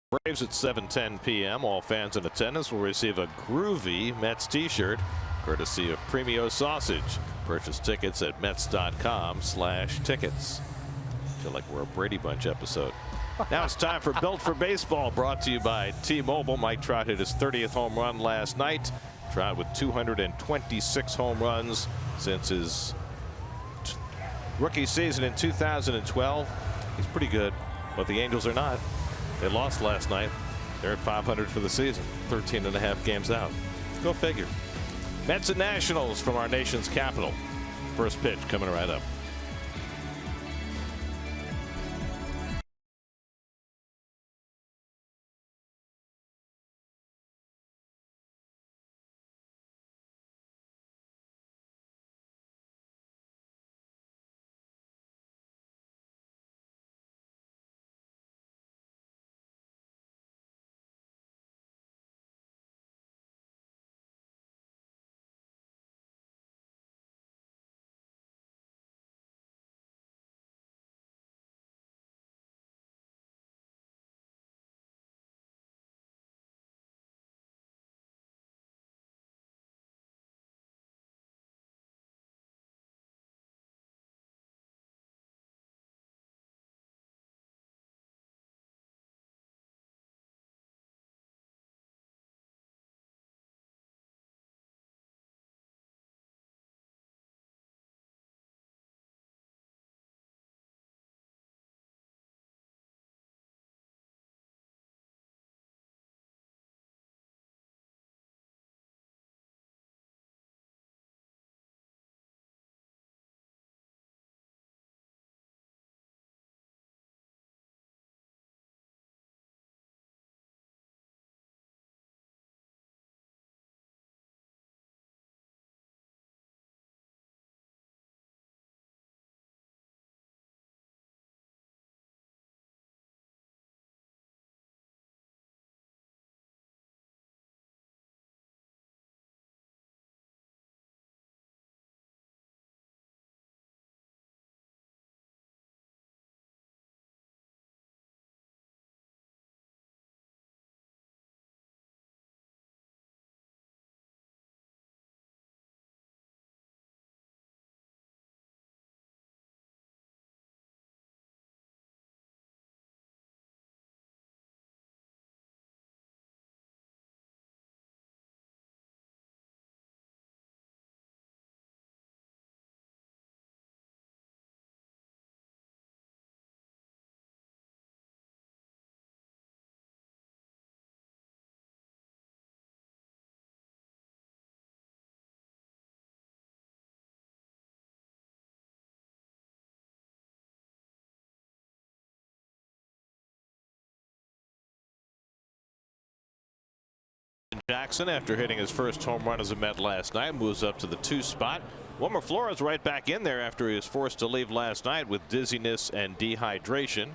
Braves at 7:10 p.m. All fans in attendance will receive a groovy Mets t-shirt courtesy of Premio Sausage. Purchase tickets at Mets.com/tickets. Feel like we're a Brady Bunch episode. Now it's time for Built for Baseball, brought to you by T-Mobile. Mike Trout hit his 30th home run last night. Trout with 226 home runs since his rookie season in 2012. He's pretty good, but the Angels are not. They lost last night. They're at 500 for the season, 13.5 games out. Go figure. Mets and Nationals from our nation's capital. First pitch coming right up. Jackson, after hitting his first home run as a Met last night, moves up to the 2 spot. Wilmer Flores right back in there after he was forced to leave last night with dizziness and dehydration.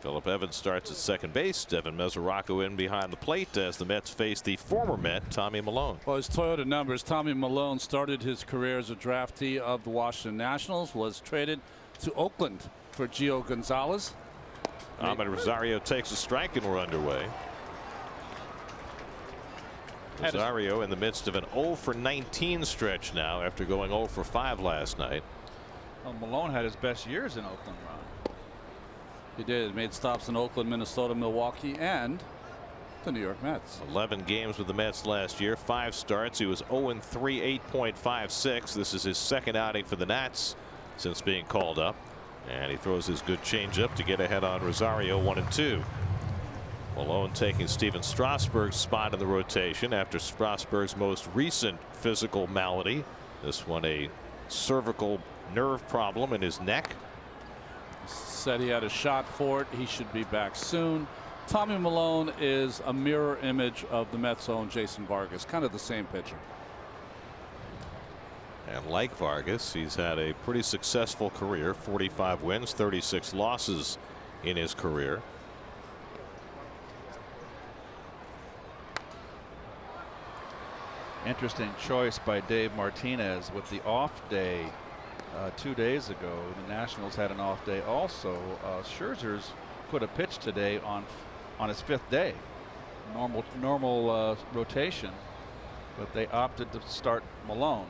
Phillip Evans starts at second base. Devin Mesoraco in behind the plate as the Mets face the former Met, Tommy Milone. Well, his Toyota numbers. Tommy Milone started his career as a draftee of the Washington Nationals, was traded to Oakland for Gio Gonzalez. Ahmed Rosario takes a strike, and we're underway. Rosario in the midst of an 0 for 19 stretch now after going 0 for 5 last night. Well, Milone had his best years in Oakland, Ron. He did. Made stops in Oakland, Minnesota, Milwaukee, and the New York Mets. 11 games with the Mets last year, 5 starts. He was 0-3, 8.56. This is his second outing for the Nats since being called up. And he throws his good changeup to get ahead on Rosario, 1-2. Milone taking Steven Strasburg's spot in the rotation after Strasburg's most recent physical malady. This one a cervical nerve problem in his neck. Said he had a shot for it. He should be back soon. Tommy Milone is a mirror image of the Mets' own Jason Vargas, kind of the same pitcher. And like Vargas, he's had a pretty successful career, 45 wins, 36 losses in his career. Interesting choice by Dave Martinez with the off day 2 days ago. The Nationals had an off day also. Scherzer's put a pitch today on on his 5th day. Normal rotation, but they opted to start Malone.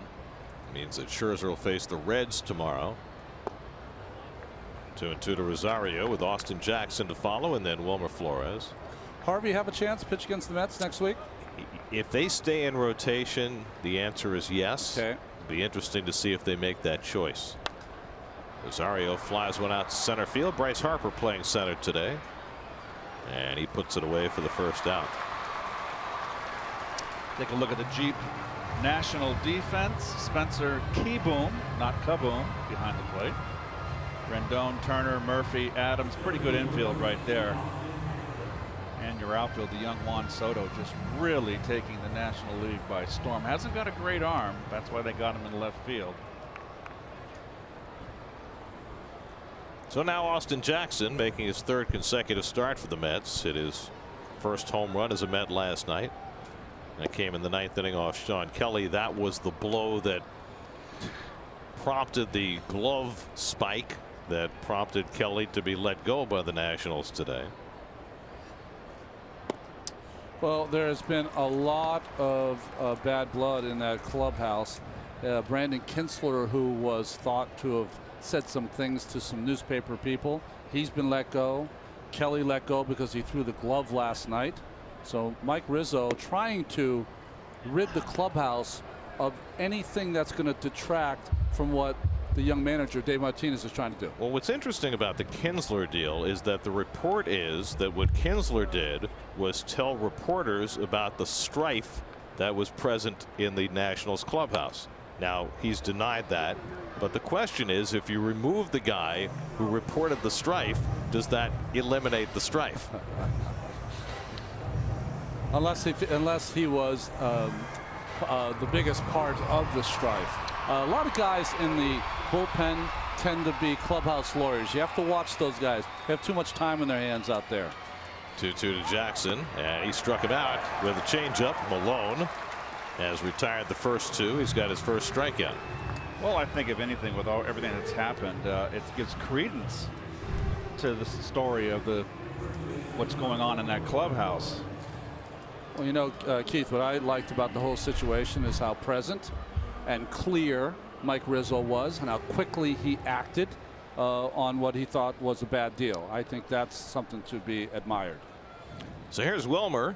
Means that Scherzer will face the Reds tomorrow. 2-2 to Rosario with Austin Jackson to follow, and then Wilmer Flores. Harvey have a chance to pitch against the Mets next week? If they stay in rotation, the answer is yes. Okay. It'll be interesting to see if they make that choice. Rosario flies one out to center field. Bryce Harper playing center today, and he puts it away for the first out. Take a look at the Jeep National defense. Spencer Keyboom, not Kaboom, behind the plate. Rendon, Turner, Murphy, Adams. Pretty good infield right there. And your outfield, the young Juan Soto, just really taking the National League by storm. Hasn't got a great arm. That's why they got him in left field. So now Austin Jackson making his 3rd consecutive start for the Mets. Hit his first home run as a Met last night. That came in the 9th inning off Sean Kelly. That was the blow that prompted the glove spike that prompted Kelly to be let go by the Nationals today. Well, there's been a lot of bad blood in that clubhouse. Brandon Kinsler, who was thought to have said some things to some newspaper people, he's been let go. Kelly let go because he threw the glove last night. So Mike Rizzo trying to rid the clubhouse of anything that's going to detract from what the young manager Dave Martinez is trying to do. Well, what's interesting about the Kinsler deal is that the report is that what Kinsler did was tell reporters about the strife that was present in the Nationals clubhouse. Now, he's denied that, but the question is, if you remove the guy who reported the strife, does that eliminate the strife? Unless he was the biggest part of the strife. A lot of guys in the bullpen tend to be clubhouse lawyers. You have to watch those guys. They have too much time in their hands out there. 2-2 to Jackson, and he struck him out with a changeup. Malone has retired the first 2. He's got his first strikeout. Well, I think if anything, with everything that's happened, it gives credence to the story of what's going on in that clubhouse. Well, you know, Keith, what I liked about the whole situation is how present and clear Mike Rizzo was, and how quickly he acted on what he thought was a bad deal. I think that's something to be admired. So here's Wilmer,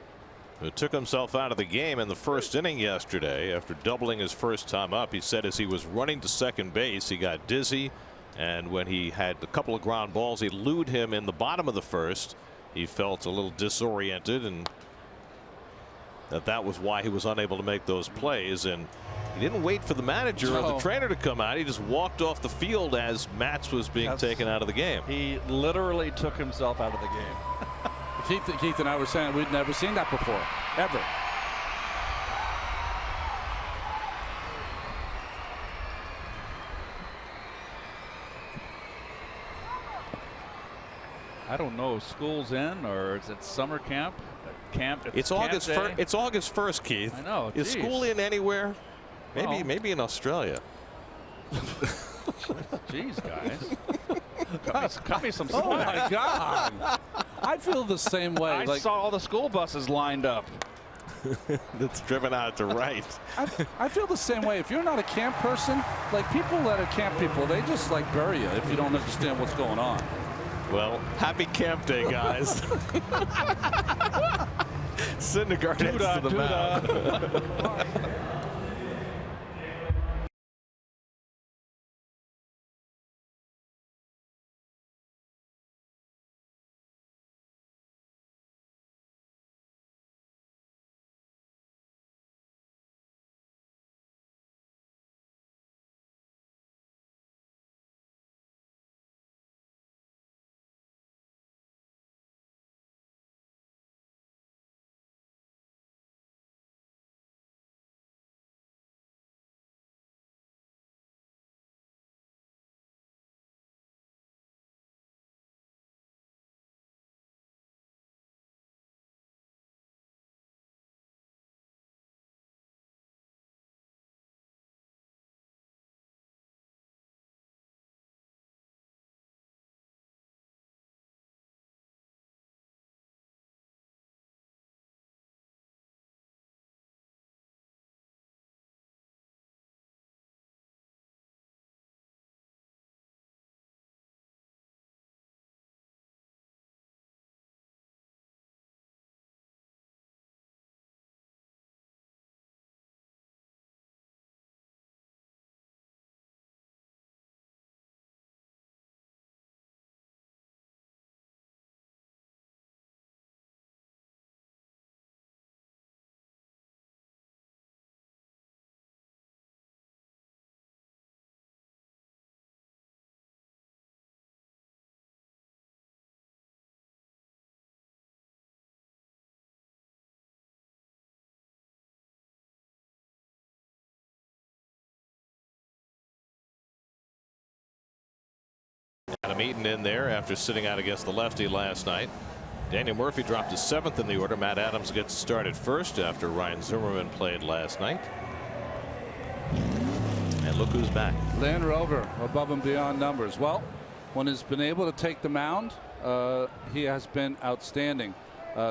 who took himself out of the game in the first inning yesterday after doubling his first time up. He said as he was running to second base, he got dizzy, and when he had a couple of ground balls elude him in the bottom of the first, he felt a little disoriented, and that was why he was unable to make those plays. And he didn't wait for the manager or the trainer to come out. He just walked off the field as Matz was being taken out of the game. He literally took himself out of the game. Keith and I were saying we'd never seen that before, ever. I don't know. School's in, or is it summer camp? It's August 1st. It's August 1st, Keith. I know. Is school in anywhere? Maybe in Australia. Jeez, guys. Cut me some slack. Oh my God! I feel the same way. I saw all the school buses lined up. That's driven out to right. I feel the same way. If you're not a camp person, like people that are camp people, they just like bury you if you don't understand what's going on. Well, happy camp day, guys. Syndergaard heads to the mound. Adam Eaton in there after sitting out against the lefty last night. Daniel Murphy dropped to 7th in the order. Matt Adams gets started first after Ryan Zimmerman played last night. And look who's back. Land Rover above and beyond numbers. Well, when he's been able to take the mound, he has been outstanding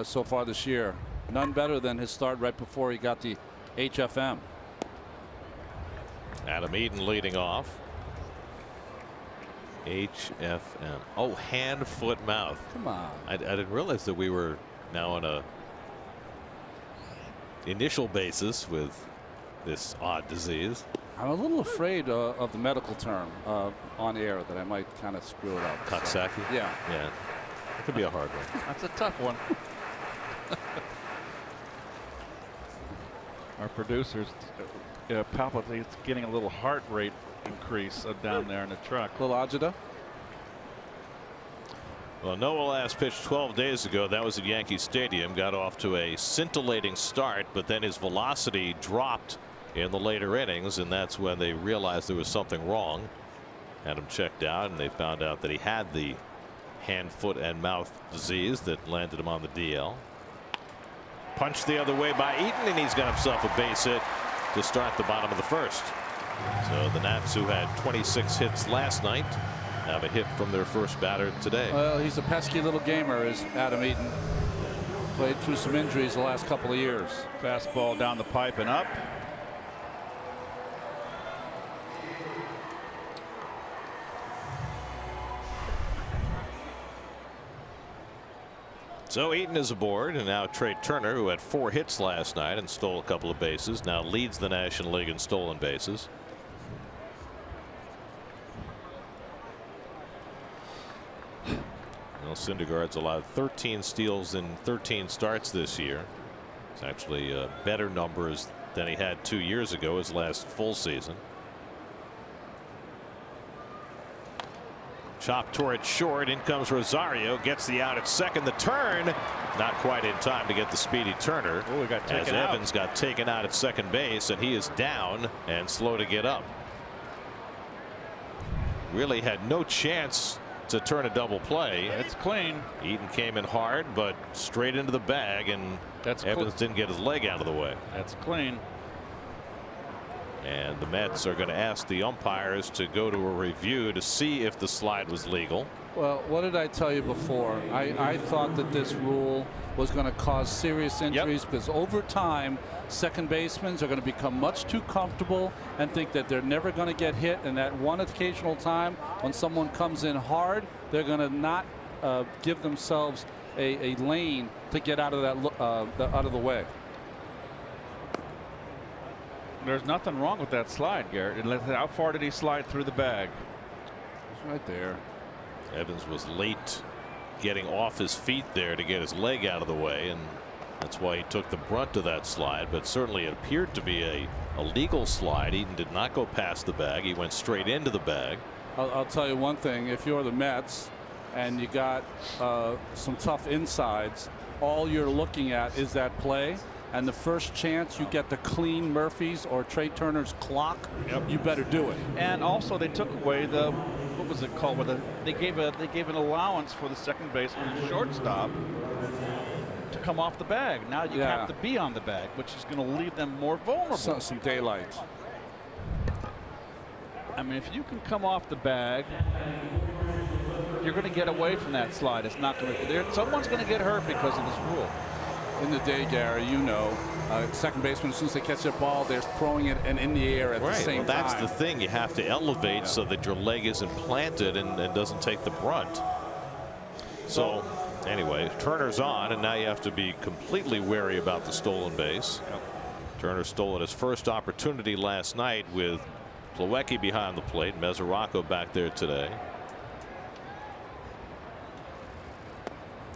so far this year. None better than his start right before he got the HFM. Adam Eaton leading off. HFM. Oh, hand, foot, mouth. Come on. I didn't realize that we were now on a initial basis with this odd disease. I'm a little afraid of the medical term on air that I might kind of screw it up. Katsaki? Yeah. Yeah. It could be a hard one. That's a tough one. Our producers palpably getting a little heart rate increase down there in the truck. A little agita. Well, Noah last pitched 12 days ago. That was at Yankee Stadium. Got off to a scintillating start, but then his velocity dropped in the later innings, and that's when they realized there was something wrong. Had him checked out, and they found out that he had the hand, foot, and mouth disease that landed him on the DL. Punched the other way by Eaton, and he's got himself a base hit to start the bottom of the first. So the Nats, who had 26 hits last night, have a hit from their first batter today. Well, he's a pesky little gamer, is Adam Eaton. Played through some injuries the last couple of years. Fastball down the pipe and up. So Eaton is aboard, and now Trey Turner, who had 4 hits last night and stole a couple of bases, now leads the National League in stolen bases. Well, Syndergaard's allowed 13 steals in 13 starts this year. It's actually better numbers than he had 2 years ago, his last full season. Chop toward short. In comes Rosario. Gets the out at second. The turn not quite in time to get the speedy Turner. Oh, he got taken as out. Evans got taken out at second base, and he is down and slow to get up. Really had no chance to turn a double play. It's clean. Eaton came in hard, but straight into the bag, and Evans didn't get his leg out of the way. That's clean. And the Mets are going to ask the umpires to go to a review to see if the slide was legal. Well, what did I tell you before? I thought that this rule was going to cause serious injuries because over time, second basemen are going to become much too comfortable and think that they're never going to get hit. And that one occasional time when someone comes in hard, they're going to not give themselves a lane to get out of that out of the way. There's nothing wrong with that slide, Garrett. How far did he slide through the bag? It's right there. Evans was late getting off his feet there to get his leg out of the way, and that's why he took the brunt of that slide. But certainly it appeared to be a legal slide. Eaton did not go past the bag. He went straight into the bag. I'll tell you one thing. If you're the Mets and you got some tough insides, all you're looking at is that play. And the first chance you get to clean Murphy's or Trey Turner's clock, you better do it. And also they took away the, what was it called? They gave an allowance for the second baseman and shortstop to come off the bag. Now you have to be on the bag, which is going to leave them more vulnerable. Some daylight. I mean, if you can come off the bag, you're going to get away from that slide. It's not going to. Someone's going to get hurt because of this rule. In the day, Gary, you know, second baseman, as soon as they catch that ball, they're throwing it and in the air at the same time. That's the thing. You have to elevate so that your leg isn't planted and doesn't take the brunt. So anyway, Turner's on, and now you have to be completely wary about the stolen base. Turner stole his first opportunity last night with Plawecki behind the plate. Mesoraco back there today.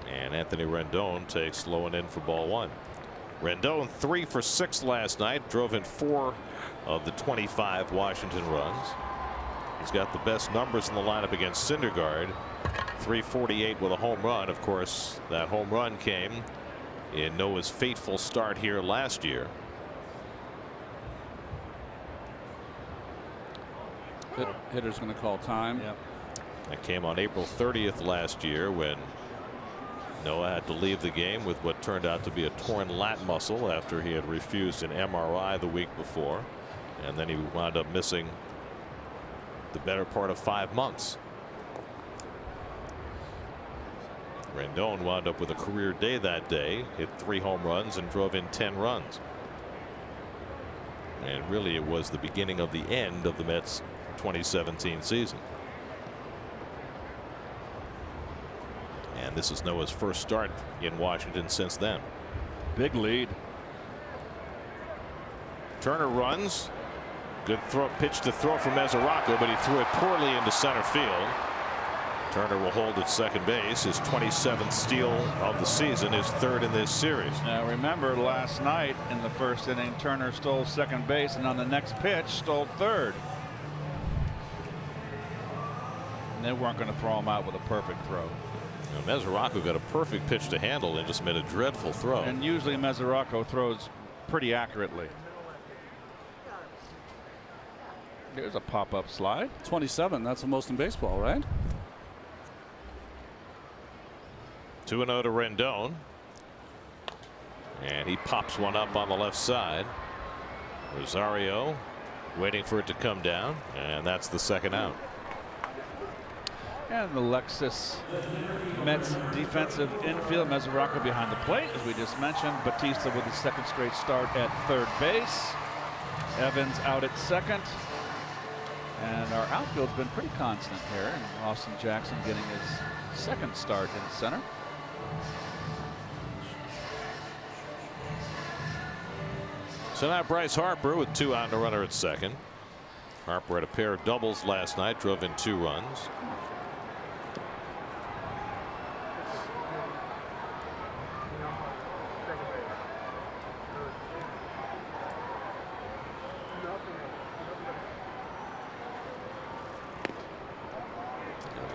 And Anthony Rendon takes low and in for ball 1. Rendon 3 for 6 last night, drove in 4 of the 25 Washington runs. He's got the best numbers in the lineup against Syndergaard. 348 with a home run. Of course, that home run came in Noah's fateful start here last year. Hitter's going to call time. That came on April 30th last year when Noah had to leave the game with what turned out to be a torn lat muscle after he had refused an MRI the week before. And then he wound up missing the better part of 5 months. Rendon wound up with a career day that day, hit 3 home runs and drove in 10 runs. And really it was the beginning of the end of the Mets 2017 season. And this is Noah's first start in Washington since then. Big lead. Turner runs. Good throw, pitch to throw from Mesoraco, but he threw it poorly into center field. Turner will hold at second base. His 27th steal of the season, his 3rd in this series. Now remember, last night in the first inning, Turner stole second base, and on the next pitch stole third. And they weren't going to throw him out with a perfect throw. Now, Mesoraco got a perfect pitch to handle and just made a dreadful throw. And usually Mesoraco throws pretty accurately. There's a pop-up slide. 27. That's the most in baseball, right? 2-0 to Rendon. And he pops one up on the left side. Rosario waiting for it to come down, and that's the second out. And the Lexus Mets defensive infield. Mesoraco behind the plate, as we just mentioned. Batista with his 2nd straight start at third base. Evans out at second. And our outfield's been pretty constant here. And Austin Jackson getting his 2nd start in center. So now Bryce Harper with 2 out and a runner at second. Harper had a pair of doubles last night, drove in 2 runs.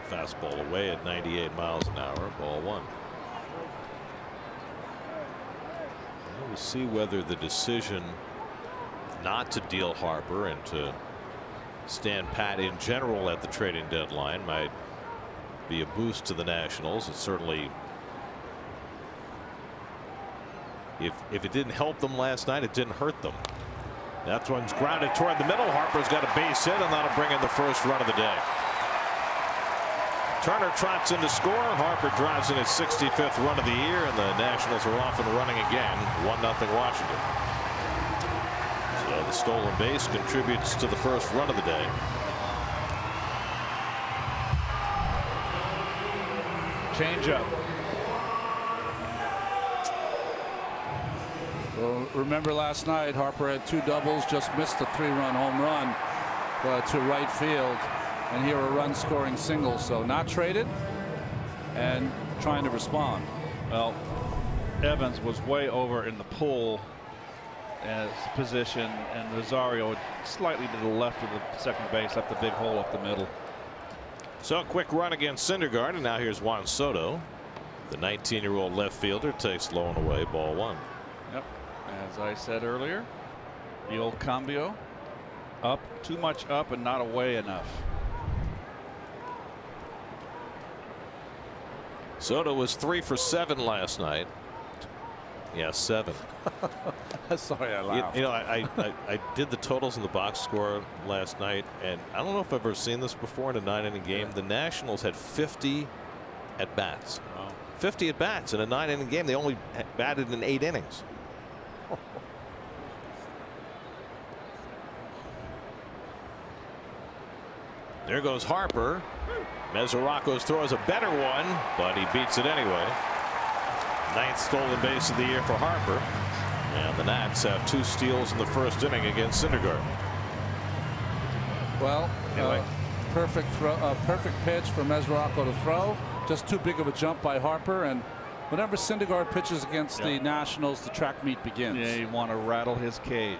Fastball away at 98 miles an hour, ball 1. We'll see whether the decision not to deal Harper and to stand pat in general at the trading deadline might be a boost to the Nationals. It certainly, if it didn't help them last night, it didn't hurt them. That one's grounded toward the middle. Harper's got a base hit, and that'll bring in the first run of the day. Turner trots in to score. Harper drives in his 65th run of the year, and the Nationals are off and running again. 1-0 Washington. So the stolen base contributes to the first run of the day. Changeup. Well, remember last night, Harper had 2 doubles, just missed a 3-run home run to right field. And here a run scoring single, so not traded and trying to respond. Well, Evans was way over in the pull as position, and Rosario slightly to the left of the second base, left the big hole up the middle. So a quick run against Syndergaard, and now here's Juan Soto. The 19-year-old left fielder takes low and away, ball 1. Yep, as I said earlier, the old cambio, up, too much up and not away enough. Soto was 3 for 7 last night. Yeah, 7. Sorry, I laughed. You know, I did the totals in the box score last night, and I don't know if I've ever seen this before in a 9-inning game. The Nationals had 50 at bats. Wow. 50 at bats in a 9-inning game. They only batted in 8 innings. There goes Harper. Mesoraco's throw is a better one, but he beats it anyway. 9th stolen base of the year for Harper. And the Nats have 2 steals in the first inning against Syndergaard. Well, Anyway. perfect pitch for Mesoraco to throw. Just too big of a jump by Harper, and whenever Syndergaard pitches against the Nationals, the track meet begins. Yeah, you want to rattle his cage.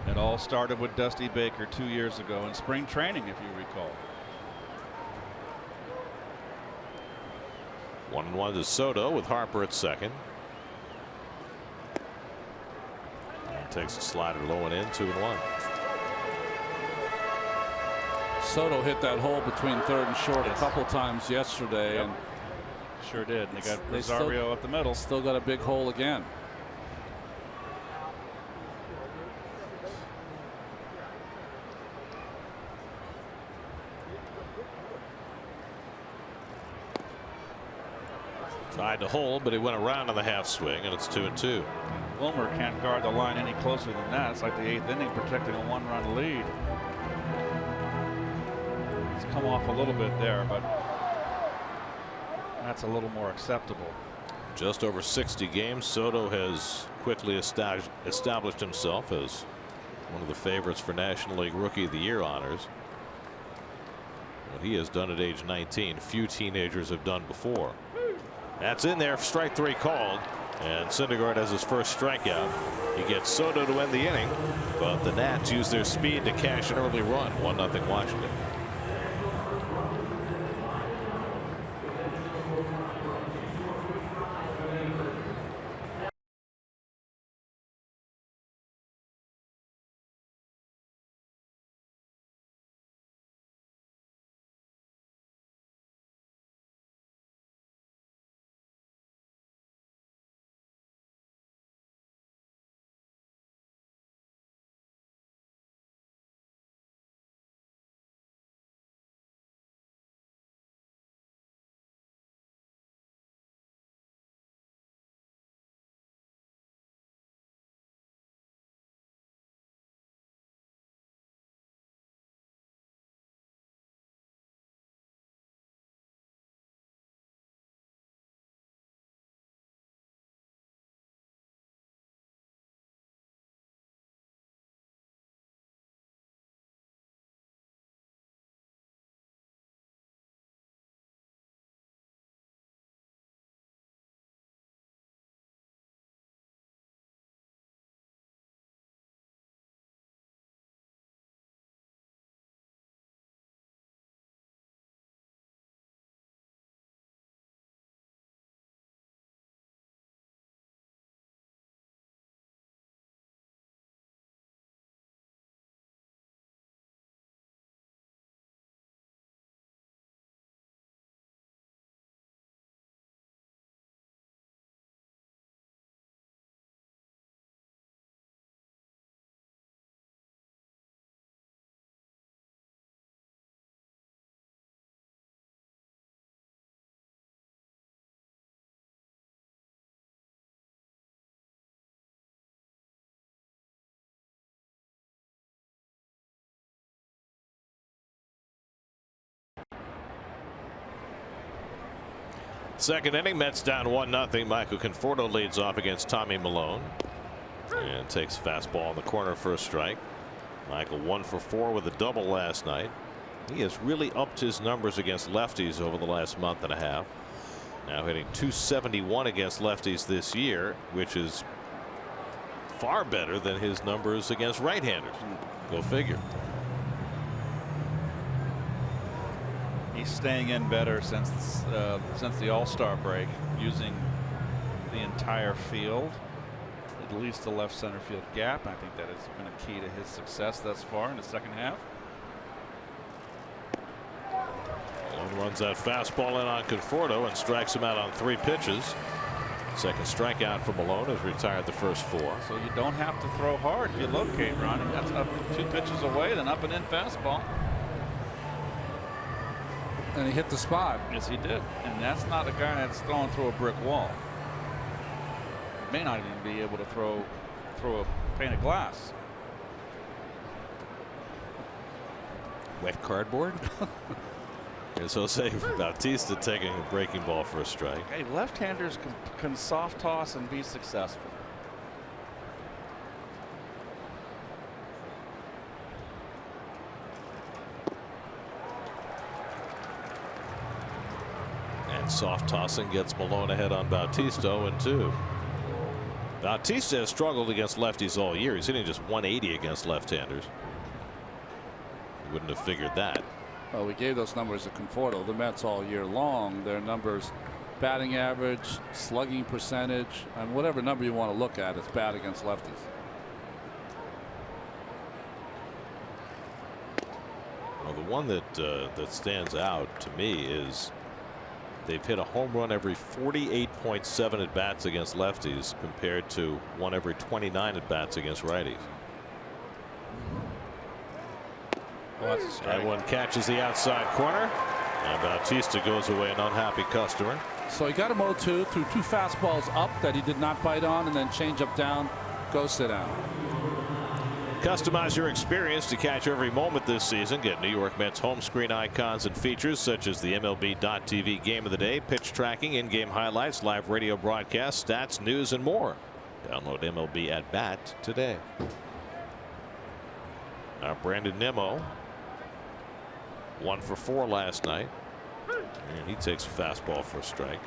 It all started with Dusty Baker 2 years ago in spring training, if you recall. 1-1 to Soto with Harper at second. And takes a slider low and in, 2-1. Soto hit that hole between third and short Yes. a couple times yesterday, Yep. and Sure did. And they got they Rosario up the middle. still got a big hole again. Tried to hold, but he went around on the half swing, and it's 2-2. Wilmer can't guard the line any closer than that. It's like the 8th inning protecting a 1-run lead. It's come off a little bit there, but that's a little more acceptable. Just over 60 games, Soto has quickly established himself as one of the favorites for National League Rookie of the Year honors. What he has done at age 19, few teenagers have done before. That's in there, strike 3 called, and Syndergaard has his first strikeout. He gets Soto to end the inning, but the Nats use their speed to cash an early run, 1-0 Washington. Second inning, Mets down 1-0. Michael Conforto leads off against Tommy Milone and takes fastball in the corner for a strike. Michael 1 for 4 with a double last night. He has really upped his numbers against lefties over the last month and a half. Now hitting .271 against lefties this year, which is far better than his numbers against right-handers. Go figure. He's staying in better since the All-Star break, using the entire field, at least the left center field gap. I think that has been a key to his success thus far in the second half. Malone runs that fastball in on Conforto and strikes him out on 3 pitches. Second strikeout for Malone, has retired the first 4. So you don't have to throw hard if you locate Ronnie. That's up 2 pitches away, then up and in fastball. And he hit the spot. Yes, he did. And that's not a guy that's throwing through a brick wall. May not even be able to throw a pane of glass. Wet cardboard. Here's Jose Bautista taking a breaking ball for a strike. Hey, left-handers can soft toss and be successful. And soft tossing gets Malone ahead on Bautista 0-2. Bautista has struggled against lefties all year. He's hitting just .180 against left-handers. Wouldn't have figured that. Well, we gave those numbers to Conforto. The Mets all year long, their numbers, batting average, slugging percentage, and whatever number you want to look at, it's bad against lefties. Well, the one that that stands out to me is they've hit a home run every 48.7 at bats against lefties compared to one every 29 at bats against righties. Well, that's a strike. That one catches the outside corner, and Bautista goes away an unhappy customer. So he got him 0-2, threw 2 fastballs up that he did not bite on, and then change up down, go sit down. Customize your experience to catch every moment this season. Get New York Mets home screen icons and features such as the MLB.TV Game of the Day, pitch tracking, in-game highlights, live radio broadcasts, stats, news, and more. Download MLB at Bat today. Now Brandon Nimmo, 1 for 4 last night, and he takes a fastball for a strike.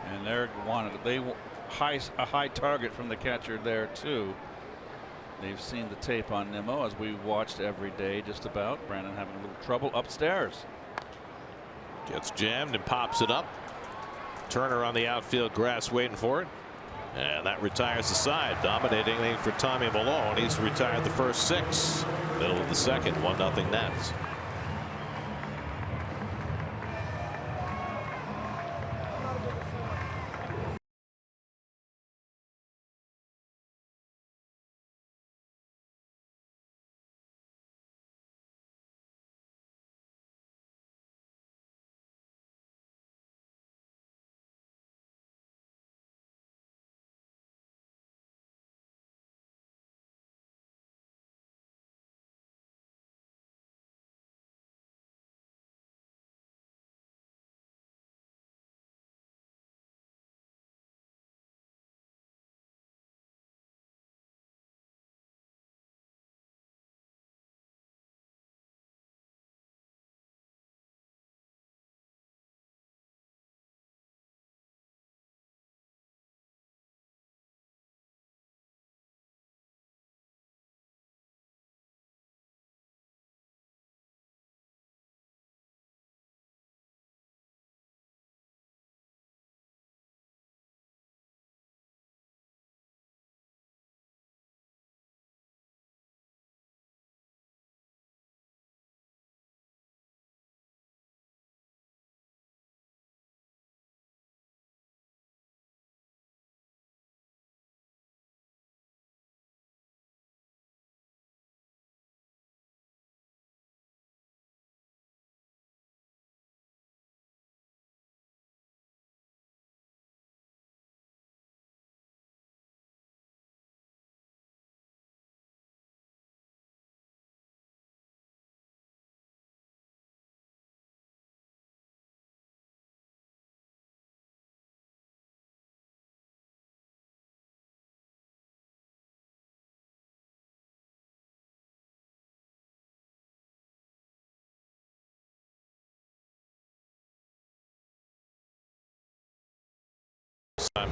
And they're a high target from the catcher there too. They've seen the tape on Nimmo, as we watched every day just about. Brandon having a little trouble upstairs. Gets jammed and pops it up. Turner on the outfield grass waiting for it. And that retires the side. Dominating for Tommy Malone. He's retired the first 6. Middle of the second, 1-0 Nats.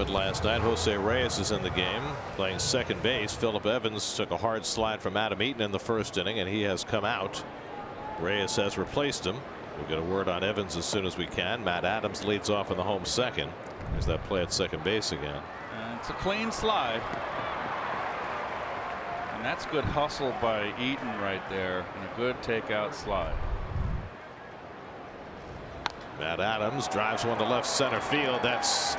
Last night, Jose Reyes is in the game playing second base. Phillip Evans took a hard slide from Adam Eaton in the first inning, and he has come out. Reyes has replaced him. We'll get a word on Evans as soon as we can. Matt Adams leads off in the home second. There's that play at second base again. And it's a clean slide. And that's good hustle by Eaton right there, and a good takeout slide. Matt Adams drives one to left center field. That's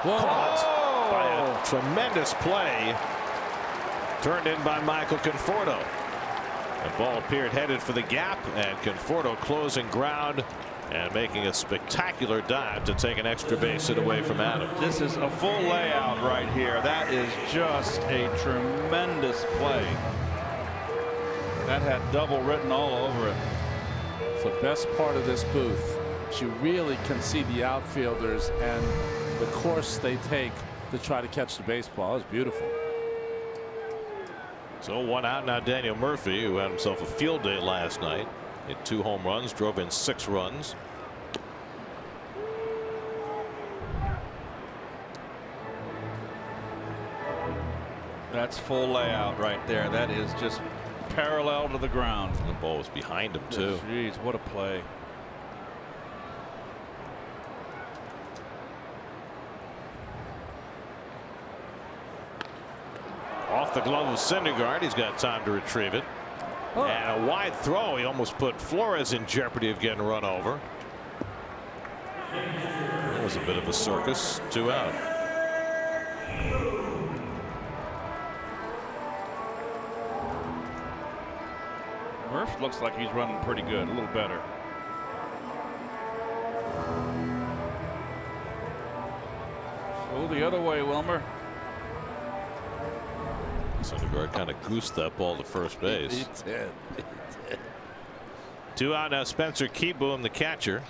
Whoa. caught by a tremendous play, turned in by Michael Conforto. The ball appeared headed for the gap, and Conforto closing ground and making a spectacular dive to take an extra base hit away from Adams. This is a full layout right here. That is just a tremendous play. That had double written all over it. It's the best part of this booth. You really can see the outfielders and the course they take to try to catch the baseball. It's beautiful. So 1 out now. Daniel Murphy, who had himself a field day last night, hit 2 home runs, drove in 6 runs. That's full layout right there. That is just parallel to the ground. The ball was behind him too. Jeez, what a play. Off the glove of Syndergaard. He's got time to retrieve it. And a wide throw. He almost put Flores in jeopardy of getting run over. That was a bit of a circus. 2 out. Murph looks like he's running pretty good, a little better. Go the other way, Wilmer. Syndergaard kind of goosed that ball to first base. He did. 2 out now. Spencer Keyboom, the catcher.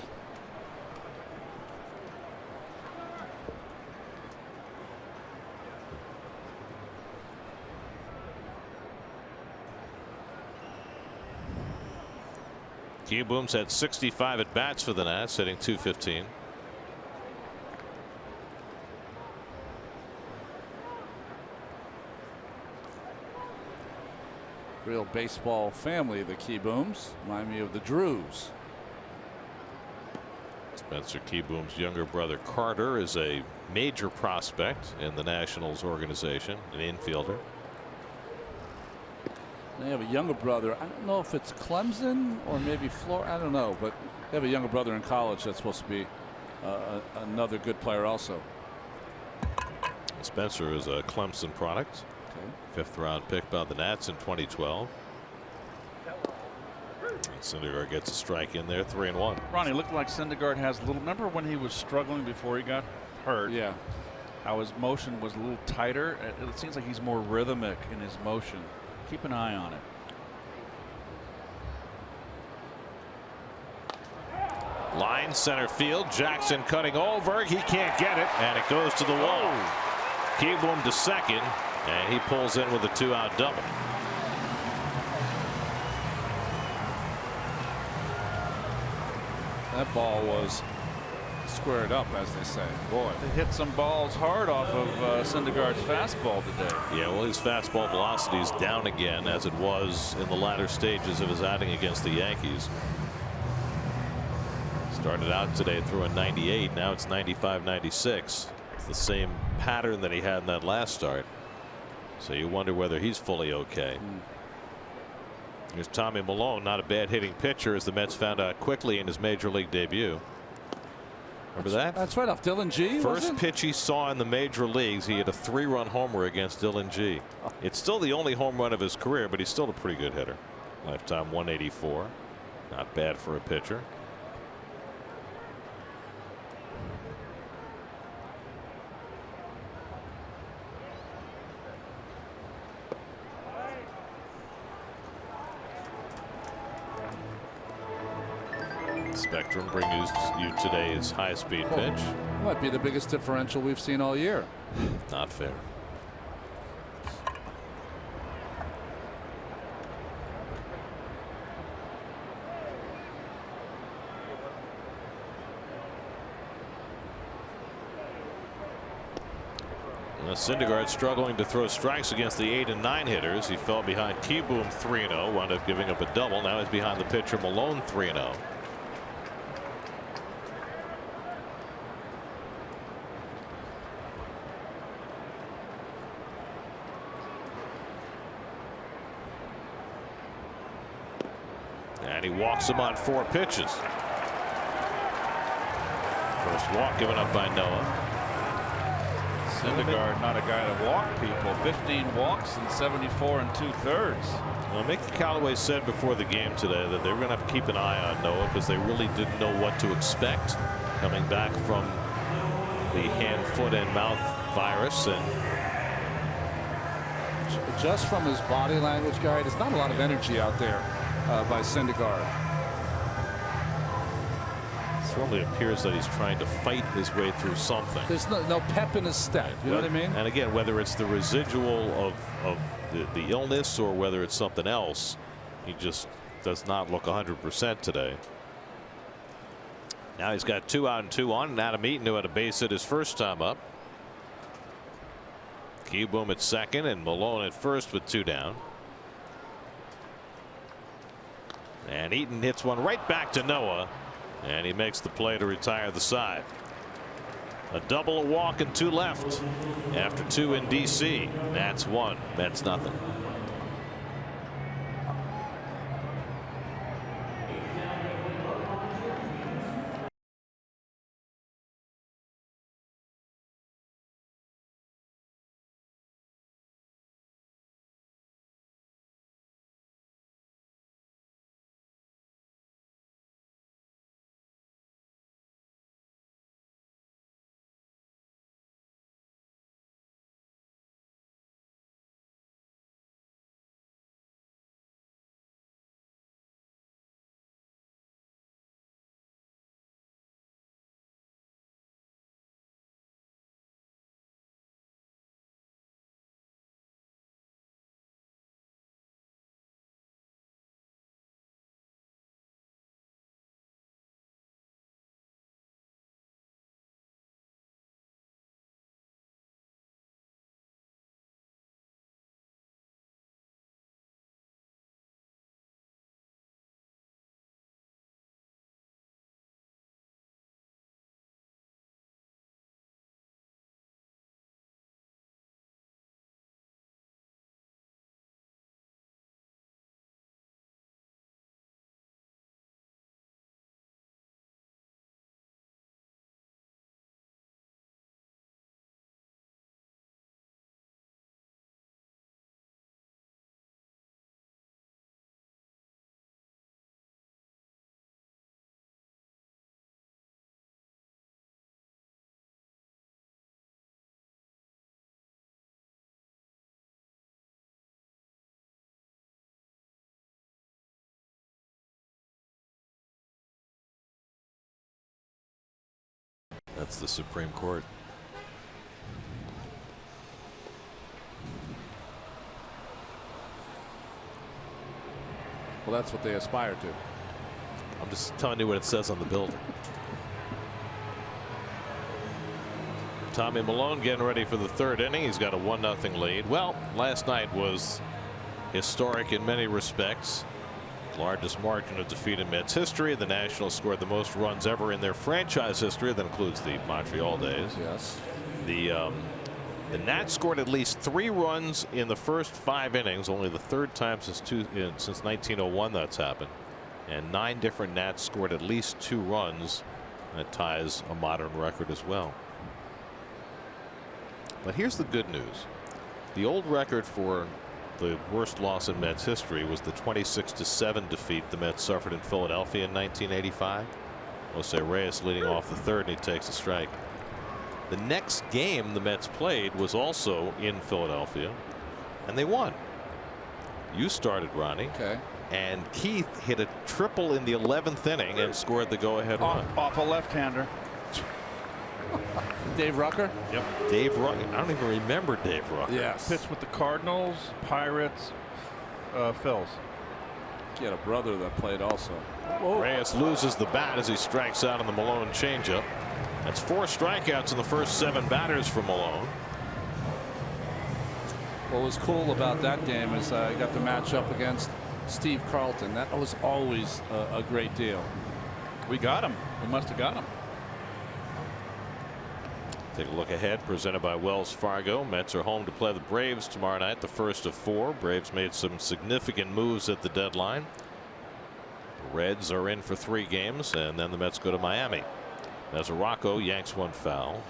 Keyboom's had 65 at bats for the Nats, hitting .215. Real baseball family, the Keybooms. Remind me of the Drews. Spencer Keyboom's younger brother Carter is a major prospect in the Nationals organization, an infielder. They have a younger brother. I don't know if it's Clemson or maybe Florida. I don't know, but they have a younger brother in college that's supposed to be another good player also. Spencer is a Clemson product. Okay. 5th round pick by the Nats in 2012. And Syndergaard gets a strike in there, 3-1. Ronnie, looked like Syndergaard has a little. Remember when he was struggling before he got hurt? Yeah. How his motion was a little tighter. It seems like he's more rhythmic in his motion. Keep an eye on it. Line center field. Jackson cutting over. He can't get it, and it goes to the wall. Keyboom to second, and he pulls in with a 2-out double. That ball was squared up, as they say. Boy. They hit some balls hard off of Syndergaard's fastball today. Yeah, well, his fastball velocity is down again, as it was in the latter stages of his outing against the Yankees. Started out today throwing 98. Now it's 95, 96. It's the same pattern that he had in that last start. So you wonder whether he's fully okay. Here's Tommy Milone, not a bad hitting pitcher, as the Mets found out quickly in his major league debut. Remember that? That's right, off Dylan G. First pitch he saw in the major leagues, he hit a 3-run homer against Dylan G. It's still the only home run of his career, but he's still a pretty good hitter. Lifetime 184. Not bad for a pitcher. Spectrum brings you today's high-speed pitch. Might be the biggest differential we've seen all year. Not fair. Syndergaard struggling to throw strikes against the 8 and 9 hitters. He fell behind Keyboom 3-0, wound up giving up a double. Now he's behind the pitcher Milone 3-0. And he walks him on 4 pitches. First walk given up by Noah. Syndergaard, not a guy to walk people. 15 walks and 74 2/3. Well, Mickey Callaway said before the game today that they were going to have to keep an eye on Noah because they really didn't know what to expect coming back from the hand, foot, and mouth virus. And just from his body language, Gary, there's not a lot of energy out there by Syndergaard. It certainly appears that he's trying to fight his way through something. There's no pep in his step. You know what I mean? And again, whether it's the residual of the illness or whether it's something else, he just does not look 100% today. Now he's got 2 out and 2 on, and Adam Eaton, who had a base hit his first time up. Keyboom at second and Milone at first with 2 down. And Eaton hits one right back to Noah, and he makes the play to retire the side. A double, a walk, and 2 left after 2 in DC. Nats 1, Mets nothing. That's the Supreme Court. Well, that's what they aspire to. I'm just telling you what it says on the building. Tommy Malone getting ready for the third inning. He's got a 1-0 lead. Well, last night was historic in many respects. Largest margin of defeat in Mets history. The Nationals scored the most runs ever in their franchise history. That includes the Montreal days. Yes. The Nats scored at least 3 runs in the first 5 innings. Only the third time since 1901 that's happened. And 9 different Nats scored at least 2 runs. And it ties a modern record as well. But here's the good news. The old record for the worst loss in Mets history was the 26-7 defeat the Mets suffered in Philadelphia in 1985. Jose Reyes leading off the third, and he takes a strike. The next game the Mets played was also in Philadelphia, and they won. You started, Ronnie. Okay. And Keith hit a triple in the 11th inning and scored the go-ahead run. Off a left-hander. Dave Rucker? Yep. Dave Rucker. I don't even remember Dave Rucker. Yes. Pitched with the Cardinals, Pirates, Phils. He had a brother that played also. Whoa. Reyes loses the bat as he strikes out on the Malone changeup. That's 4 strikeouts in the first 7 batters for Malone. What was cool about that game is I got the match up against Steve Carlton. That was always a great deal. We got him. We must have got him. Take a look ahead, presented by Wells Fargo. Mets are home to play the Braves tomorrow night, the first of 4. Braves made some significant moves at the deadline. The Reds are in for 3 games, and then the Mets go to Miami. Mesoraco yanks one foul.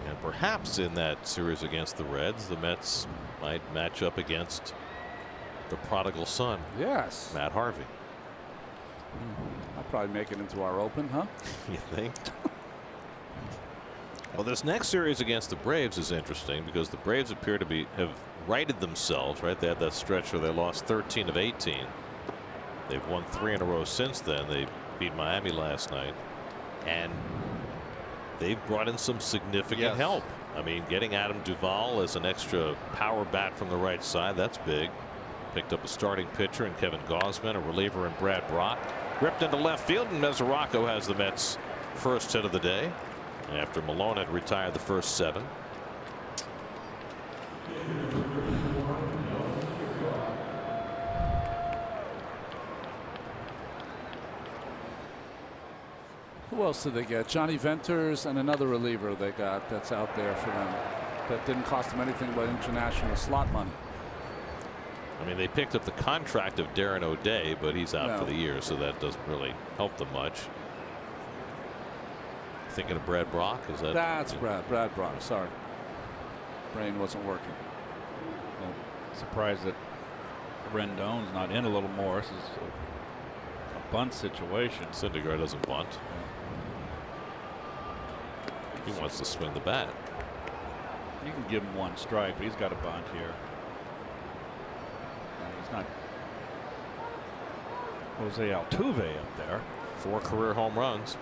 And perhaps in that series against the Reds, the Mets might match up against the prodigal son. Yes. Matt Harvey. I'll probably make it into our open, huh? You think? Well, this next series against the Braves is interesting because the Braves appear to have righted themselves, right? They had that stretch where they lost 13 of 18. They've won 3 in a row since then. They beat Miami last night, and they've brought in some significant help. I mean, getting Adam Duvall as an extra power bat from the right side, that's big. Picked up a starting pitcher in Kevin Gausman, a reliever in Brad Brock. Ripped into left field, and Mesoraco has the Mets' first hit of the day after Malone had retired the first 7. Who else did they get? Johnny Venters and another reliever they got that's out there for them that didn't cost them anything but international slot money. I mean, they picked up the contract of Darren O'Day, but he's out for the year, so that doesn't really help them much. Thinking of Brad Brock? Is that? That's Brad Brock. Sorry, brain wasn't working. Well, surprised that Rendon's not in a little more. This is a bunt situation. Syndergaard doesn't bunt. He wants to swing the bat. You can give him 1 strike, but he's got a bunt here. He's not Jose Altuve up there. 4 career home runs.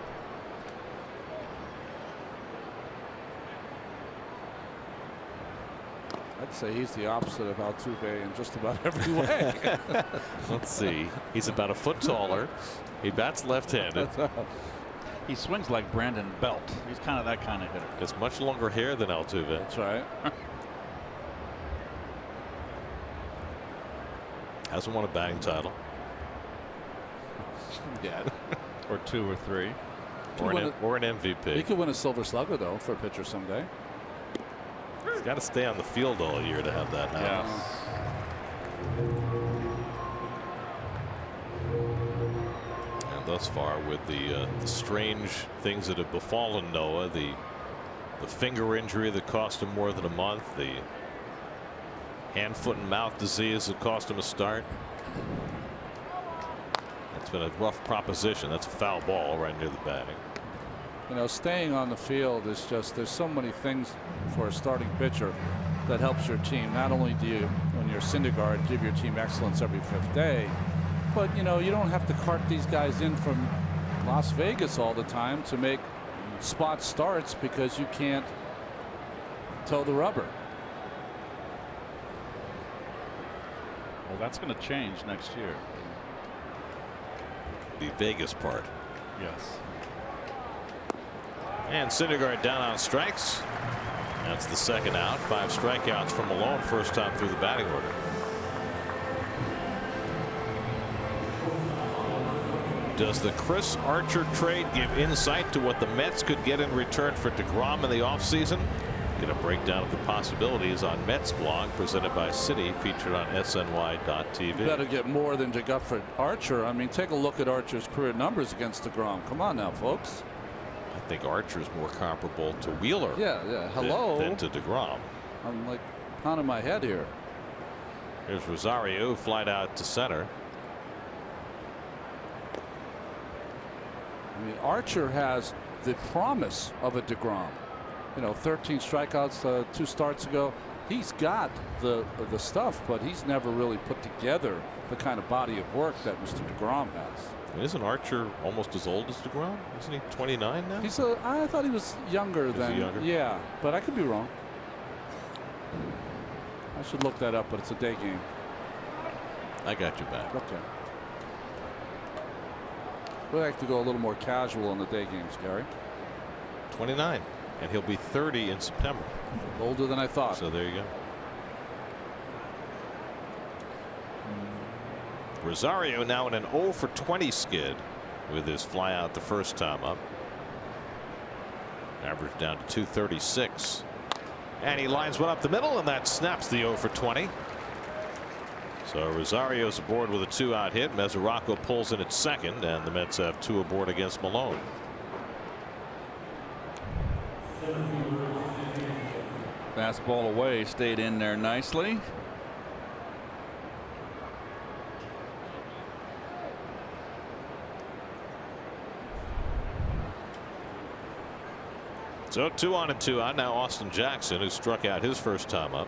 I'd say he's the opposite of Altuve in just about every way. Let's see. He's about a foot taller. He bats left-handed. He swings like Brandon Belt. He's kind of that kind of hitter. Has much longer hair than Altuve. That's right. Hasn't won a batting title. Yeah. Or 2 or 3. Or an MVP. He could win a Silver Slugger, though, for a pitcher someday. He's got to stay on the field all year to have that happen. And thus far, with the strange things that have befallen Noah, the finger injury that cost him more than a month, the hand, foot, and mouth disease that cost him a start. It's been a rough proposition. That's a foul ball right near the batting. You know, staying on the field is just, there's so many things for a starting pitcher that helps your team. Not only do you, when you're Syndergaard, give your team excellence every 5th day, but you know, you don't have to cart these guys in from Las Vegas all the time to make spot starts because you can't toe the rubber. Well, that's going to change next year. The Vegas part. Yes. And Syndergaard down on strikes. That's the second out. 5 strikeouts from Malone, first time through the batting order. Does the Chris Archer trade give insight to what the Mets could get in return for DeGrom in the offseason? Get a breakdown of the possibilities on Mets blog presented by Citi, featured on SNY.TV. Better get more than you got for Archer. I mean, take a look at Archer's career numbers against DeGrom. Come on now, folks. I think Archer's more comparable to Wheeler. Yeah. Hello. Than to DeGrom. I'm like pounding my head here. Here's Rosario, flied out to center. I mean, Archer has the promise of a DeGrom. You know, 13 strikeouts 2 starts ago. He's got the stuff, but he's never really put together the kind of body of work that Mr. DeGrom has. Isn't Archer almost as old as DeGrom? Isn't he 29 now? I thought he was younger than. Younger? Yeah, but I could be wrong. I should look that up, but it's a day game. I got you back. Okay. We like to go a little more casual on the day games, Gary. 29, and he'll be 30 in September. Older than I thought. So there you go. Rosario now in an 0 for 20 skid with his fly out the first time up. Average down to 236. And he lines one up the middle, and that snaps the 0 for 20. So Rosario's aboard with a 2-out hit. Mesoraco pulls in at second, and the Mets have 2 aboard against Malone. Fastball away, stayed in there nicely. So 2 on and 2 out. Now Austin Jackson, who struck out his first time up.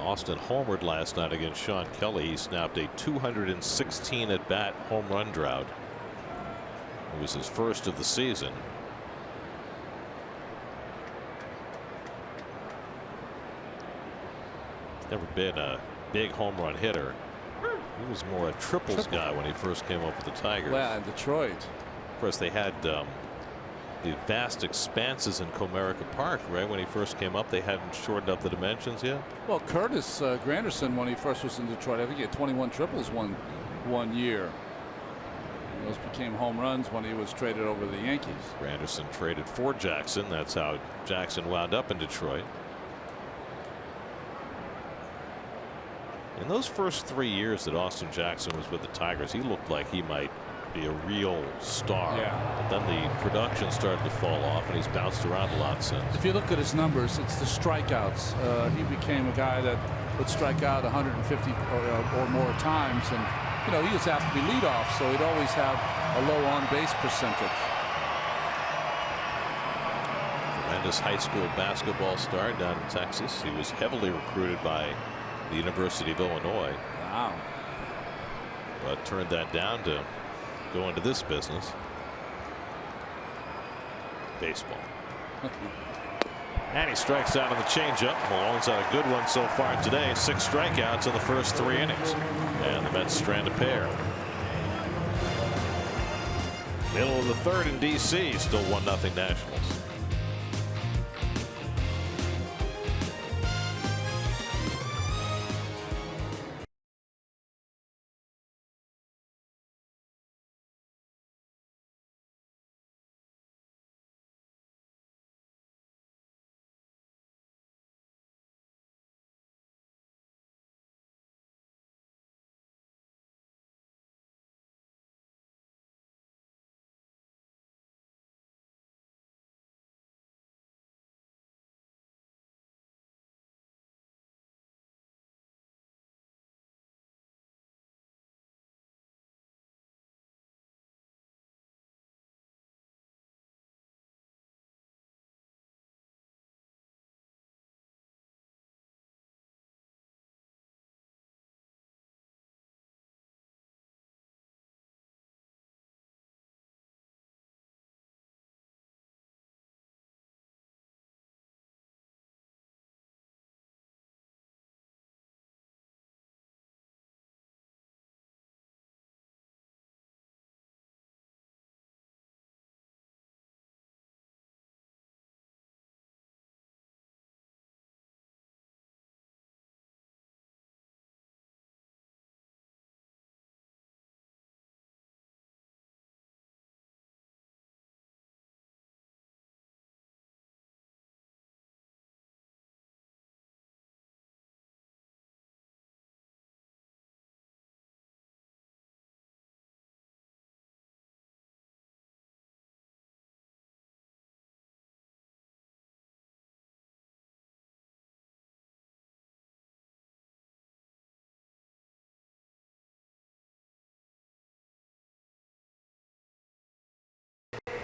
Austin homered last night against Sean Kelly. He snapped a 216 at bat home run drought. It was his first of the season. He's never been a big home run hitter. He was more a triples guy when he first came up with the Tigers. Well, in Detroit. Of course, they had the vast expanses in Comerica Park, right? When he first came up, they hadn't shortened up the dimensions yet. Well, Curtis Granderson, when he first was in Detroit, I think he had 21 triples one year. And those became home runs when he was traded over to the Yankees. Granderson traded for Jackson. That's how Jackson wound up in Detroit. In those first 3 years that Austin Jackson was with the Tigers, he looked like he might be a real star. Yeah. But then the production started to fall off, and he's bounced around a lot since. If you look at his numbers, it's the strikeouts. He became a guy that would strike out 150 or more times, and you know, he was asked to be leadoff, so he'd always have a low on-base percentage. Tremendous high school basketball star down in Texas. He was heavily recruited by the University of Illinois. Wow. But turned that down to go into this business. Baseball. And he strikes out on the changeup. Malone's had a good one so far today. 6 strikeouts in the first 3 innings. And the Mets strand a pair. Middle of the 3rd in D.C. Still 1-0 Nationals.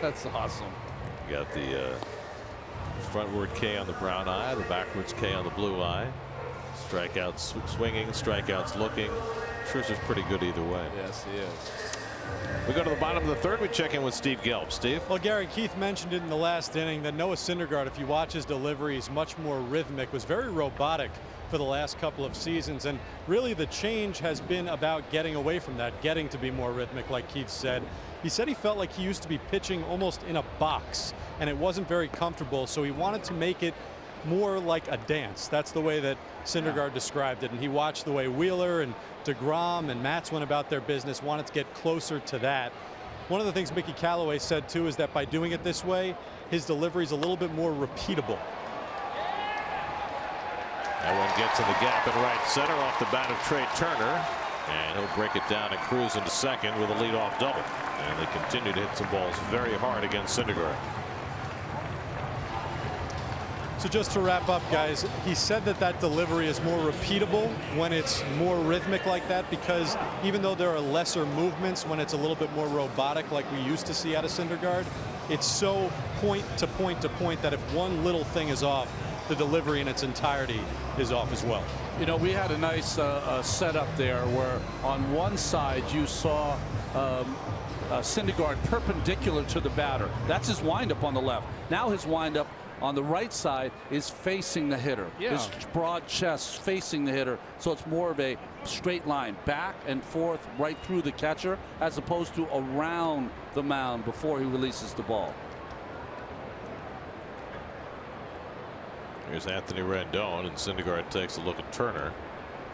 That's awesome. You got the frontward K on the brown eye, the backwards K on the blue eye. Strikeouts swinging, strikeouts looking. Scherzer's pretty good either way. Yes, he is. We go to the bottom of the third. We check in with Steve Gelb. Steve? Well, Gary, Keith mentioned it in the last inning that Noah Syndergaard, if you watch his delivery, is much more rhythmic, was very robotic for the last couple of seasons. And really the change has been about getting away from that, getting to be more rhythmic, like Keith said. He said he felt like he used to be pitching almost in a box, and it wasn't very comfortable, so he wanted to make it more like a dance. That's the way that Syndergaard described it, and he watched the way Wheeler and DeGrom and Matz went about their business, wanted to get closer to that. One of the things Mickey Callaway said too is that by doing it this way, his delivery is a little bit more repeatable. That one gets in the gap in right center off the bat of Trey Turner, and he'll break it down and cruise into second with a leadoff double. And they continue to hit some balls very hard against Syndergaard. So just to wrap up, guys, he said that that delivery is more repeatable when it's more rhythmic like that, because even though there are lesser movements when it's a little bit more robotic like we used to see out of Syndergaard, it's so point to point to point that if one little thing is off, the delivery in its entirety is off as well. You know, we had a nice setup there where on one side you saw Syndergaard perpendicular to the batter. That's his windup on the left. Now his windup on the right side is facing the hitter. Yeah. His broad chest facing the hitter. So it's more of a straight line back and forth right through the catcher as opposed to around the mound before he releases the ball. Here's Anthony Rendon, and Syndergaard takes a look at Turner.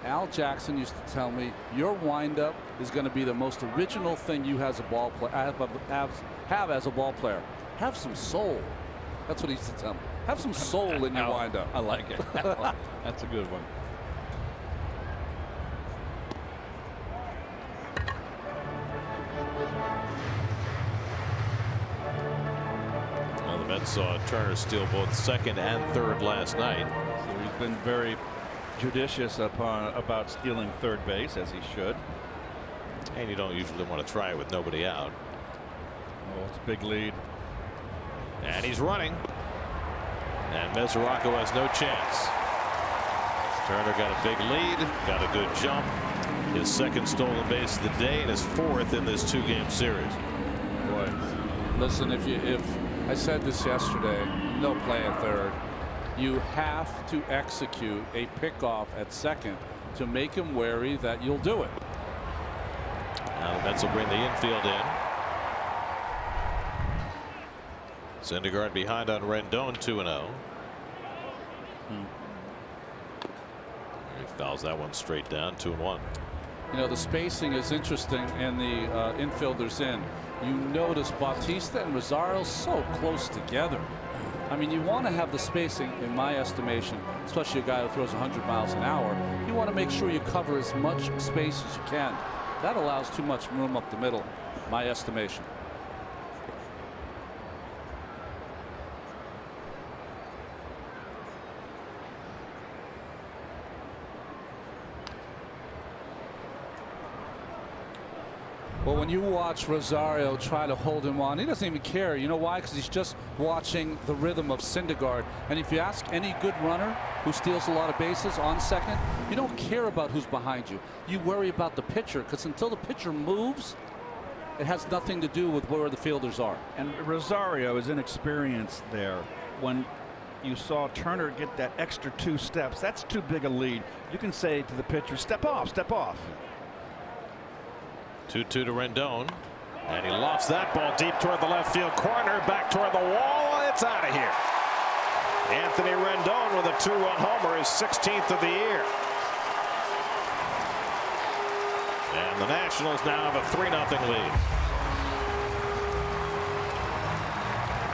Al Jackson used to tell me your windup is going to be the most original thing you as a ball player have as a ball player. Have some soul. That's what he used to tell me. Have some soul in your windup. I like it. That's a good one. Well, the Mets saw Turner steal both second and third last night. So he's been very judicious about stealing third base, as he should. And you don't usually want to try it with nobody out. Oh, it's a big lead. And he's running. And Mesoraco has no chance. Turner got a big lead, got a good jump. His second stolen base of the day and his fourth in this two-game series. Boy. Listen, if I said this yesterday, no play at third. You have to execute a pickoff at second to make him wary that you'll do it. Now the Mets will bring the infield in. Syndergaard behind on Rendon, 2-0. He fouls that one straight down, 2-1. You know, the spacing is interesting and the infielders in. You notice Bautista and Rosario so close together. I mean, you want to have the spacing, in my estimation, especially a guy who throws 100 miles an hour. You want to make sure you cover as much space as you can. That allows too much room up the middle, my estimation. Well, when you watch Rosario try to hold him on, he doesn't even care. You know why? Because he's just watching the rhythm of Syndergaard. And if you ask any good runner who steals a lot of bases on second, you don't care about who's behind you. You worry about the pitcher, because until the pitcher moves, it has nothing to do with where the fielders are. And Rosario is inexperienced there. When you saw Turner get that extra 2 steps, that's too big a lead. You can say to the pitcher, step off, step off. 2-2 to Rendon, and he lofts that ball deep toward the left field corner, back toward the wall. It's out of here. Anthony Rendon with a 2-run homer, his 16th of the year. And the Nationals now have a 3-0 lead.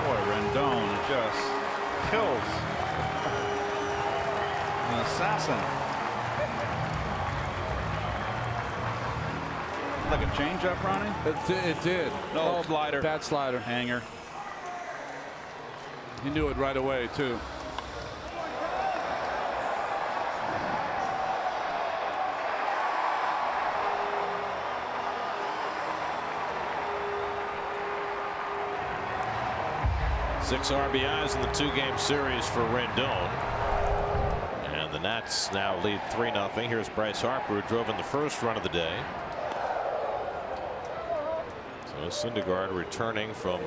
Boy, Rendon just kills an assassin. Like a changeup, Ronnie? It did. No, slider. Bad slider. Hanger. He knew it right away, too. 6 RBIs in the 2-game series for Rendon. And the Nats now lead 3-0. Here's Bryce Harper, who drove in the first run of the day. So Syndergaard returning from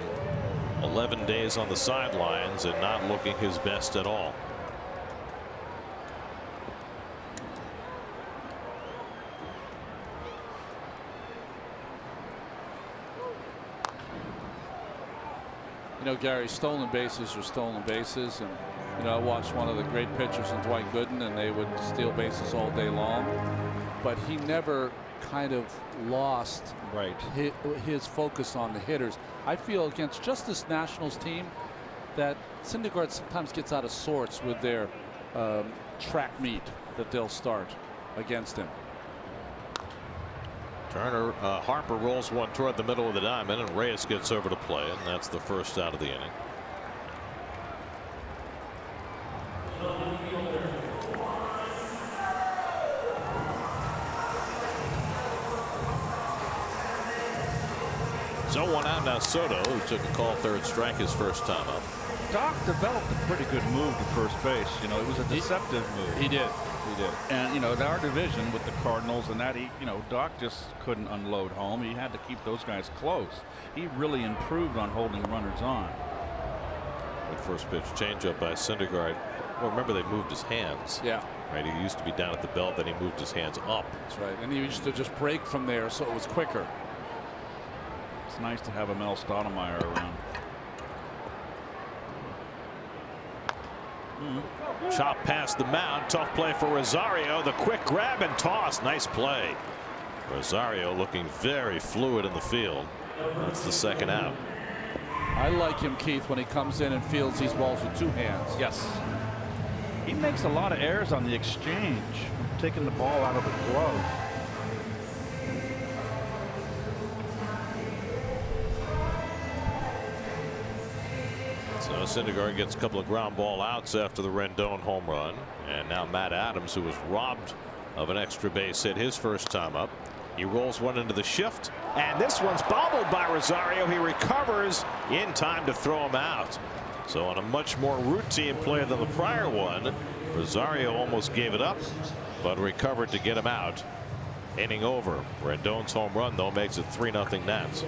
11 days on the sidelines and not looking his best at all. You know, Gary, stolen bases are stolen bases, and you know, I watched one of the great pitchers in Dwight Gooden, and they would steal bases all day long, but he never kind of lost his focus on the hitters. I feel against just this Nationals team that Syndergaard sometimes gets out of sorts with their track meet that they'll start against him. Turner, Harper rolls one toward the middle of the diamond, and Reyes gets over to play, and that's the first out of the inning. So 1 out now. Soto, who took a call third strike his first time up. Doc developed a pretty good move to first base. You know, it was a deceptive move. He did. And you know, in our division with the Cardinals and that, you know, Doc just couldn't unload home. He had to keep those guys close. He really improved on holding runners on. Good first pitch changeup by Syndergaard. Well, remember they moved his hands. Yeah. Right. He used to be down at the belt, then he moved his hands up. That's right. And he used to just break from there, so it was quicker. It's nice to have a Mel Stoudemire around. Chop past the mound. Tough play for Rosario. The quick grab and toss. Nice play. Rosario looking very fluid in the field. That's the second out. I like him, Keith, when he comes in and fields these balls with 2 hands. Yes. He makes a lot of errors on the exchange, taking the ball out of the glove. So Syndergaard gets a couple of ground ball outs after the Rendon home run. And now Matt Adams, who was robbed of an extra base hit his first time up. He rolls one into the shift, and this one's bobbled by Rosario. He recovers in time to throw him out. So on a much more routine play than the prior one, Rosario almost gave it up, but recovered to get him out. Inning over. Rendon's home run, though, makes it 3-0 Nats.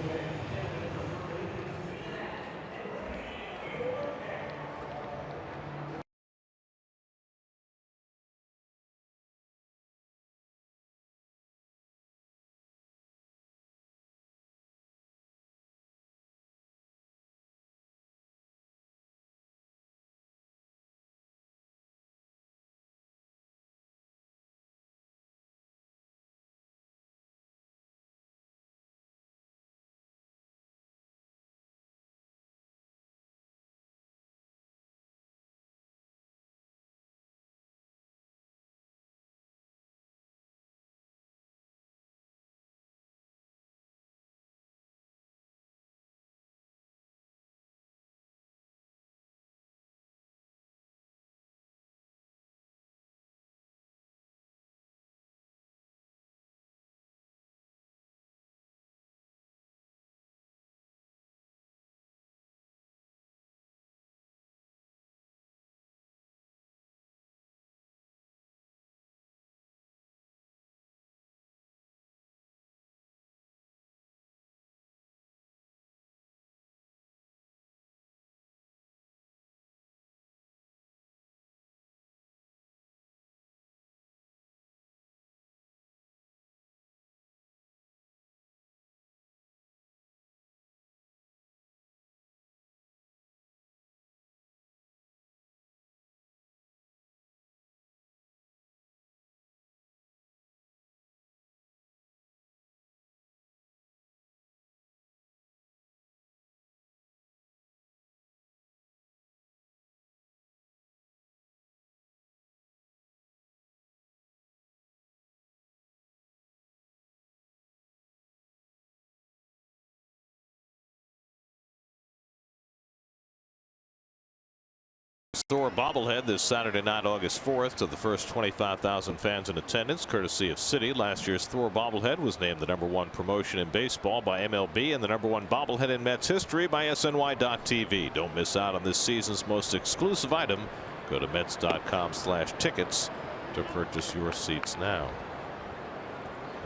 Thor bobblehead this Saturday night, August 4th, to the first 25,000 fans in attendance, courtesy of Citi. Last year's Thor bobblehead was named the #1 promotion in baseball by MLB and the #1 bobblehead in Mets history by SNY.TV. Don't miss out on this season's most exclusive item. Go to Mets.com/tickets to purchase your seats now.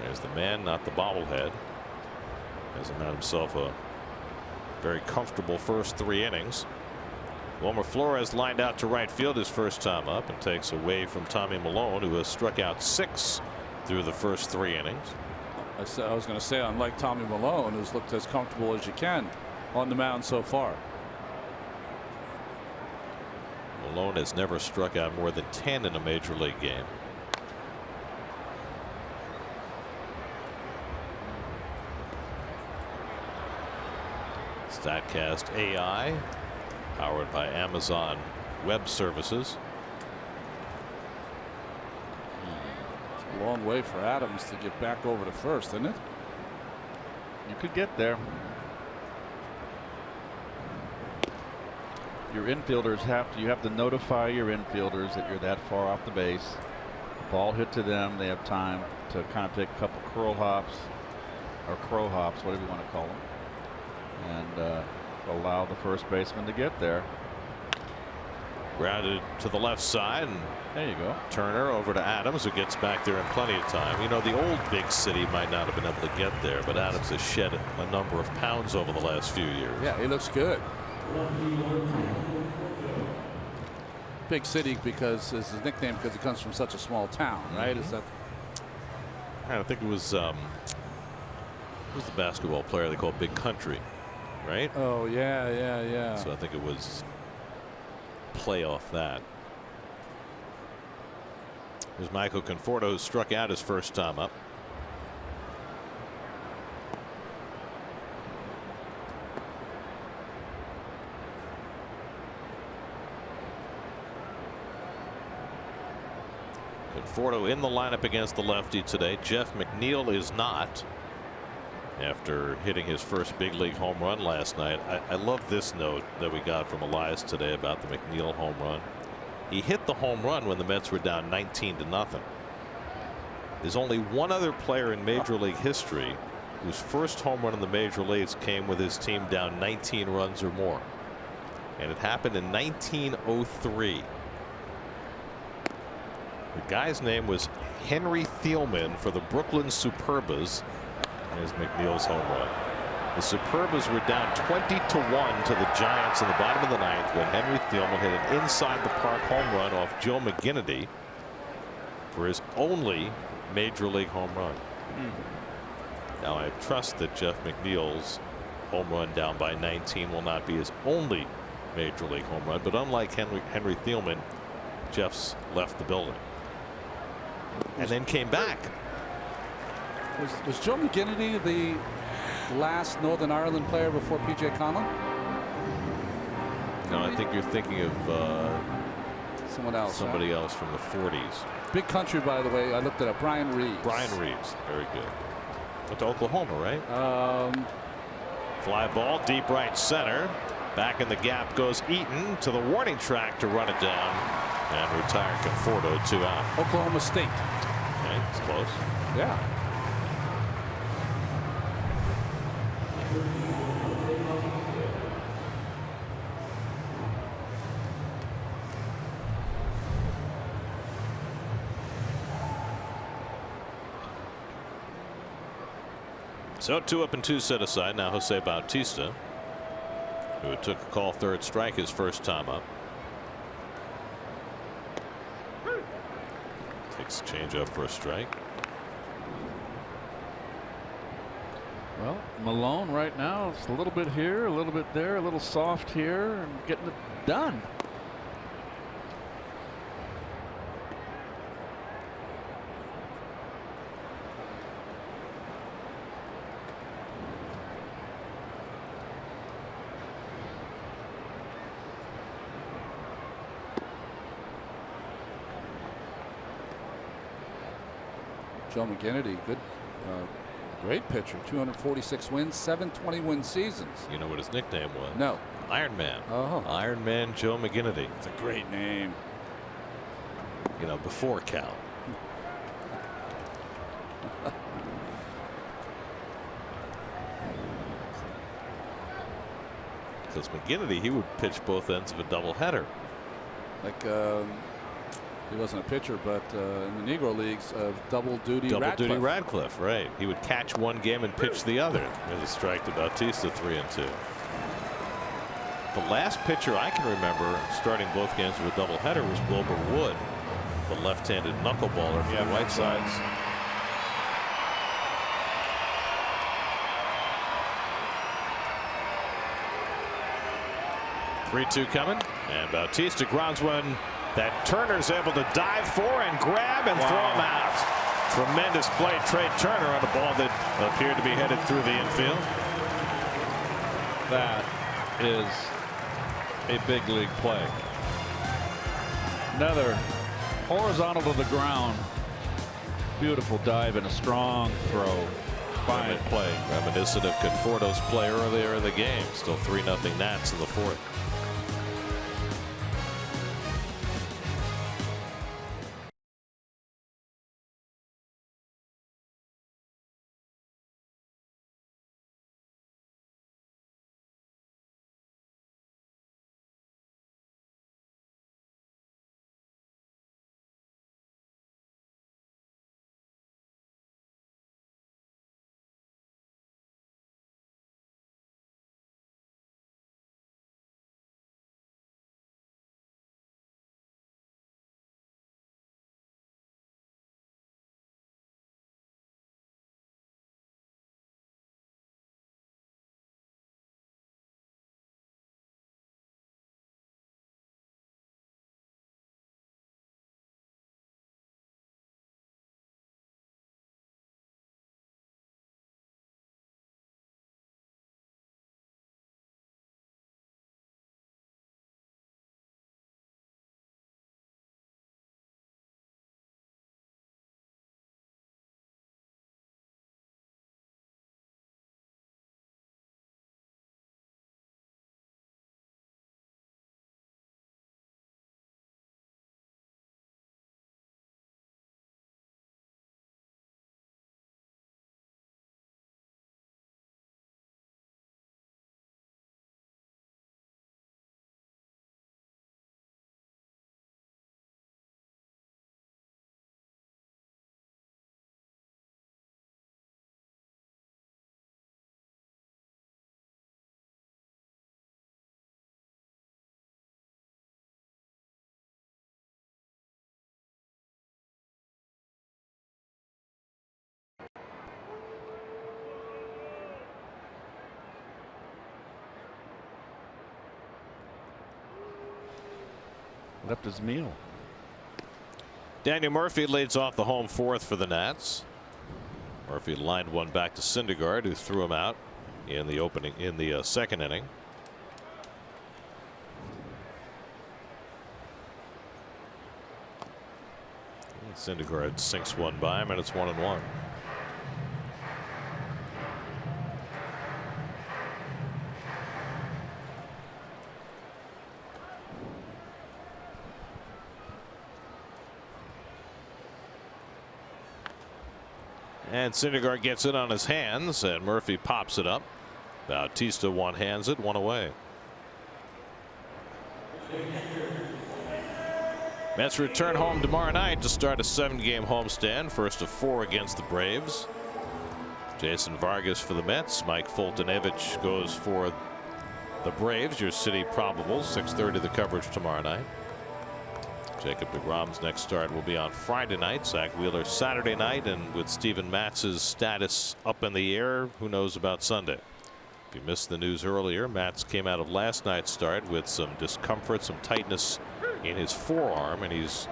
There's the man, not the bobblehead. Hasn't had himself a very comfortable first 3 innings. Wilmer Flores lined out to right field his first time up and takes away from Tommy Milone, who has struck out 6 through the first 3 innings. I was going to say, unlike Tommy Milone, who's looked as comfortable as you can on the mound so far. Milone has never struck out more than 10 in a major league game. StatCast AI, powered by Amazon Web Services. It's a long way for Adams to get back over to first, isn't it? You could get there. Your infielders you have to notify your infielders that you're that far off the base. Ball hit to them, they have time to kind of take a couple curl hops or crow hops, whatever you want to call them, and allow the first baseman to get there. Grounded to the left side, and there you go. Turner over to Adams, who gets back there in plenty of time. You know, the old big city might not have been able to get there, but Adams has shed a number of pounds over the last few years. Yeah, he looks good. Big city because is his nickname because he comes from such a small town, right? Is that? I think it was who's the basketball player they call Big Country, right? Oh yeah. So I think it was play off that. There's Michael Conforto, who struck out his first time up. Conforto in the lineup against the lefty today. Jeff McNeil is not, after hitting his first big league home run last night. I love this note that we got from Elias today about the McNeil home run. He hit the home run when the Mets were down 19-0. There's only one other player in Major League history whose first home run in the major leagues came with his team down 19 runs or more, and it happened in 1903. The guy's name was Henry Thielman for the Brooklyn Superbas. There's McNeil's home run. The Superbas were down 20-1 to the Giants in the bottom of the 9th when Henry Thielman hit an inside the park home run off Joe McGinnity for his only major league home run. Now I trust that Jeff McNeil's home run down by 19 will not be his only major league home run, but unlike Henry Thielman, Jeff's left the building and then came back. Was Joe McGinnity the last Northern Ireland player before P.J. Conlon? No, I think you're thinking of someone else. Somebody else from the 40s. Big country, by the way. I looked it up. Brian Reeves. Brian Reeves, very good. Went to Oklahoma, right? Fly ball deep right center. Back in the gap goes Eaton to the warning track to run it down and retire Conforto, 2 out. Oklahoma State. Okay, it's close. Yeah. So 2 up and 2 set aside. Now Jose Bautista, who took a call third strike his first time up. Takes a change up for a strike. Well, Milone right now is a little bit here, a little bit there, a little soft here, and getting it done. Joe McGinnity, good, great pitcher. 246 wins, 720-win seasons. You know what his nickname was? No. Iron Man. Oh. Iron Man Joe McGinnity. It's a great name. You know, before Cal. Because McGinnity, he would pitch both ends of a doubleheader. Like he wasn't a pitcher, but in the Negro leagues, double duty. Double-duty Radcliffe, right? He would catch one game and pitch the other. There's a strike to Bautista, 3-2. The last pitcher I can remember starting both games with a doubleheader was Wilbur Wood, the left-handed knuckleballer for the White Sox. 3-2 coming, and Bautista grounds one that Turner's able to dive for and grab and throw him out. Tremendous play, Trey Turner, on a ball that appeared to be headed through the infield. That is a big league play. Another horizontal to the ground. Beautiful dive and a strong throw. Fine play. Reminiscent of Conforto's play earlier in the game. Still 3-0 Nats in the fourth. Left his meal. Daniel Murphy leads off the home fourth for the Nats. Murphy lined one back to Syndergaard, who threw him out in the second inning. Syndergaard sinks one by him, and it's 1-1. And Syndergaard gets it on his hands, and Murphy pops it up. Bautista one-hands it, one away. Mets return home tomorrow night to start a 7-game homestand, first of 4 against the Braves. Jason Vargas for the Mets. Mike Foltynewicz goes for the Braves. Your city probables. 6:30 the coverage tomorrow night. Jacob deGrom's next start will be on Friday night. Zach Wheeler Saturday night, and with Steven Matz's status up in the air, who knows about Sunday. If you missed the news earlier, Matz came out of last night's start with some discomfort, some tightness in his forearm, and he's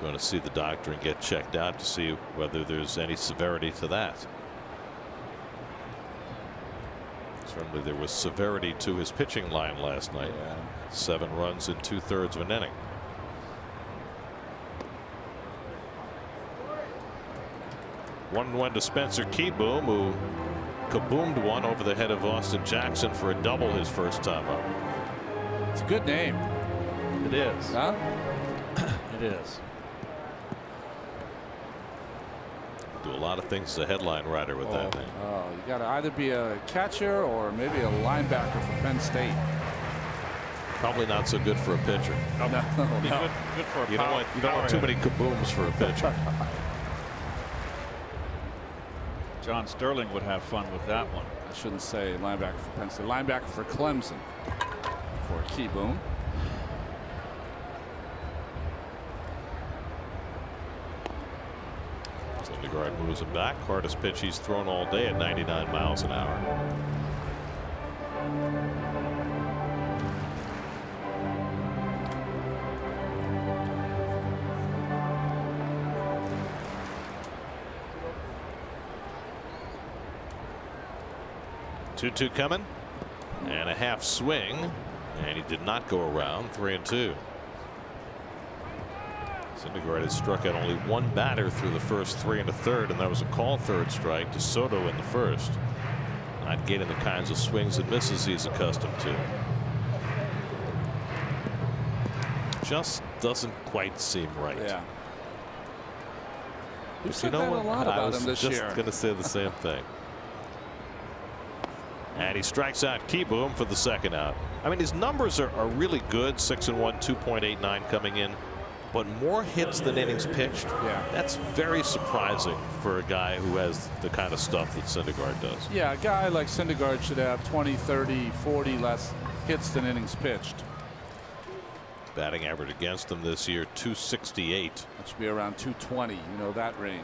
going to see the doctor and get checked out to see whether there's any severity to that. Certainly there was severity to his pitching line last night. 7 runs in 2/3 of an inning. 1-1 to Spencer Kieboom, who kaboomed one over the head of Austin Jackson for a double his first time up. It's a good name. It is. Huh? It is. Do a lot of things as a headline writer with that name. Oh, you got to either be a catcher or maybe a linebacker for Penn State. Probably not so good for a pitcher. No, no. Good for a You don't want too many kabooms for a pitcher. John Sterling would have fun with that one. I shouldn't say linebacker for Penn State. Linebacker for Clemson for Keyboom. Syndergaard moves him back. Hardest pitch he's thrown all day at 99 miles an hour. Two coming and a half swing, and he did not go around. 3-2. Syndergaard has struck out only one batter through the first 3 1/3, and that was a call third strike to Soto in the first. Not getting the kinds of swings and misses he's accustomed to. Just doesn't quite seem right. Yeah. We've You said know that what? a lot I about was him this just year. going to say the same thing. And he strikes out Keyboom for the second out. I mean, his numbers are really good. 6-1, 2.89 coming in, but more hits than innings pitched. Yeah. That's very surprising for a guy who has the kind of stuff that Syndergaard does. Yeah, a guy like Syndergaard should have 20, 30, 40 less hits than innings pitched. Batting average against him this year, 268. That should be around 220, you know, that range.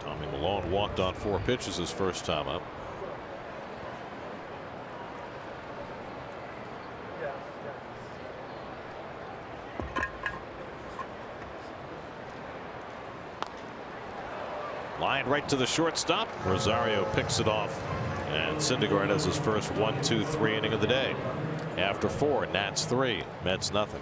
Tommy Malone walked on 4 pitches his first time up. Line right to the shortstop. Rosario picks it off, and Syndergaard has his first 1-2-3 inning of the day. After 4, Nats 3, Mets nothing.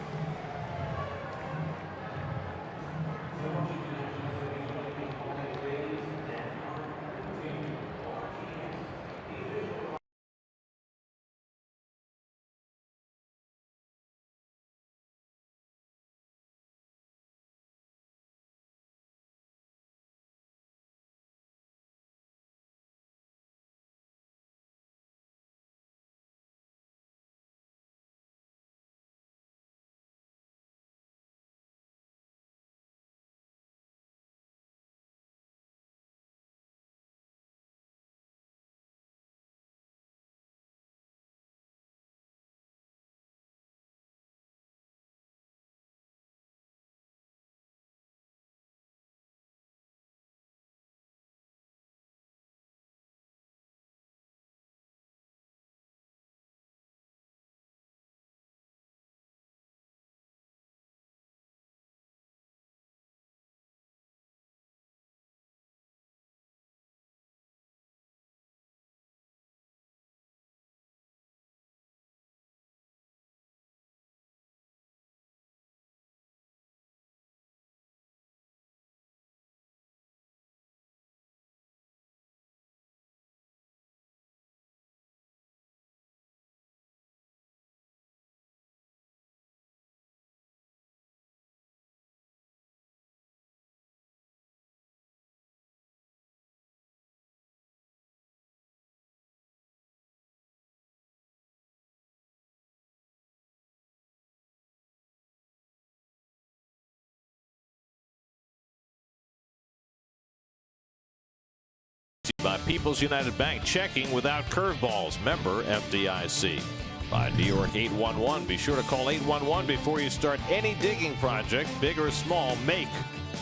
By People's United Bank, checking without curveballs. Member FDIC. By New York 811. Be sure to call 811 before you start any digging project, big or small. Make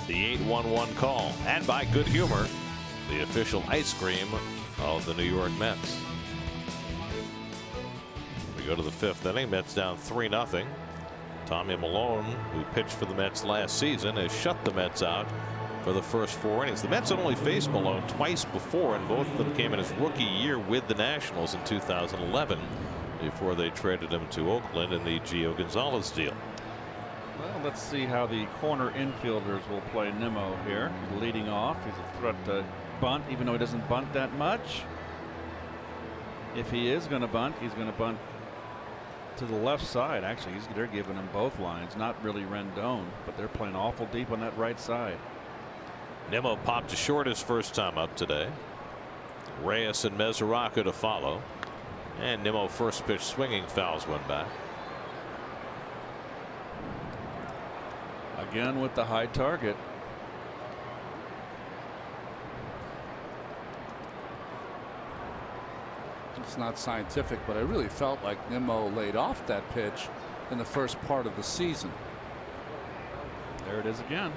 the 811 call. And by Good Humor, the official ice cream of the New York Mets. We go to the 5th inning. Mets down 3-0. Tommy Malone, who pitched for the Mets last season, has shut the Mets out for the first 4 innings. The Mets had only faced Malone twice before, and both of them came in his rookie year with the Nationals in 2011 before they traded him to Oakland in the Gio Gonzalez deal. Well, let's see how the corner infielders will play Nimmo here. Leading off, he's a threat to bunt, even though he doesn't bunt that much. If he is going to bunt, he's going to bunt to the left side. Actually, they're giving him both lines, not really Rendon, but they're playing awful deep on that right side. Nimmo popped to short his first time up today. Reyes and Mesoraco to follow. And Nimmo first pitch swinging, fouls one back. Again with the high target. It's not scientific, but I really felt like Nimmo laid off that pitch in the first part of the season. There it is again.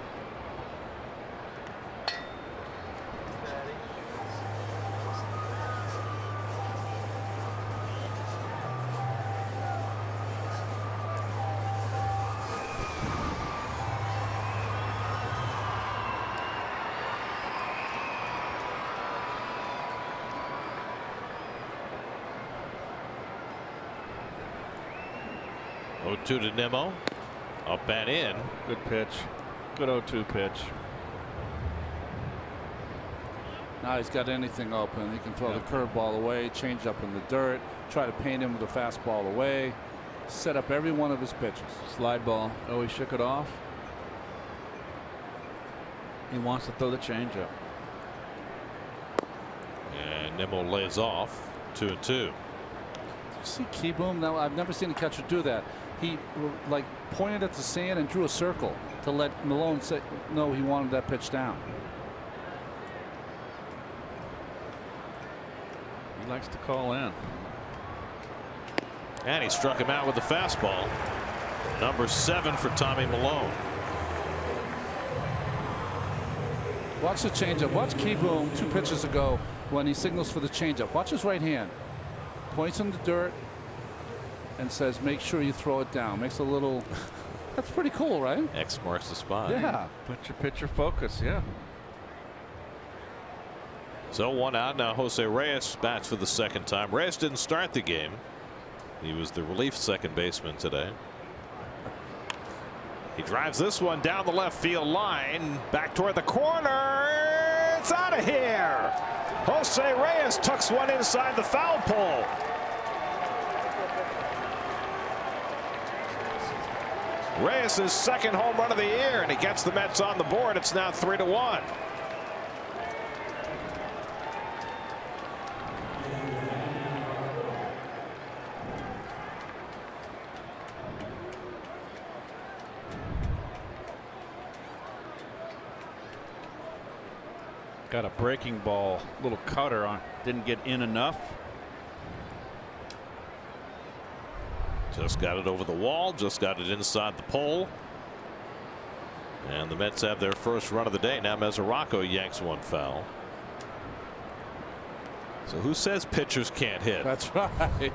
To Nimmo, up and in. Good pitch. Good 0-2 pitch. Now he's got anything open. He can throw the curveball away, change up in the dirt, try to paint him with a fastball away, set up every one of his pitches. Slide ball. Oh, he shook it off. He wants to throw the changeup. And Nimmo lays off. 2-2. Did you see Keyboom? Now I've never seen a catcher do that. He like pointed at the sand and drew a circle to let Malone say no, he wanted that pitch down. He likes to call in. And he struck him out with the fastball. Number 7 for Tommy Malone. Watch the changeup. Watch Keyboom 2 pitches ago when he signals for the changeup. Watch his right hand. Points in the dirt and says, make sure you throw it down. Makes a little. That's pretty cool, right? X marks the spot. Yeah. Put your pitcher focus. Yeah. So 1 out. Now Jose Reyes bats for the second time. Reyes didn't start the game. He was the relief second baseman today. He drives this one down the left field line. Back toward the corner. It's out of here. Jose Reyes tucks one inside the foul pole. Reyes' second home run of the year, and he gets the Mets on the board. It's now 3-1. Got a breaking ball, little cutter on, didn't get in enough. Just got it over the wall, just got it inside the pole. And the Mets have their first run of the day. Now Mesoraco yanks one foul. So who says pitchers can't hit? That's right.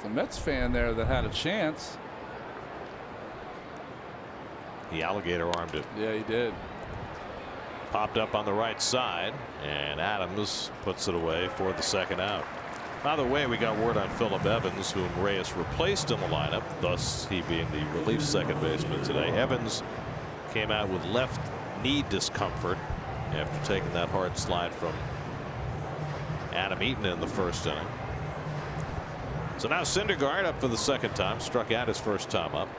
The Mets fan there that had a chance. He alligator armed it. Yeah, he did. Popped up on the right side, and Adams puts it away for the second out. By the way, we got word on Phillip Evans, whom Reyes replaced in the lineup, thus he being the relief second baseman today. Evans came out with left knee discomfort after taking that hard slide from Adam Eaton in the first inning. So now Syndergaard up for the second time, struck out his first time up.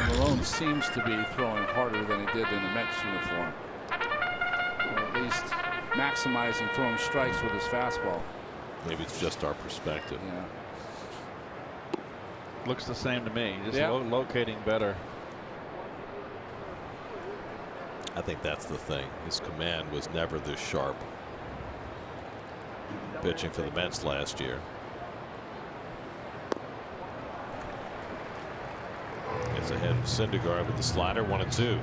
Malone seems to be throwing harder than he did in the Mets uniform, or at least maximizing throwing strikes with his fastball. Maybe it's just our perspective. Yeah. Looks the same to me. Just Yeah. locating better. I think that's the thing. His command was never this sharp. Pitching for the Mets last year. Gets ahead of Syndergaard with the slider. 1-2.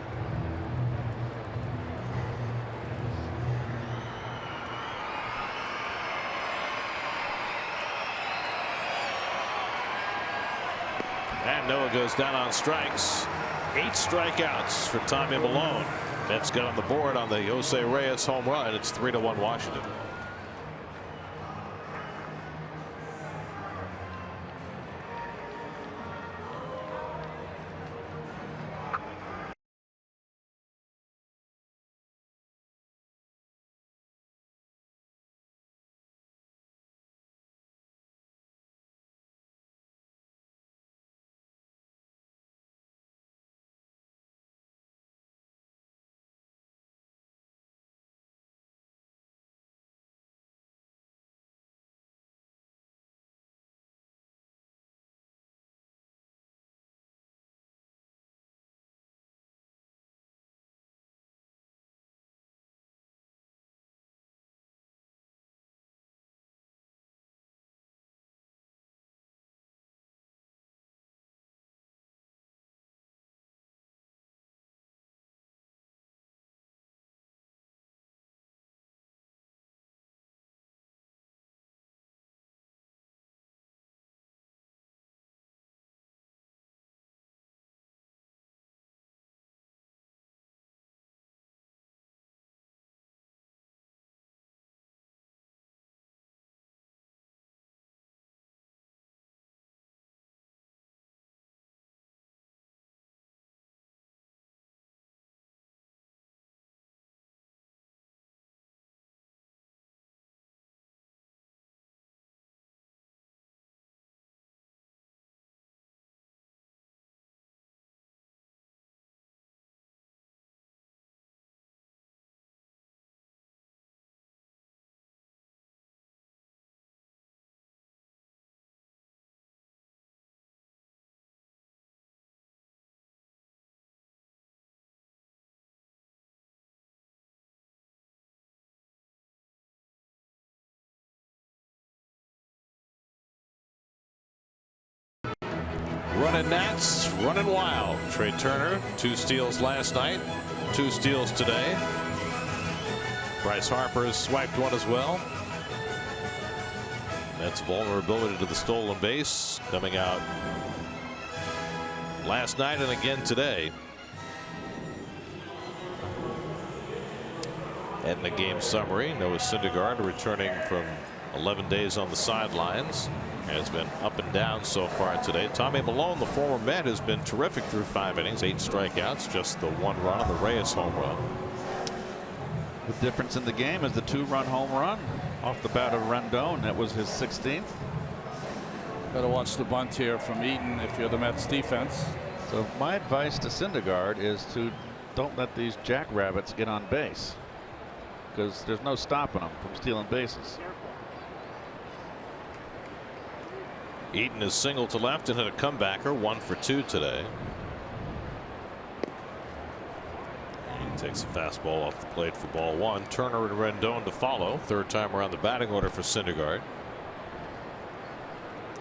And Noah goes down on strikes. 8 strikeouts for Tommy Malone. Mets got on the board on the Jose Reyes home run. It's 3-1 Washington. running Nats, running wild. Trey Turner, 2 steals last night, 2 steals today. Bryce Harper has swiped one as well. That's vulnerability to the stolen base coming out last night and again today. And the game summary, Noah Syndergaard returning from 11 days on the sidelines. Has been up and down so far today. Tommy Milone, the former Met, has been terrific through 5 innings, 8 strikeouts, just the 1 run on the Reyes home run. The difference in the game is the 2-run home run off the bat of Rendon. That was his 16th. Got to watch the bunt here from Eaton if you're the Mets defense. So my advice to Syndergaard is to don't let these jackrabbits get on base, because there's no stopping them from stealing bases. Eaton is single to left and hit a comebacker, 1 for 2 today. He takes a fastball off the plate for ball 1. Turner and Rendon to follow. 3rd time around the batting order for Syndergaard.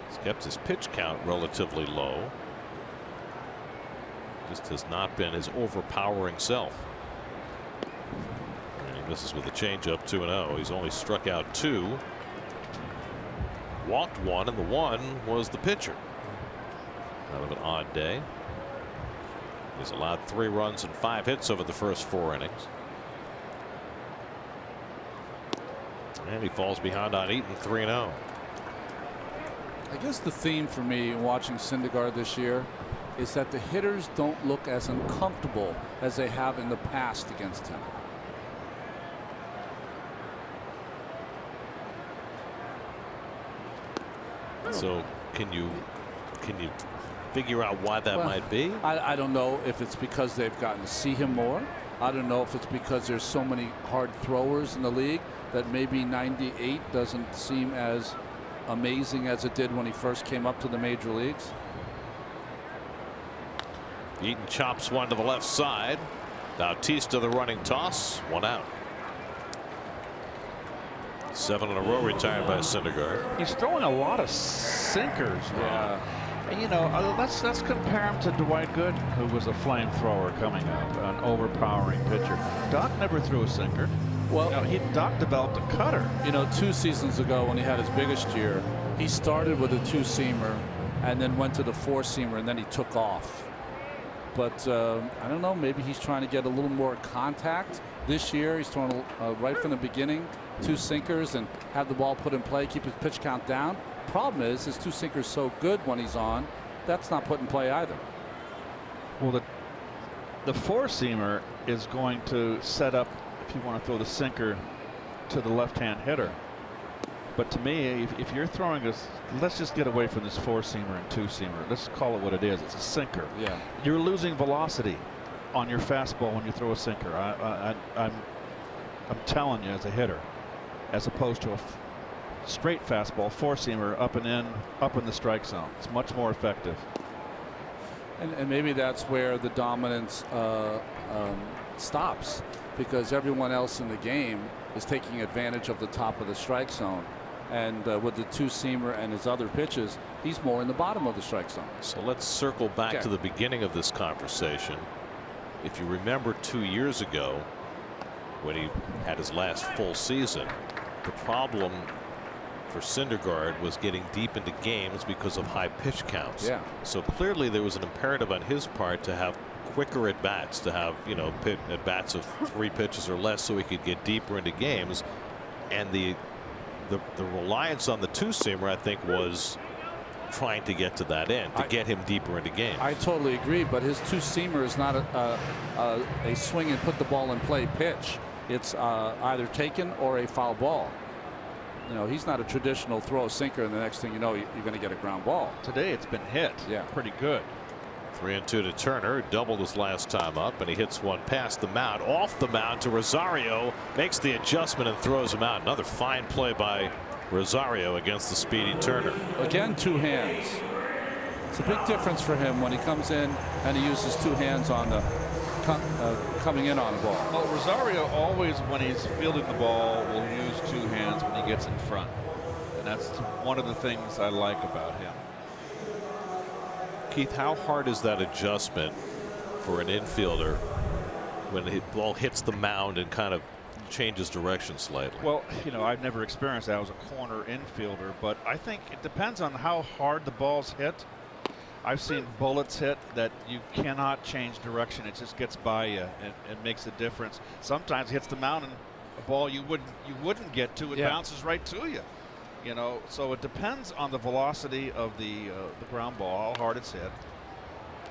He's kept his pitch count relatively low. Just has not been his overpowering self. And he misses with a changeup, 2-0. He's only struck out 2. Walked 1, and the 1 was the pitcher. Kind of an odd day. He's allowed 3 runs and 5 hits over the first 4 innings. And he falls behind on Eaton, 3-0. I guess the theme for me watching Syndergaard this year is that the hitters don't look as uncomfortable as they have in the past against him. So can you figure out why that might be? I don't know if it's because they've gotten to see him more. I don't know if it's because there's so many hard throwers in the league that maybe 98 doesn't seem as amazing as it did when he first came up to the major leagues. Eaton chops one to the left side. Bautista the running toss, 1 out. 7 in a row retired by Syndergaard. He's throwing a lot of sinkers. Yeah. And, you know, let's compare him to Dwight Gooden, who was a flamethrower coming up, an overpowering pitcher. Doc never threw a sinker. Well, you know, Doc developed a cutter. You know, 2 seasons ago when he had his biggest year, he started with a 2-seamer and then went to the 4-seamer and then he took off. But I don't know, maybe he's trying to get a little more contact this year. He's throwing right from the beginning 2 sinkers and have the ball put in play, keep his pitch count down. Problem is his 2 sinkers so good when he's on, that's not put in play either. Well, the 4-seamer is going to set up, if you want to throw the sinker to the left-hand hitter. But to me, if you're throwing let's just get away from this 4-seamer and 2-seamer. Let's call it what it is. It's a sinker. Yeah. You're losing velocity on your fastball when you throw a sinker. I'm telling you, as a hitter, as opposed to a straight fastball, 4-seamer up in the strike zone. It's much more effective. And maybe that's where the dominance stops, because everyone else in the game is taking advantage of the top of the strike zone. And with the 2-seamer and his other pitches, he's more in the bottom of the strike zone. So let's circle back to the beginning of this conversation. If you remember 2 years ago when he had his last full season, the problem for Syndergaard was getting deep into games because of high pitch counts. Yeah. So clearly there was an imperative on his part to have quicker at bats, to have, you know, at bats of 3 pitches or less, so he could get deeper into games. And the reliance on the 2-seamer, I think, was trying to get to that end, to get him deeper into games. I totally agree, but his 2-seamer is not a swing and put the ball in play pitch. It's either taken or a foul ball. You know, he's not a traditional throw a sinker and the next thing you know, you're going to get a ground ball. Today it's been hit. Yeah. Pretty good. 3-2 to Turner, doubled his last time up, and he hits one past the mound, off the mound to Rosario, makes the adjustment and throws him out. Another fine play by Rosario against the speedy Turner. Again, 2 hands. It's a big difference for him when he comes in and he uses 2 hands on the coming in on the ball. Well, Rosario always, when he's fielding the ball, will use 2 hands when he gets in front. And that's one of the things I like about him. Keith, how hard is that adjustment for an infielder when the ball hits the mound and kind of changes direction slightly? Well, you know, I've never experienced that. I was a corner infielder, but I think it depends on how hard the ball's hit. I've seen bullets hit that you cannot change direction. It just gets by you and makes a difference. Sometimes it hits the mound and a ball you wouldn't get to, it bounces right to you. You know, so it depends on the velocity of the ground ball, how hard it's hit.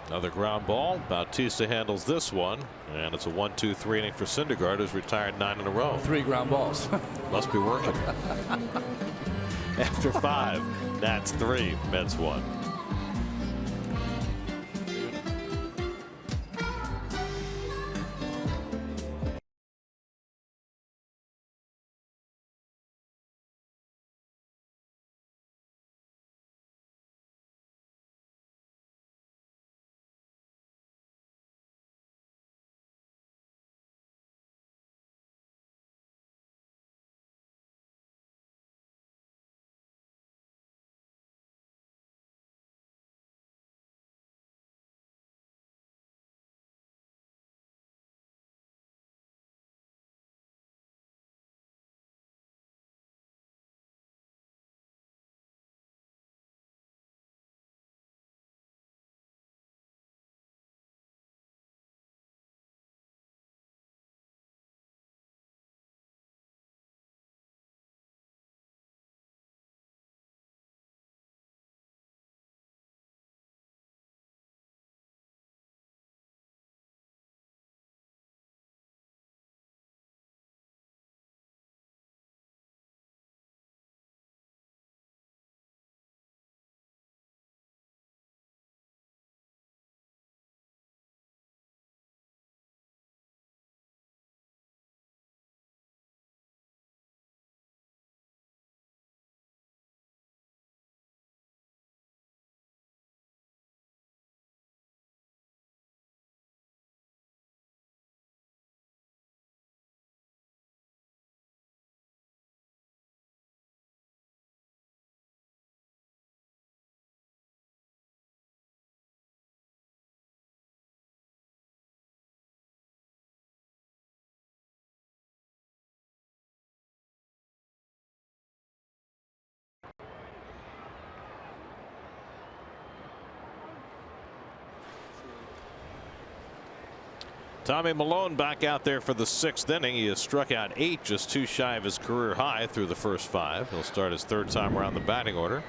Another ground ball. Bautista handles this one, and it's a 1-2-3 inning for Syndergaard, who's retired 9 in a row. 3 ground balls. Must be working. After 5, Nats 3, Mets 1. Tommy Milone back out there for the 6th inning. He has struck out 8, just 2 shy of his career high through the first 5. He'll start his 3rd time around the batting order.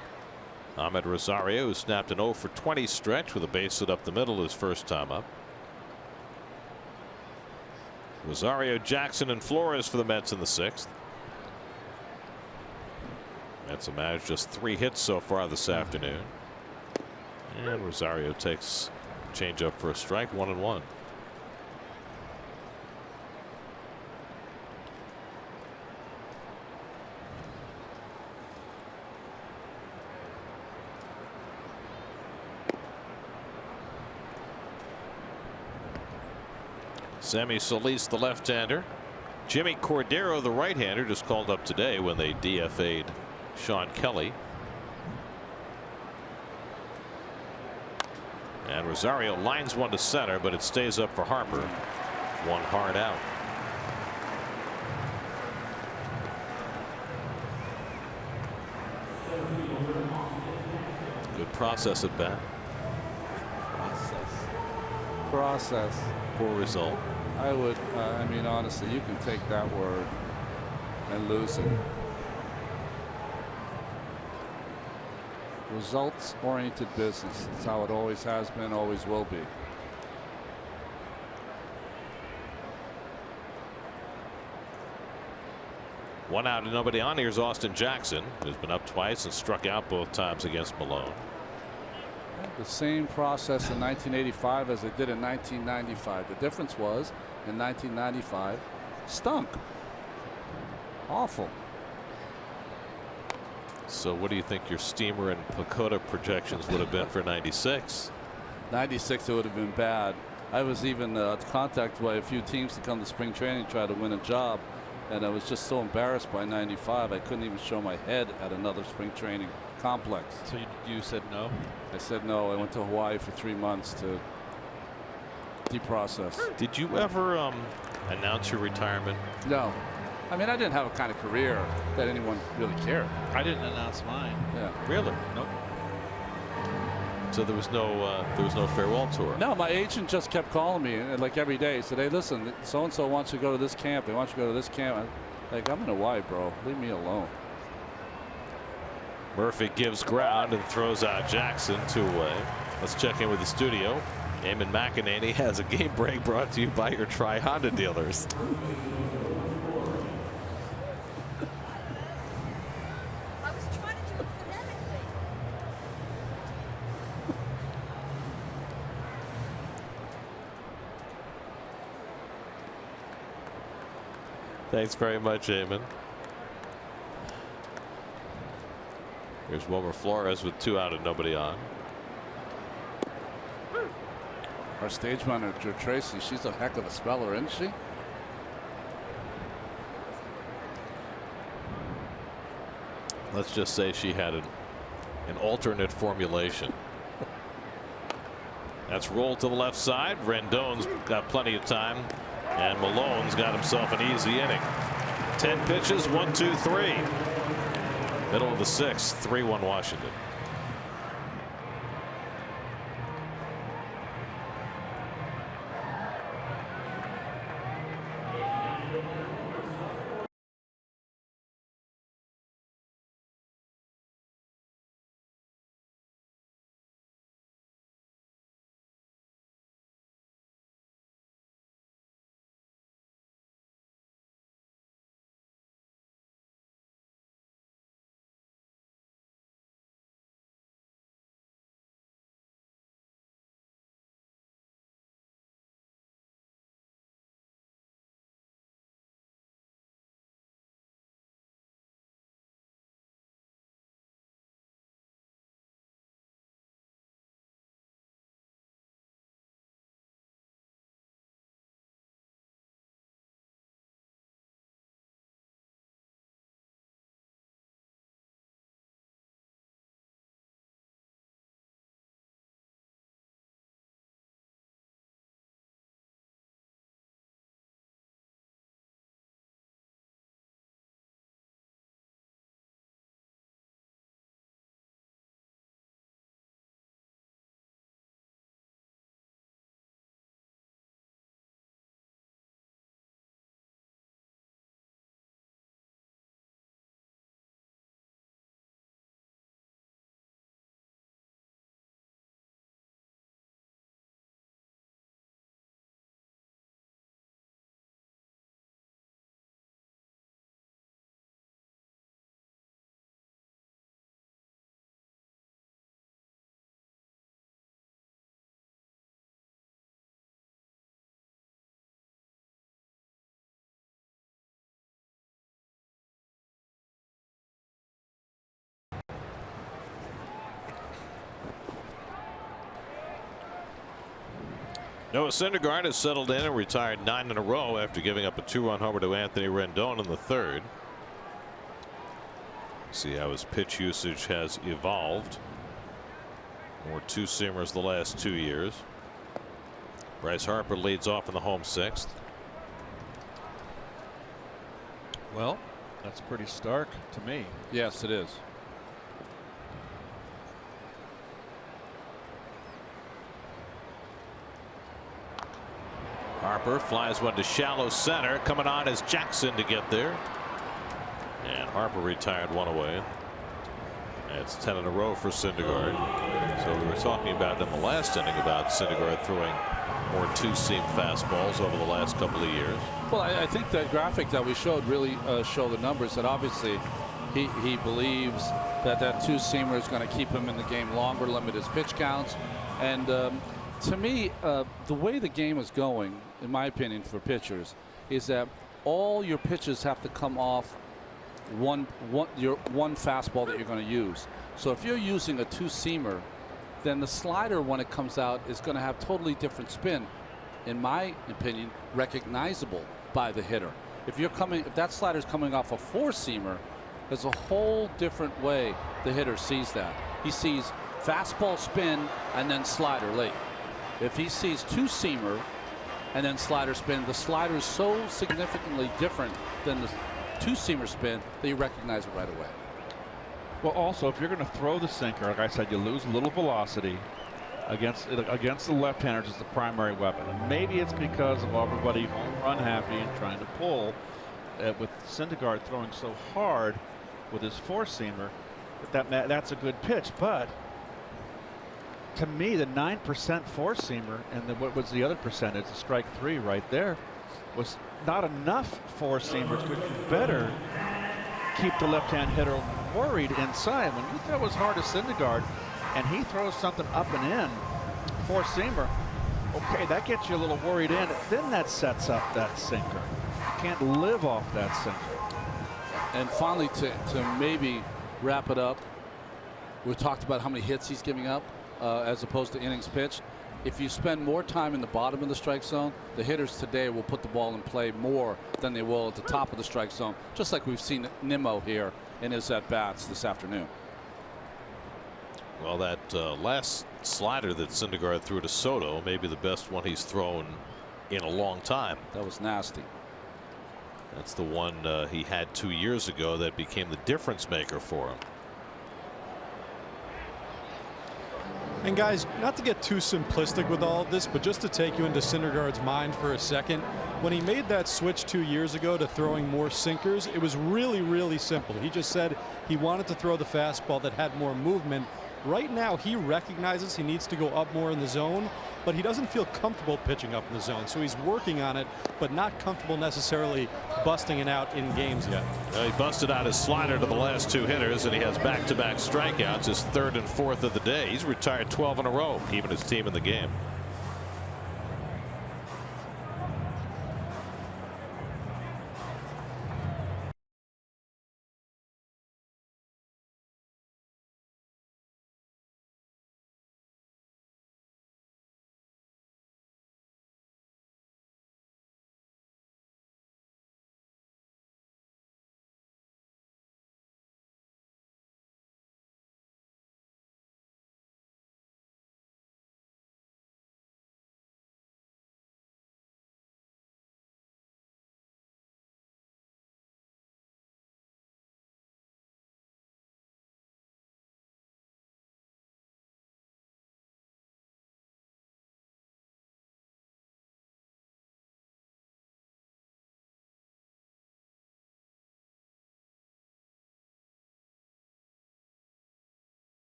Ahmed Rosario, who snapped an 0 for 20 stretch with a base hit up the middle his first time up. Rosario, Jackson, and Flores for the Mets in the 6th. Mets have managed just 3 hits so far this afternoon. And Rosario takes changeup for a strike, 1-1. Sammy Solis, the left-hander. Jimmy Cordero, the right-hander, just called up today when they DFA'd Sean Kelly. And Rosario lines one to center, but it stays up for Harper. 1 hard out. Good process at bat. Process. Poor result. I would, I mean, honestly, you can take that word and lose it. Results-oriented business. It's how it always has been, always will be. One out and nobody on. Here's Austin Jackson, who's been up twice and struck out both times against Malone. The same process in 1985 as they did in 1995. The difference was in 1995 stunk. Awful. So what do you think your Steamer and Pacoda projections would have been for 96? 96, it would have been bad. I was even contacted by a few teams to come to spring training and try to win a job, and I was just so embarrassed by 95 I couldn't even show my head at another spring training. complex. So you said no? I said no. I went to Hawaii for 3 months to deprocess. Did you ever announce your retirement? No. I mean, I didn't have a kind of career that anyone really cared. I didn't announce mine. Yeah. Really? Nope. So there was no farewell tour. No, my agent just kept calling me like every day. He said, "Hey, listen, so and so wants you to go to this camp. They want you to go to this camp." Like, I'm in Hawaii, bro. Leave me alone. Murphy gives ground and throws out Jackson 2 away. Let's check in with the studio. Eamon McEnany has a game break brought to you by your Tri-Honda dealers. I was trying to do it phonetically. Thanks very much, Eamon. Here's Wilmer Flores with 2 out and nobody on. Our stage manager, Tracy, she's a heck of a speller, isn't she? Let's just say she had an alternate formulation. That's rolled to the left side. Rendon's got plenty of time, and Malone's got himself an easy inning. 10 pitches, 1, 2, 3. Middle of the 6th, 3-1 Washington. Noah Syndergaard has settled in and retired 9 in a row after giving up a 2-run homer to Anthony Rendon in the 3rd. See how his pitch usage has evolved. More 2-seamers the last 2 years. Bryce Harper leads off in the home 6th. Well, that's pretty stark to me. Yes, it is. Harper flies one to shallow center. Coming on is Jackson to get there. And Harper retired 1 away. It's 10 in a row for Syndergaard. So we were talking about in the last inning about Syndergaard throwing more 2-seam fastballs over the last couple of years. Well, I think that graphic that we showed really show the numbers that obviously he believes that 2-seamer is going to keep him in the game longer, limit his pitch counts. And to me, the way the game is going, in my opinion, for pitchers, is that all your pitches have to come off one fastball that you're going to use. So if you're using a 2-seamer, then the slider, when it comes out, is going to have totally different spin. In my opinion, recognizable by the hitter. If that slider is coming off a 4-seamer, There's a whole different way the hitter sees that. He sees fastball spin and then slider late. If he sees two-seamer and then slider spin, the slider is so significantly different than the two-seamer spin that you recognize it right away. Well, also, if you're going to throw the sinker, like I said, you lose a little velocity against the left-handers as the primary weapon. And maybe it's because of everybody home run happy and trying to pull with Syndergaard throwing so hard with his four-seamer that's a good pitch. But to me, the 9% four-seamer and what was the other percentage, the strike 3 right there, was not enough four-seamers. Which better keep the left-hand hitter worried inside. When you throw as hard as Syndergaard and he throws something up and in, four-seamer, okay, that gets you a little worried in. Then that sets up that sinker. You can't live off that sinker. And finally, to maybe wrap it up, we talked about how many hits he's giving up as opposed to innings pitched. If you spend more time in the bottom of the strike zone, the hitters today will put the ball in play more than they will at the top of the strike zone, just like we've seen Nimmo here in his at-bats this afternoon. Well, that last slider that Syndergaard threw to Soto may be the best one he's thrown in a long time. That was nasty. That's the one he had 2 years ago that became the difference maker for him. And guys, not to get too simplistic with all of this, but just to take you into Syndergaard's mind for a second, when he made that switch 2 years ago to throwing more sinkers, it was really, really simple. He just said he wanted to throw the fastball that had more movement. Right now, he recognizes he needs to go up more in the zone, but he doesn't feel comfortable pitching up in the zone. So he's working on it, but not comfortable necessarily busting it out in games yet. He busted out his slider to the last two hitters, and he has back-to-back strikeouts, his third and fourth of the day. He's retired 12 in a row, keeping his team in the game.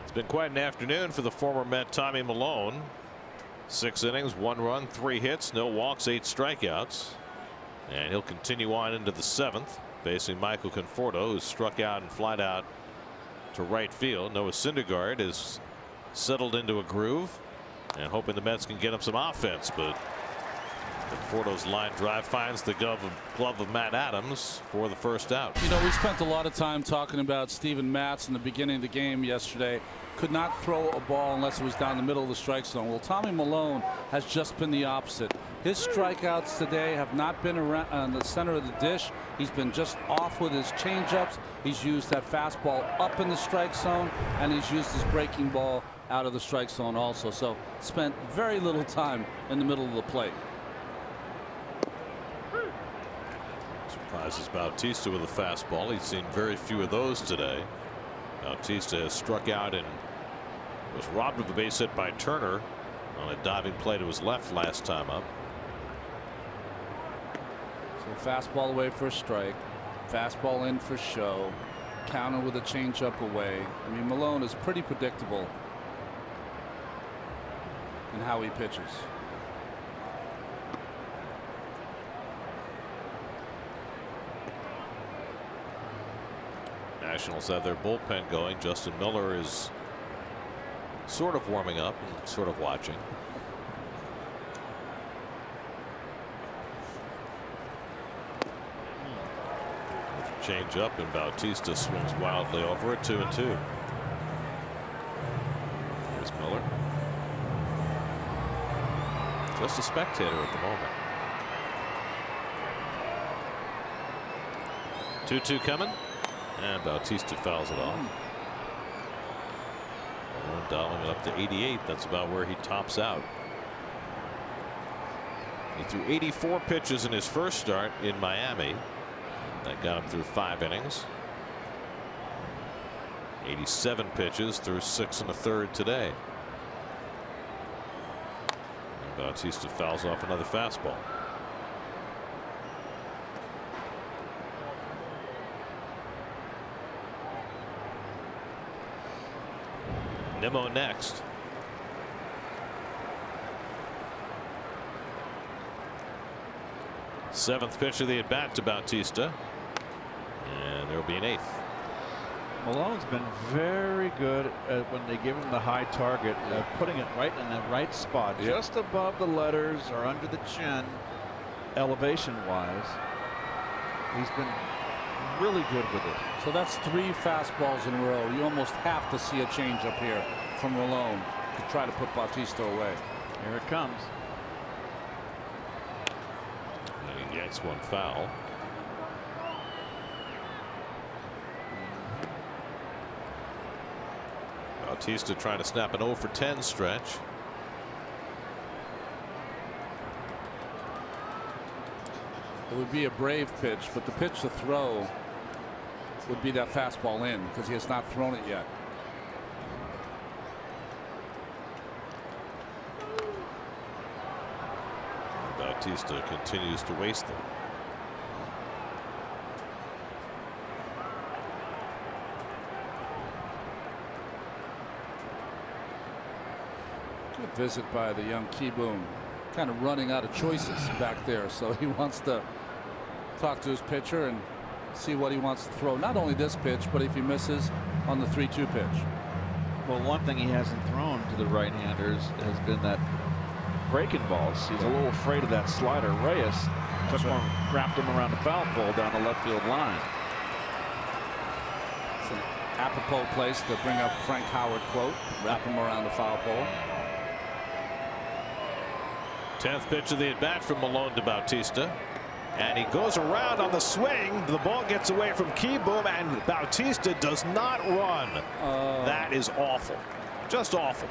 It's been quite an afternoon for the former Met Tommy Milone. 6 innings, 1 run, 3 hits, no walks, 8 strikeouts. And he'll continue on into the 7th, facing Michael Conforto, who struck out and flied out to right field. Noah Syndergaard is settled into a groove and hoping the Mets can get him some offense, but Conforto's line drive finds the glove of Matt Adams for the first out. You know, we spent a lot of time talking about Steven Matz in the beginning of the game yesterday. Could not throw a ball unless it was down the middle of the strike zone. Well, Tommy Milone has just been the opposite. His strikeouts today have not been around on the center of the dish. He's been just off with his changeups. He's used that fastball up in the strike zone, and he's used his breaking ball out of the strike zone also. So spent very little time in the middle of the plate. Surprises Bautista with a fastball. He's seen very few of those today. Bautista has struck out and was robbed of a base hit by Turner on a diving play to his left last time up. So fastball away for a strike, fastball in for show, counter with a changeup away. I mean, Malone is pretty predictable in how he pitches. Nationals have their bullpen going. Justin Miller is sort of warming up and sort of watching. Change up, and Bautista swings wildly over it. 2-2. Here's Miller. Just a spectator at the moment. 2-2 coming, and Bautista fouls it off. Dialing it up to 88. That's about where he tops out. He threw 84 pitches in his first start in Miami. That got him through 5 innings. 87 pitches through 6 1/3 today. And Bautista fouls off another fastball. Nimmo next. Seventh pitch of the at bat to Bautista, and there will be an 8th. Malone's been very good at when they give him the high target, putting it right in the right spot, just above the letters or under the chin, elevation wise. He's been really good with it. So that's 3 fastballs in a row. You almost have to see a changeup here from Malone to try to put Bautista away. Here it comes. And he yanks one foul. Bautista trying to snap an 0 for 10 stretch. It would be a brave pitch, but the pitch to throw would be that fastball in, because he has not thrown it yet. Bautista continues to waste them. Good visit by the young Kieboom. Kind of running out of choices back there, so he wants to talk to his pitcher and see what he wants to throw. Not only this pitch, but if he misses on the 3-2 pitch. Well, one thing he hasn't thrown to the right-handers has been that breaking balls. He's a little afraid of that slider. Reyes took one, wrapped him around the foul pole down the left field line. It's an apropos place to bring up Frank Howard quote, wrap him around the foul pole. 10th pitch of the at bat from Malone to Bautista, and he goes around on the swing. The ball gets away from Kieboom, and Bautista does not run. That is awful, just awful.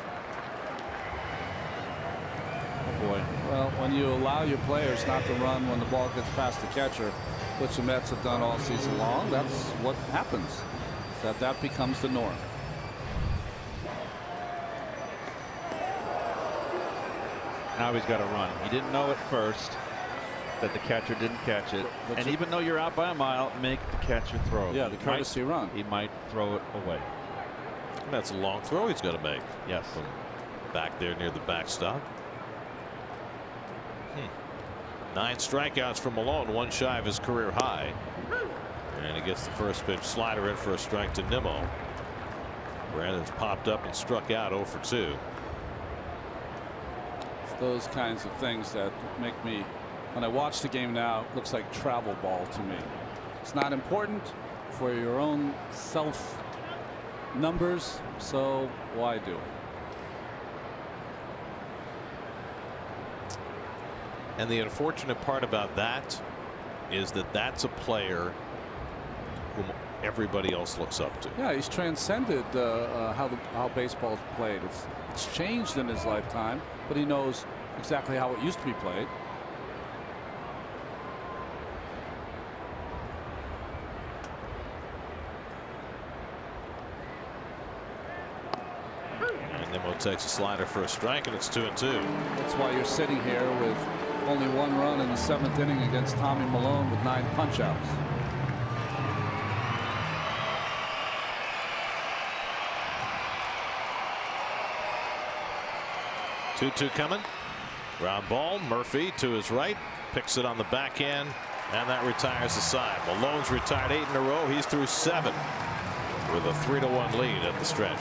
Oh boy. Well, when you allow your players not to run when the ball gets past the catcher, which the Mets have done all season long, that's what happens. That becomes the norm. Now he's got to run. He didn't know at first that the catcher didn't catch it. And even though you're out by a mile, make the catcher throw. Yeah, the courtesy run. He might throw it away. And that's a long throw he's got to make. Yes. From back there near the backstop. 9 strikeouts from Malone, 1 shy of his career high. And he gets the first pitch slider in for a strike to Nimmo. Brandon's popped up and struck out 0 for 2. It's those kinds of things that make me, when I watch the game now, it looks like travel ball to me. It's not important for your own self numbers, so why do it? And the unfortunate part about that is that that's a player whom everybody else looks up to. Yeah, he's transcended how baseball's played. It's changed in his lifetime, but he knows exactly how it used to be played. And Nimmo takes a slider for a strike, and it's 2-2. That's why you're sitting here with only 1 run in the 7th inning against Tommy Malone with 9 punch-outs. Two coming. Ground ball. Murphy to his right. Picks it on the backhand, and that retires the side. Malone's retired 8 in a row. He's through 7 with a 3-1 lead at the stretch.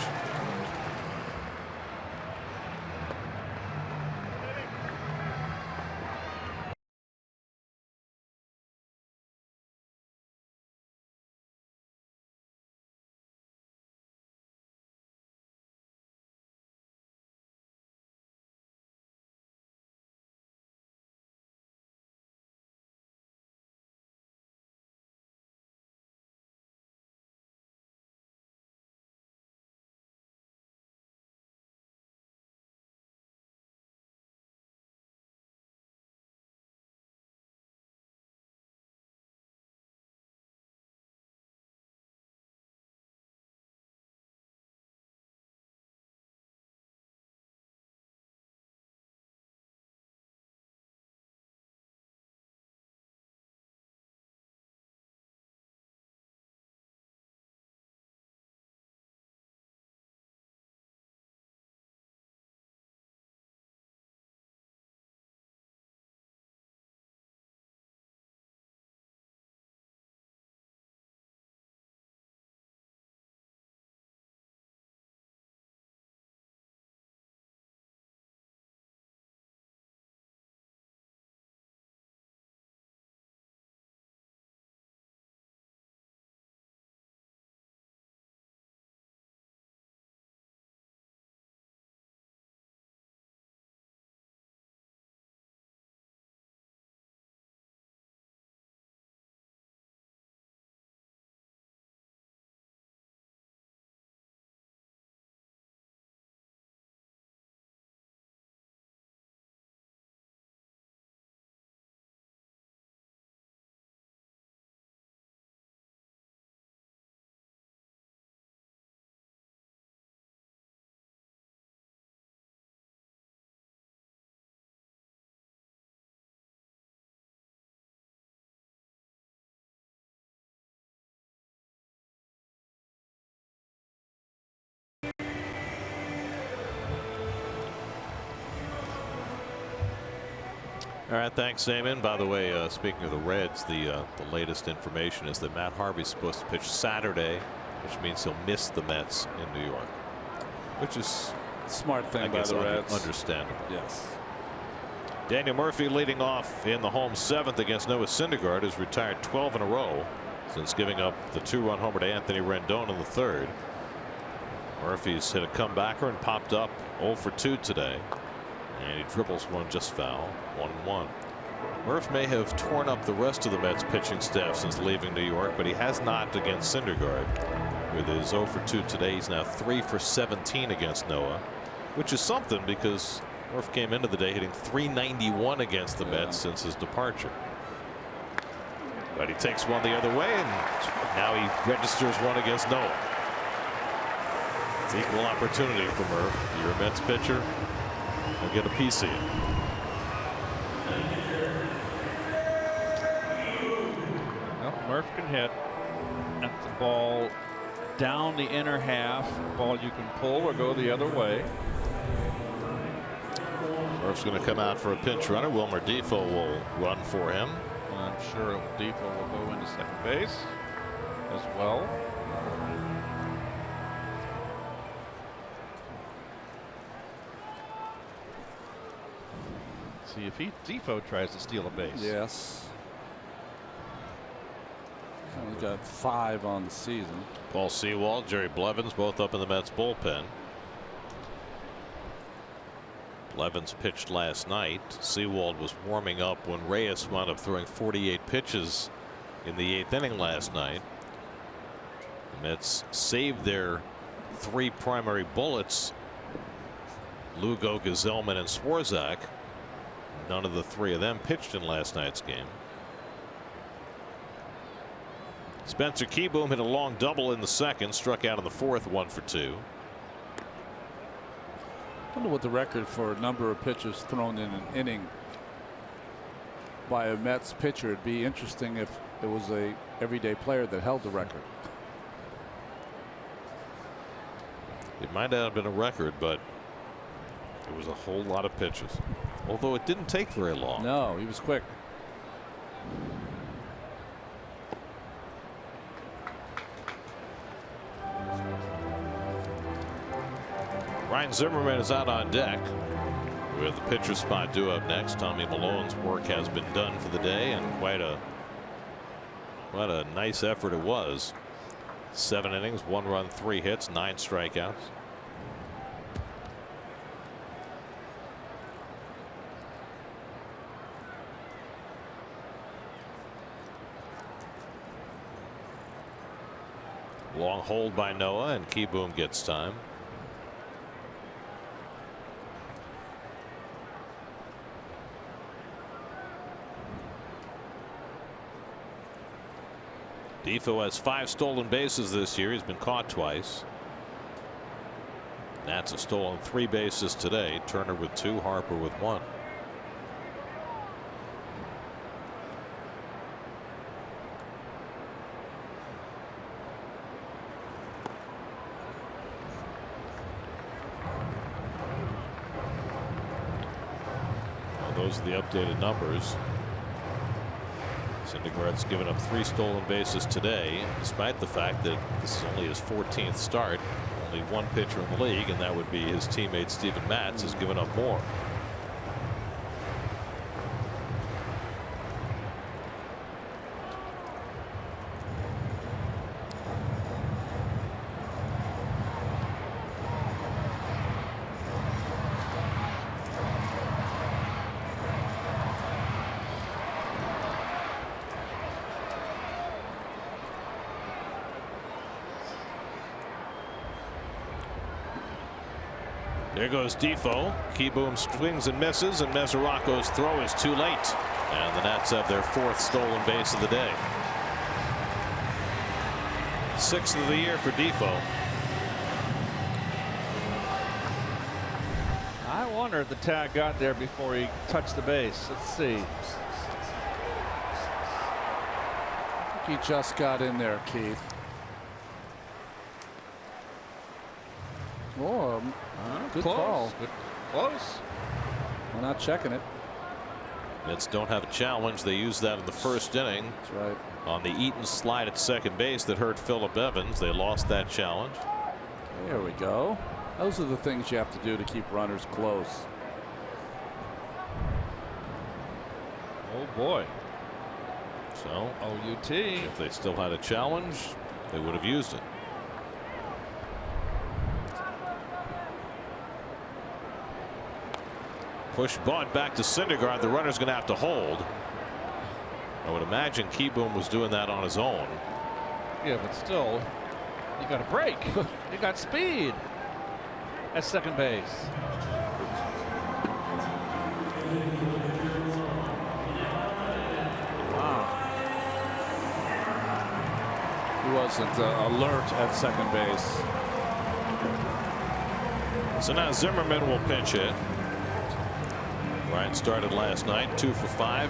All right, thanks, Damon. By the way, speaking of the Reds, the latest information is that Matt Harvey's supposed to pitch Saturday, which means he'll miss the Mets in New York, which is smart thing, I by guess, the Reds. understandable. Yes. Daniel Murphy leading off in the home 7th against Noah Syndergaard, who's retired 12 in a row since giving up the 2-run homer to Anthony Rendon in the 3rd. Murphy's hit a comebacker and popped up 0 for 2 today. And he dribbles one just foul, 1-1. Murph may have torn up the rest of the Mets pitching staff since leaving New York, but he has not against Syndergaard. With his 0 for 2 today, he's now 3 for 17 against Noah, which is something because Murph came into the day hitting .391 against the Mets since his departure. But he takes one the other way, and now he registers one against Noah. It's equal opportunity for Murph. You're a Mets pitcher, he'll get a piece of you. Well, Murph can hit at the ball down the inner half. Ball you can pull or go the other way. Murph's going to come out for a pinch runner. Wilmer Defoe will run for him. I'm sure Defoe will go into second base as well. See if Defoe tries to steal a base. Yes. He's got 5 on the season. Paul Sewald, Jerry Blevins, both up in the Mets bullpen. Blevins pitched last night. Seawald was warming up when Reyes wound up throwing 48 pitches in the 8th inning last night. The Mets saved their 3 primary bullets, Lugo, Gazelman, and Swarzak. None of the 3 of them pitched in last night's game. Spencer Keyboom hit a long double in the 2nd, struck out in the 4th, 1 for 2. I wonder what the record for number of pitches thrown in an inning by a Mets pitcher. It'd be interesting if it was a everyday player that held the record. It might not have been a record, but it was a whole lot of pitches. Although it didn't take very long. No, he was quick. Ryan Zimmerman is out on deck. We have the pitcher spot due up next. Tommy Malone's work has been done for the day, and quite a nice effort it was. 7 innings, 1 run, 3 hits, 9 strikeouts. Long hold by Noah, and Keyboom gets time. Defoe has 5 stolen bases this year. He's been caught twice. Nats have stolen 3 bases today. Turner with 2, Harper with 1. Well, those are the updated numbers. Syndergaard's given up 3 stolen bases today, despite the fact that this is only his 14th start. Only 1 pitcher in the league, and that would be his teammate Steven Matz, has given up more. There goes Defoe. Keyboom swings and misses, and Mesoraco's throw is too late. And the Nats have their 4th stolen base of the day. 6th of the year for Defoe. I wonder if the tag got there before he touched the base. Let's see. I think he just got in there, Keith. Oh, good close. call. Good. Close. We're not checking it. Mets don't have a challenge. They used that in the 1st inning. That's right. On the Eaton slide at second base that hurt Phillip Evans. They lost that challenge. There we go. Those are the things you have to do to keep runners close. Oh boy. So OUT. if they still had a challenge, they would have used it. Push bunt back to Syndergaard. The runner's going to have to hold. I would imagine Keyboom was doing that on his own. Yeah, but still, you got a break. You got speed at second base. Wow. He wasn't alert at second base. So now Zimmerman will pinch hit. Ryan started last night, 2 for 5,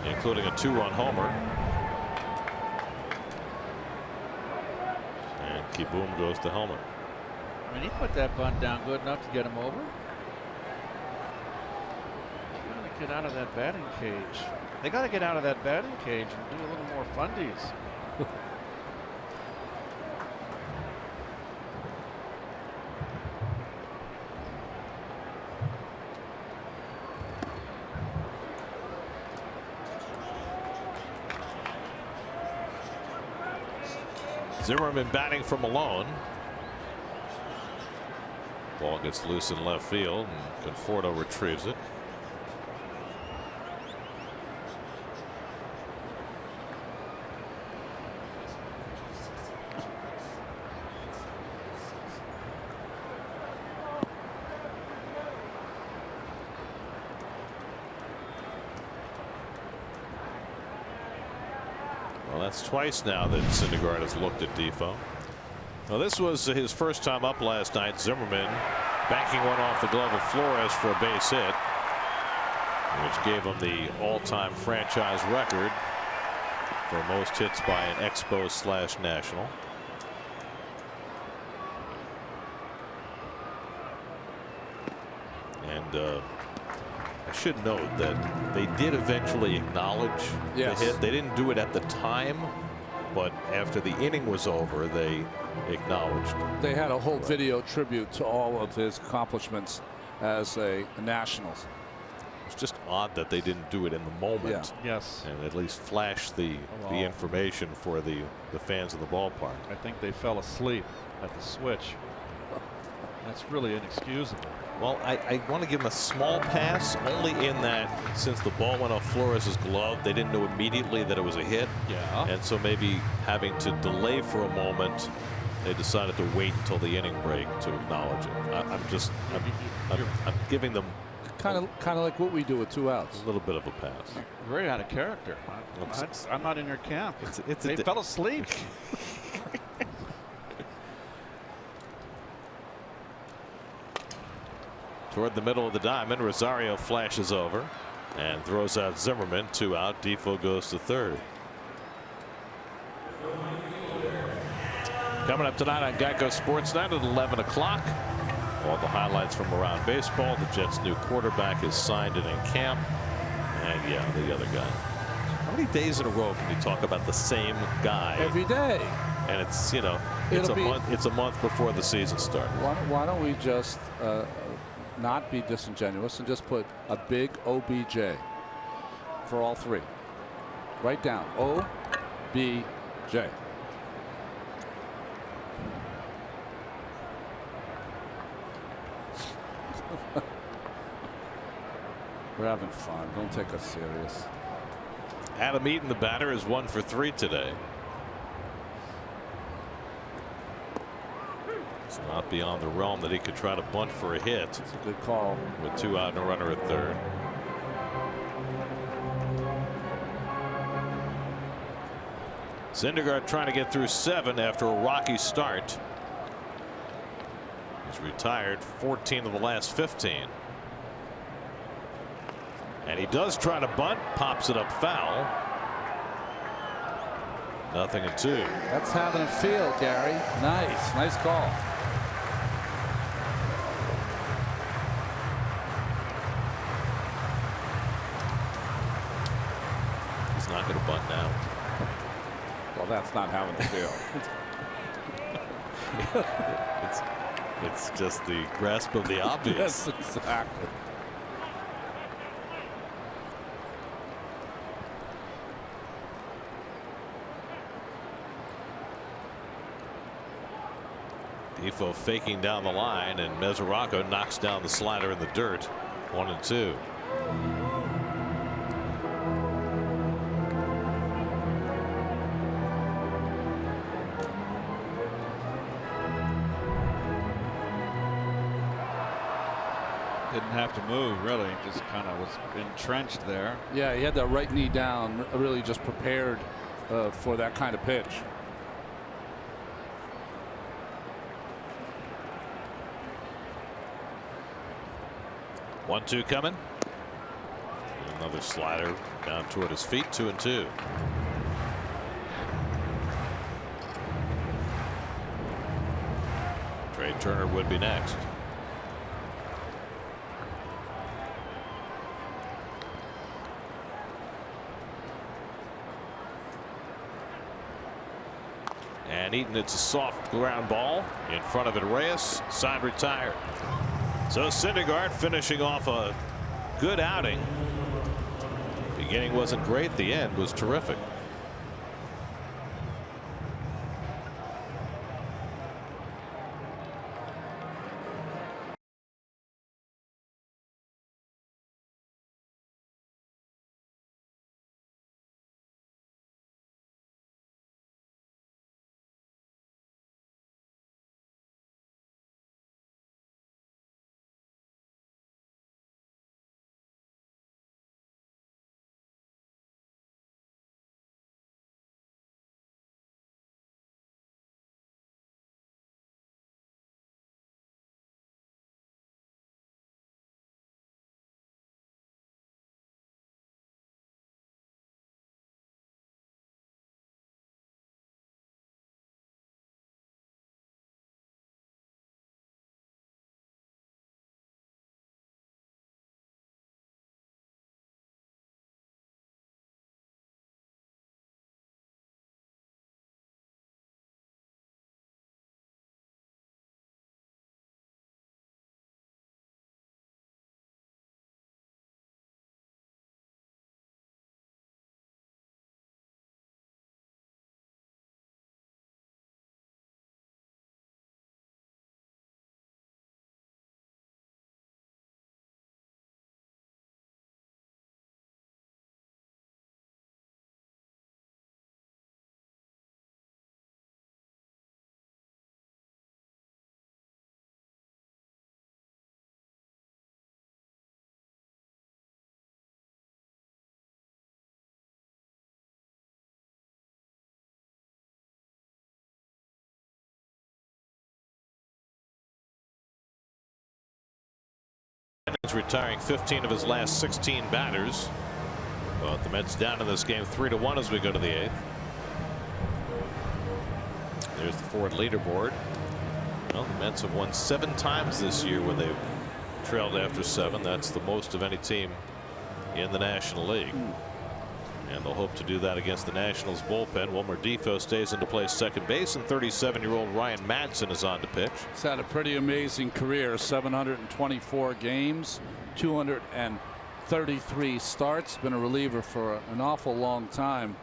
including a 2-run homer. And Keyboom goes to Helmer. I mean, he put that bunt down good enough to get him over. Trying to get out of that batting cage. They got to get out of that batting cage and do a little more fundies. Zimmerman batting for Malone. Ball gets loose in left field, and Conforto retrieves it. Well, that's twice now that Syndergaard has looked at Defoe. Well, this was his first time up last night. Zimmerman backing one off the glove of Flores for a base hit, which gave him the all-time franchise record for most hits by an Expo/National. And I should note that they did eventually acknowledge the hit. They didn't do it at the time, but after the inning was over, they acknowledged. They had a whole video tribute to all of his accomplishments as a Nationals. It's just odd that they didn't do it in the moment. Yes. And at least flash the information for the fans of the ballpark. I think they fell asleep at the switch. That's really inexcusable. Well, I want to give him a small pass, only in that since the ball went off Flores' glove, they didn't know immediately that it was a hit. Yeah. And so maybe having to delay for a moment, they decided to wait until the inning break to acknowledge it. I'm giving them kind of like what we do with 2 outs. a little bit of a pass. Very out of character. I'm not in your camp. They fell asleep. Toward the middle of the diamond, Rosario flashes over and throws out Zimmerman. 2 out. Defoe goes to third. Coming up tonight on Geico Sportsnet at 11 o'clock. All the highlights from around baseball. The Jets' new quarterback is signed and in camp. And yeah, the other guy. How many days in a row can you talk about the same guy? Every day. And it's, you know, it's a month before the season starts. Why don't we just not be disingenuous and just put a big OBJ for all 3? Write down OBJ. We're having fun. Don't take us serious. Adam Eaton, the batter, is 1 for 3 today. It's not beyond the realm that he could try to bunt for a hit. It's a good call. With 2 out and a runner at third. Syndergaard trying to get through 7 after a rocky start. He's retired 14 of the last 15. And he does try to bunt, pops it up foul. 0-2. That's having a feel, Gary. Nice call. He's not going to bunt now. Well, that's not having a feel. It's just the grasp of the obvious. Yes, exactly. Defoe faking down the line, and Mesoraco knocks down the slider in the dirt. 1-2. Didn't have to move, really. Just kind of was entrenched there. Yeah, he had that right knee down, really just prepared for that kind of pitch. One-two coming. Another slider down toward his feet. 2-2. Trey Turner would be next. And Eaton, it's a soft ground ball in front of it. Reyes, side retired. So Syndergaard finishing off a good outing. Beginning wasn't great. The end was terrific. He's retiring 15 of his last 16 batters. But the Mets down in this game 3-1 as we go to the 8th. There's the Ford leaderboard. Well, the Mets have won 7 times this year when they've trailed after 7. That's the most of any team in the National League. And they'll hope to do that against the Nationals bullpen. Wilmer Difo stays into play second base, and 37-year-old Ryan Madson is on to pitch. He's had a pretty amazing career. 724 games, 233 starts. Been a reliever for an awful long time.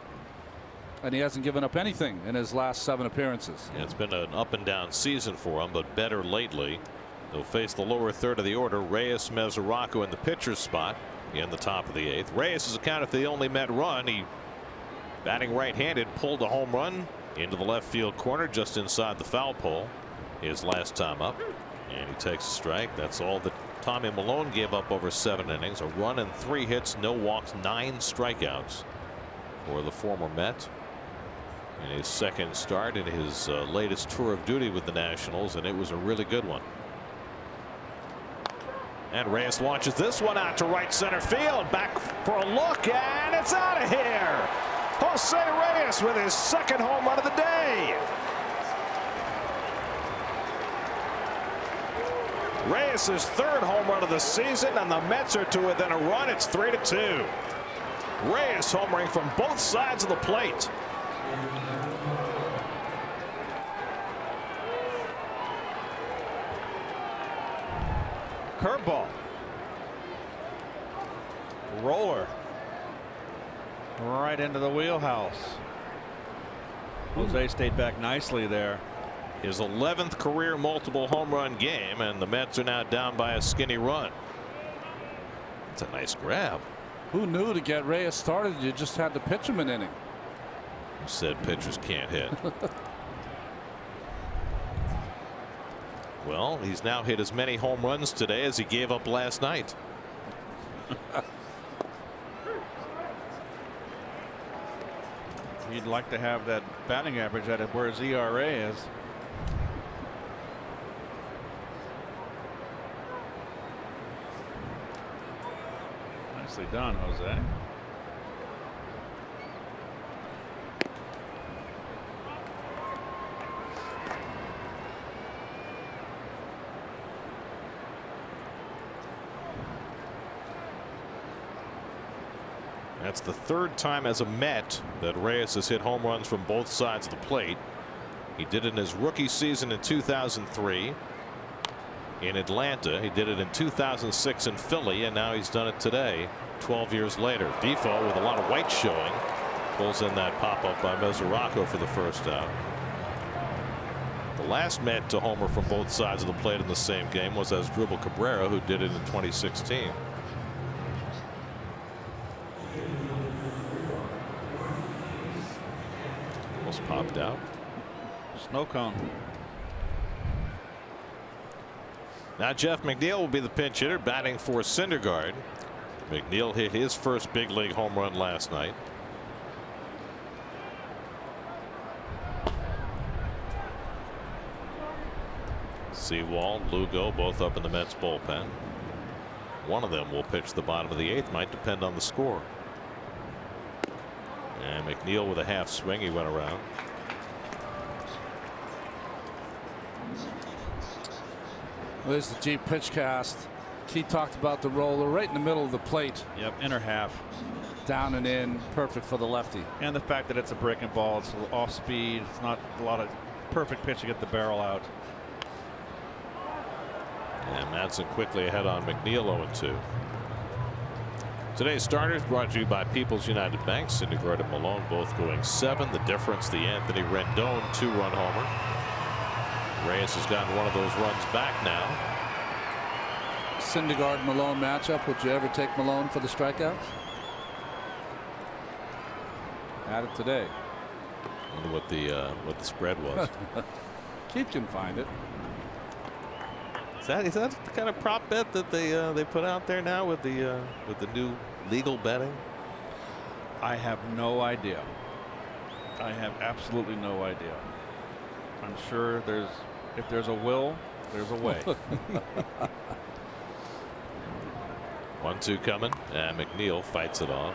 And he hasn't given up anything in his last 7 appearances. Yeah, it's been an up and down season for him, but better lately. They'll face the lower third of the order. Reyes, Mesoraco in the pitcher's spot in the top of the 8th. Reyes is accounted for the only Met run. He, batting right-handed, pulled a home run into the left field corner just inside the foul pole his last time up. And he takes a strike. That's all that Tommy Malone gave up over 7 innings. A run and 3 hits, no walks, 9 strikeouts for the former Met in his second start in his latest tour of duty with the Nationals, and it was a really good one. And Reyes launches this one out to right center field. Back for a look, and it's out of here. Jose Reyes with his second home run of the day. Reyes' third home run of the season, and the Mets are to within a run. It's 3-2. Reyes homering from both sides of the plate. Curveball. Roller. Right into the wheelhouse. Jose stayed back nicely there. His 11th career multiple home run game, and the Mets are now down by a skinny run. It's a nice grab. Who knew to get Reyes started you just had to pitch him an inning? Who said pitchers can't hit? Well, he's now hit as many home runs today as he gave up last night. He'd like to have that batting average at where his ERA is. Nicely done, Jose. That's the 3rd time as a Met that Reyes has hit home runs from both sides of the plate. He did it in his rookie season in 2003 in Atlanta. He did it in 2006 in Philly, and now he's done it today 12 years later. Difo, with a lot of white showing, pulls in that pop-up by Mesoraco for the first out. The last Met to homer from both sides of the plate in the same game was Asdrubal Cabrera, who did it in 2016. Popped out. Snow cone. Now Jeff McNeil will be the pinch hitter, batting for Syndergaard. McNeil hit his first big league home run last night. Sewald, Lugo, both up in the Mets bullpen. One of them will pitch the bottom of the 8th. Might depend on the score. And McNeil with a half swing. He went around. Well, there's the Jeep pitch cast. He talked about the roller right in the middle of the plate. Yep, inner half. Down and in, perfect for the lefty. And the fact that it's a breaking ball, it's off speed. It's not a lot of perfect pitch to get the barrel out. And Madson quickly ahead on McNeil 0-2. Today's starters brought to you by People's United Bank. Syndergaard and Malone both going 7. The difference, the Anthony Rendon 2-run homer. Reyes has gotten one of those runs back now. Syndergaard Malone matchup. Would you ever take Malone for the strikeouts? At it today. I wonder what the spread was. Keith can find it. Is that the kind of prop bet that they put out there now with the new legal betting? I have no idea. I have absolutely no idea. I'm sure if there's a will, there's a way. 1-2 coming, and McNeil fights it off.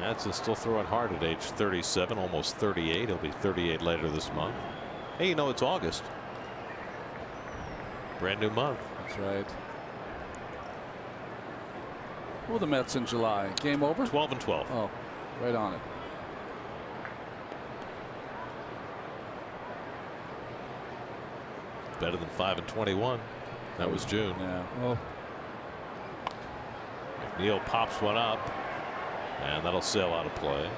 Madson's still throwing hard at age 37, almost 38. He'll be 38 later this month. Hey, you know, it's August. Brand new month. That's right. Well, the Mets in July. Game over? 12-12. Oh, right on it. Better than 5-21. That was June. Yeah. Well, McNeil pops one up, and that'll sail out of play.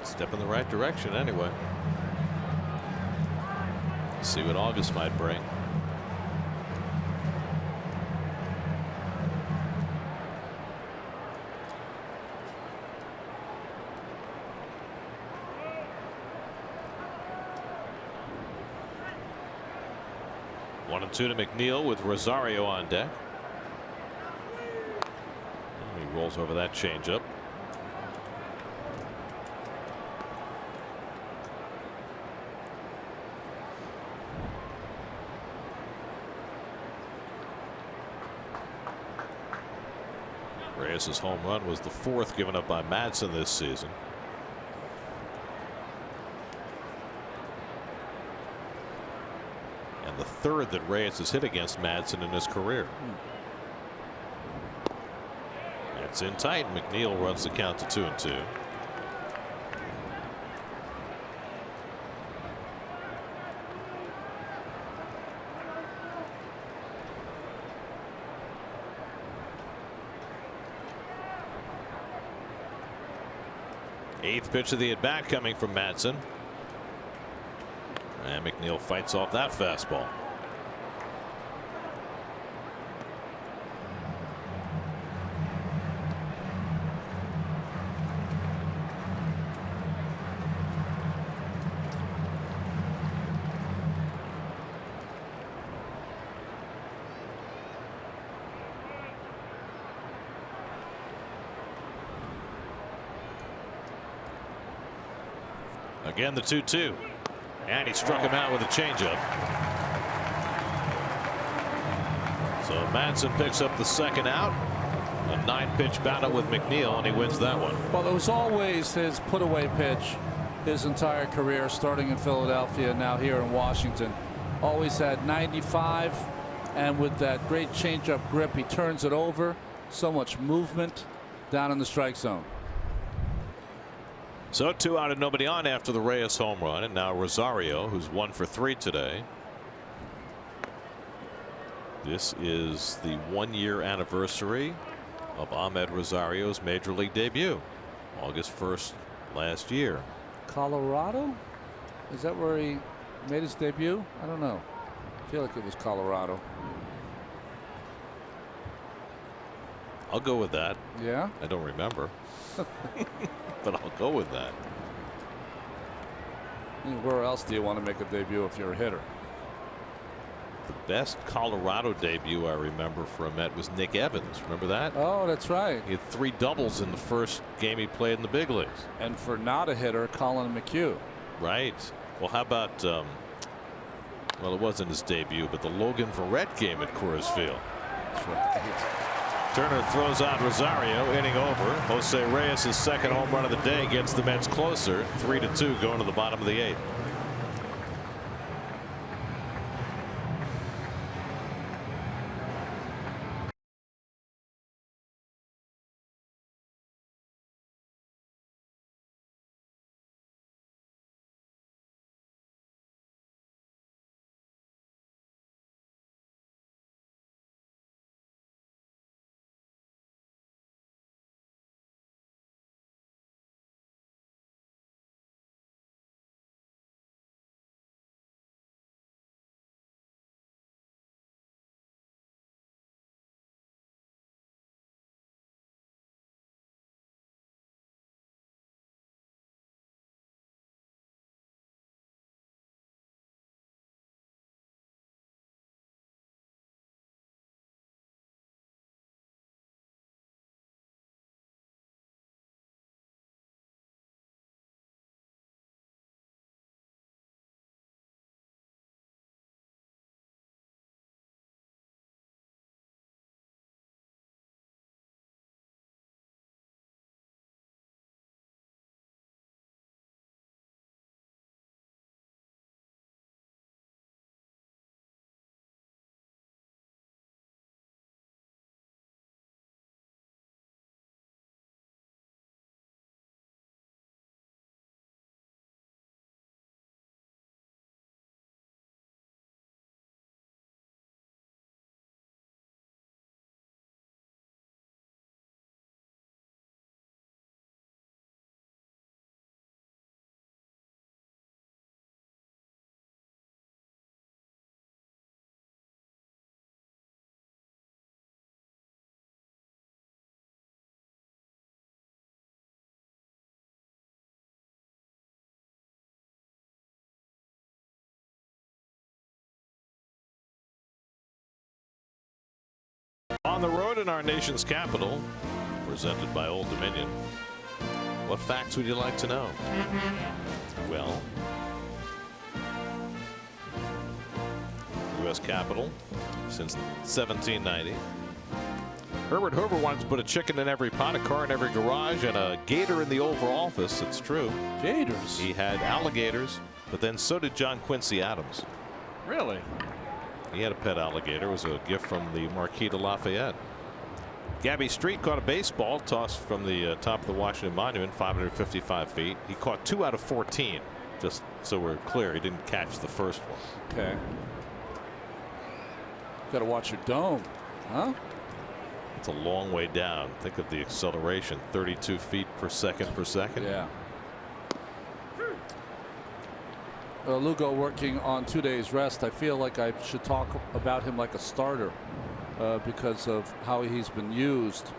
Step in the right direction anyway. See what August might bring. One and two to McNeil with Rosario on deck. And he rolls over that changeup. Reyes' home run was the 4th given up by Madsen this season. And the 3rd that Reyes has hit against Madsen in his career. It's in tight. McNeil runs the count to 2-2. Eighth pitch of the at bat coming from Madsen. And McNeil fights off that fastball. Again, the 2-2. And he struck him out with a changeup. So Madsen picks up the 2nd out. A 9-pitch battle with McNeil, and he wins that one. Well, it was always his put-away pitch his entire career, starting in Philadelphia, now here in Washington. Always had 95, and with that great changeup grip, he turns it over. So much movement down in the strike zone. So 2 out and nobody on after the Reyes home run, and now Rosario, who's 1 for 3 today. This is the 1-year anniversary of Ahmed Rosario's major league debut, August 1st last year. Colorado? Is that where he made his debut? I don't know. I feel like it was Colorado. I'll go with that. Yeah? I don't remember. But I'll go with that. Where else do you want to make a debut if you're a hitter? The best Colorado debut I remember for a Met was Nick Evans. Remember that? Oh, that's right. He had 3 doubles in the first game he played in the big leagues. And for not a hitter, Colin McHugh. Right. Well, how about well, it wasn't his debut, but the Logan Verrett game at Coors Field. That's right. Turner throws out Rosario, inning over. Jose Reyes' 2nd home run of the day gets the Mets closer, 3-2 going to the bottom of the 8th. On the road in our nation's capital, presented by Old Dominion. What facts would you like to know? Well, U.S. Capitol since 1790. Herbert Hoover wanted to put a chicken in every pot, a car in every garage, and a gator in the Oval Office. It's true. Gators. He had alligators, but then so did John Quincy Adams. Really? He had a pet alligator. It was a gift from the Marquis de Lafayette. Gabby Street caught a baseball tossed from the top of the Washington Monument, 555 feet. He caught 2 out of 14. Just so we're clear, he didn't catch the first one. Okay. Got to watch your dome, huh? It's a long way down. Think of the acceleration, 32 feet per second. Yeah. Lugo working on 2 days rest. I feel like I should talk about him like a starter because of how he's been used.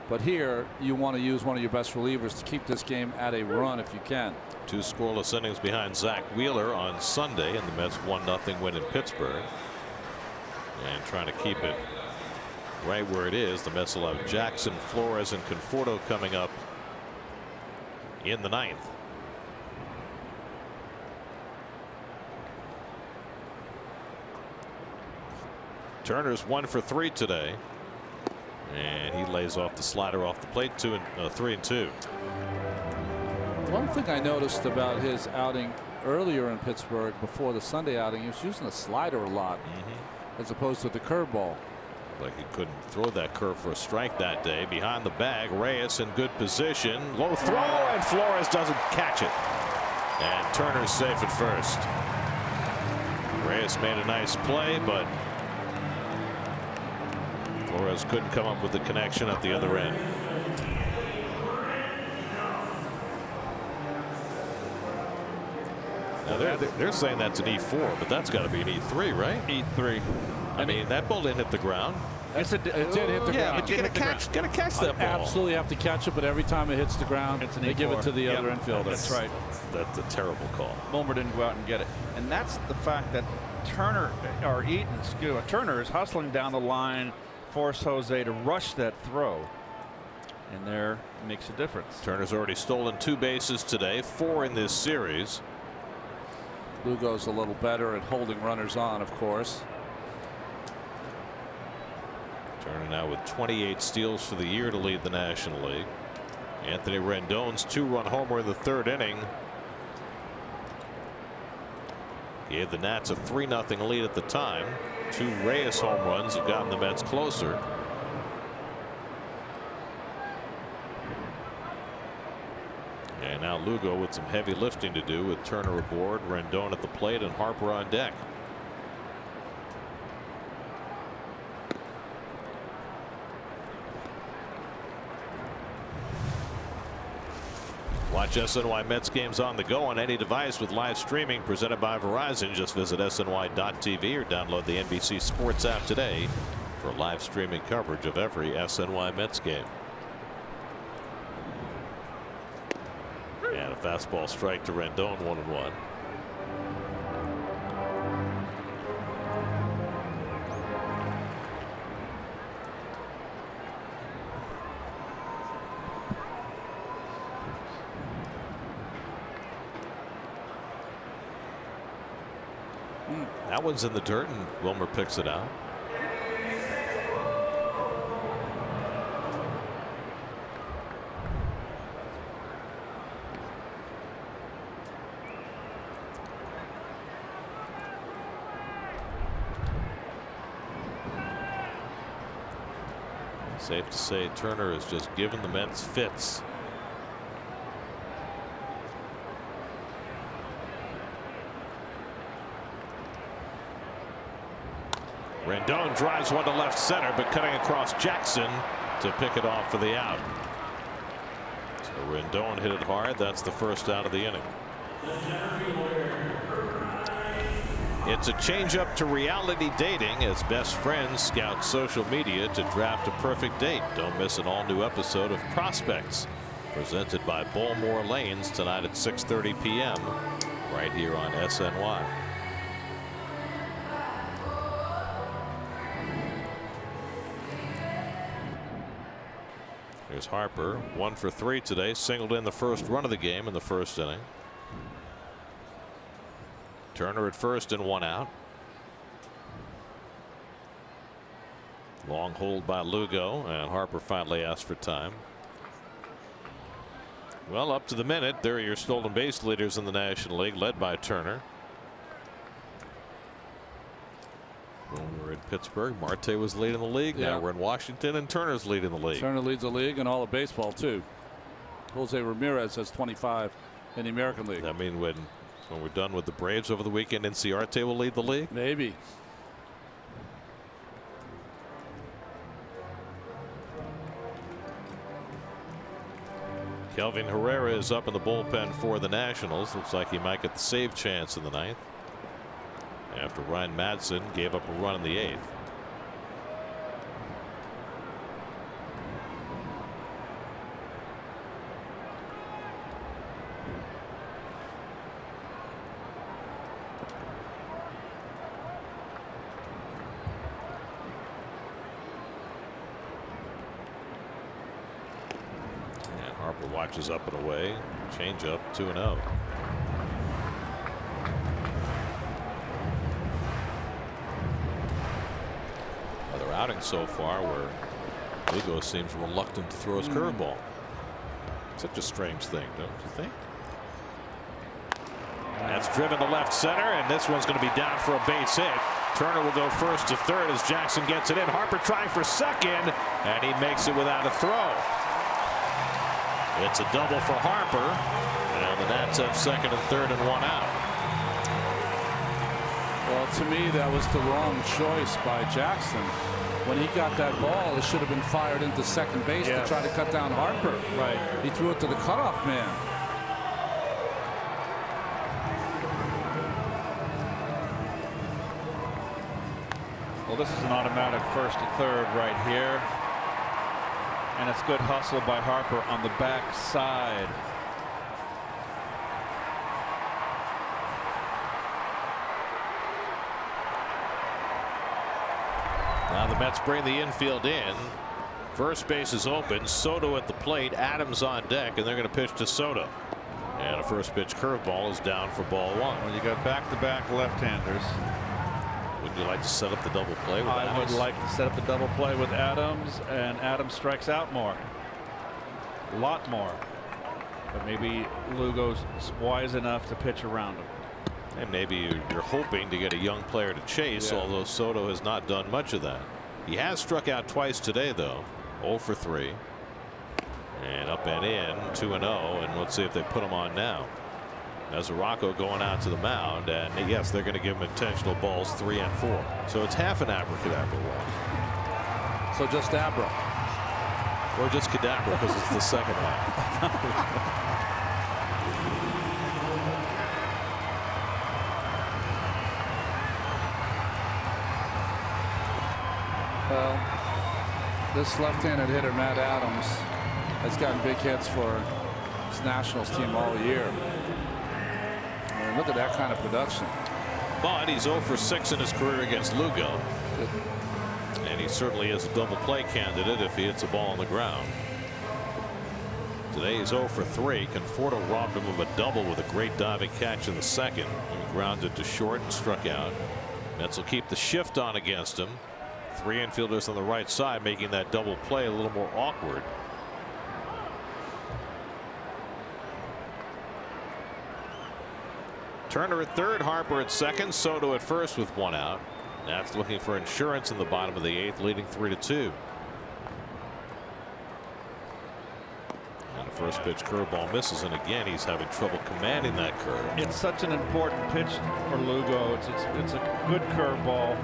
But here you want to use one of your best relievers to keep this game at a run if you can. 2 scoreless innings behind Zach Wheeler on Sunday, and the Mets 1-0 win in Pittsburgh. And trying to keep it right where it is. The Mets will have Jackson, Flores, and Conforto coming up in the 9th. Turner's 1 for 3 today, and he lays off the slider off the plate. 3-2. One thing I noticed about his outing earlier in Pittsburgh before the Sunday outing, he was using a slider a lot as opposed to the curveball. Like he couldn't throw that curve for a strike that day. Behind the bag, Reyes in good position. Low throw, and Flores doesn't catch it. And Turner's safe at first. Reyes made a nice play, but Flores couldn't come up with the connection at the other end. Now they're saying that's an E4, but that's got to be an E3, right? E3. I mean, that ball didn't hit the ground. It did hit the Yeah, ground. but you gotta catch that ball. Absolutely have to catch it, but every time it hits the ground, they give it to the other infielder. That's right. That's a terrible call. Mulmer didn't go out and get it, and that's the fact that Turner is hustling down the line, force Jose to rush that throw, and there makes a difference. Turner's already stolen 2 bases today, 4 in this series. Lugo's a little better at holding runners on, of course. Turner now with 28 steals for the year to lead the National League. Anthony Rendon's 2-run homer in the 3rd inning gave the Nats a 3-0 lead at the time. 2 Reyes home runs have gotten the Mets closer. And now Lugo with some heavy lifting to do with Turner aboard, Rendon at the plate, and Harper on deck. Watch SNY Mets games on the go on any device with live streaming presented by Verizon. Just visit SNY.TV or download the NBC Sports app today for live streaming coverage of every SNY Mets game. And a fastball strike to Rendon, 1-1. That one's in the dirt, and Wilmer picks it out. Safe to say Turner has just given the Mets fits. Rendon drives one to left center, but cutting across Jackson to pick it off for the out. So Rendon hit it hard. That's the first out of the inning. It's a changeup to reality dating as best friends scout social media to draft a perfect date. Don't miss an all-new episode of Prospects, presented by Bullmore Lanes tonight at 6:30 p.m. right here on SNY. Here's Harper, 1 for 3 today, singled in the first run of the game in the first inning. Turner at first and 1 out. Long hold by Lugo, and Harper finally asked for time. Well, up to the minute, there are your stolen base leaders in the National League, led by Turner. When we were in Pittsburgh, Marte was leading the league. Yeah. Now we're in Washington, and Turner's leading the league. Turner leads the league in all of baseball, too. Jose Ramirez has 25 in the American League. I mean, when we're done with the Braves over the weekend, Inciarte will lead the league? Maybe. Kelvin Herrera is up in the bullpen for the Nationals. Looks like he might get the save chance in the 9th. After Ryan Madsen gave up a run in the 8th. And Harper watches up and away. Change up 2-0. Outing so far where Lugo seems reluctant to throw his curveball. Such a strange thing, don't you think? That's driven to left center, and this one's going to be down for a base hit. Turner will go first to third as Jackson gets it in. Harper trying for second, and he makes it without a throw. It's a double for Harper, and the Nats have second and third and 1 out. Well, to me, that was the wrong choice by Jackson. When he got that ball, it should have been fired into second base to try to cut down Harper. Right. He threw it to the cutoff man. Well, this is an automatic first to third right here. And it's good hustle by Harper on the back side. Now the Mets bring the infield in. First base is open. Soto at the plate. Adams on deck, and they're going to pitch to Soto. And a first pitch curveball is down for ball 1. Well, you got back-to-back left-handers. Would you like to set up the double play with Adams? I would like to set up the double play with Adams, and Adams strikes out more. A lot more. But maybe Lugo's wise enough to pitch around him. And maybe you're hoping to get a young player to chase, although Soto has not done much of that. He has struck out twice today, though. 0 for 3. And up and in, 2-0. And let's see if they put him on now. Mesoraco going out to the mound, and yes, they're going to give him intentional balls 3 and 4. So it's half an abracadabra walk. So just Abra. Or just Cadabra because it's the second half. Well, this left-handed hitter, Matt Adams, has gotten big hits for his Nationals team all year. I mean, look at that kind of production. But he's 0 for 6 in his career against Lugo. And he certainly is a double play candidate if he hits a ball on the ground. Today he's 0 for 3. Conforto robbed him of a double with a great diving catch in the second. He grounded to short and struck out. Mets will keep the shift on against him. 3 infielders on the right side, making that double play a little more awkward. Turner at third, Harper at second, Soto at first with 1 out. Nats looking for insurance in the bottom of the 8th, leading 3-2. And the first pitch curveball misses, and again he's having trouble commanding that curve. It's such an important pitch for Lugo. It's a good curveball,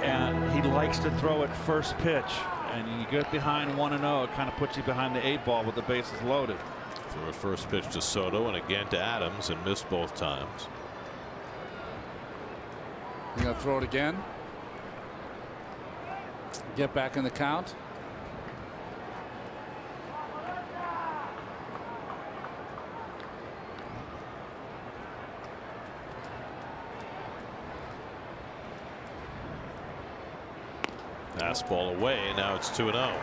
and he likes to throw it first pitch. And you get behind 1-0, it kind of puts you behind the 8 ball with the bases loaded. Threw a first pitch to Soto and again to Adams and missed both times. You gonna throw it again? Get back in the count. Fastball away. Now it's 2-0.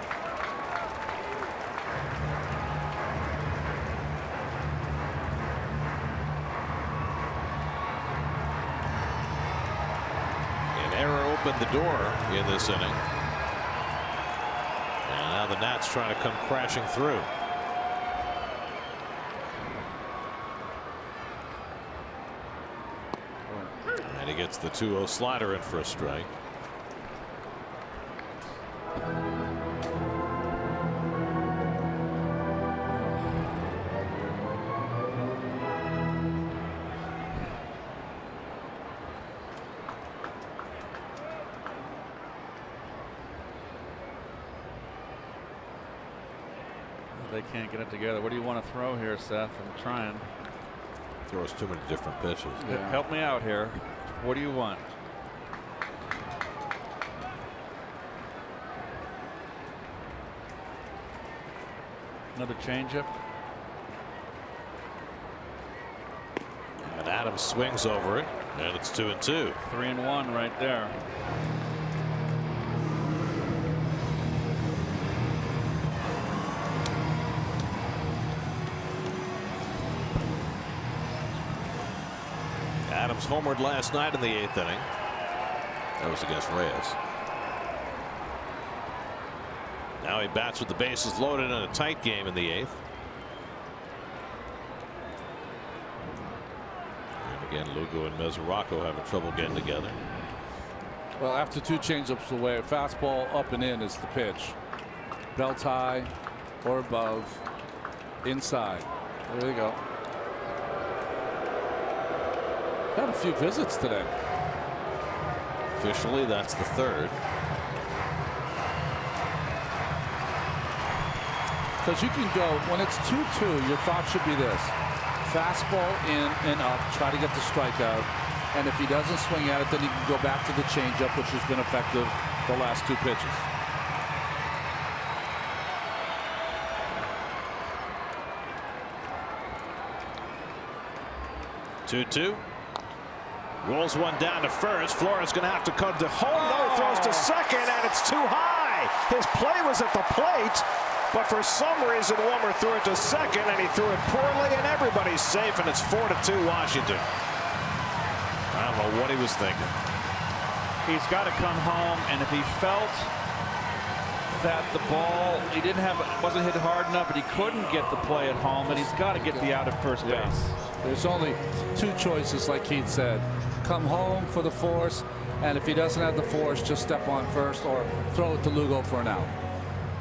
opened the door in this inning. And now the Nats trying to come crashing through. And he gets the 2-0 slider in for a strike. They can't get it together. What do you want to throw here, Seth? I'm trying. Throws too many different pitches. Yeah. Help me out here. What do you want? Another changeup. And Adams swings over it, and it's 2-2. 3-1 right there. Adams homered last night in the 8th inning. That was against Reyes. Now he bats with the bases loaded in a tight game in the 8th. And again, Lugo and Mesoraco having trouble getting together. Well, after 2 changeups away, fastball up and in is the pitch. Belt high or above, inside. There you go. Had a few visits today. Officially, that's the 3rd. Because you can go, when it's 2-2, your thought should be this. Fastball in and up, try to get the strikeout. And if he doesn't swing at it, then he can go back to the changeup, which has been effective the last 2 pitches. Two. Rolls one down to first. Flores going to have to come to home. No, throws to second, and it's too high. His play was at the plate, but for some reason Wilmer threw it to second, and he threw it poorly, and everybody's safe, and it's 4-2 Washington. I don't know what he was thinking. He's got to come home, and if he felt that the ball wasn't hit hard enough, but he couldn't get the play at home, then he's got to get the out at first base. There's only 2 choices, like Keith said. Come home for the force, and if he doesn't have the force, just step on first or throw it to Lugo for an out.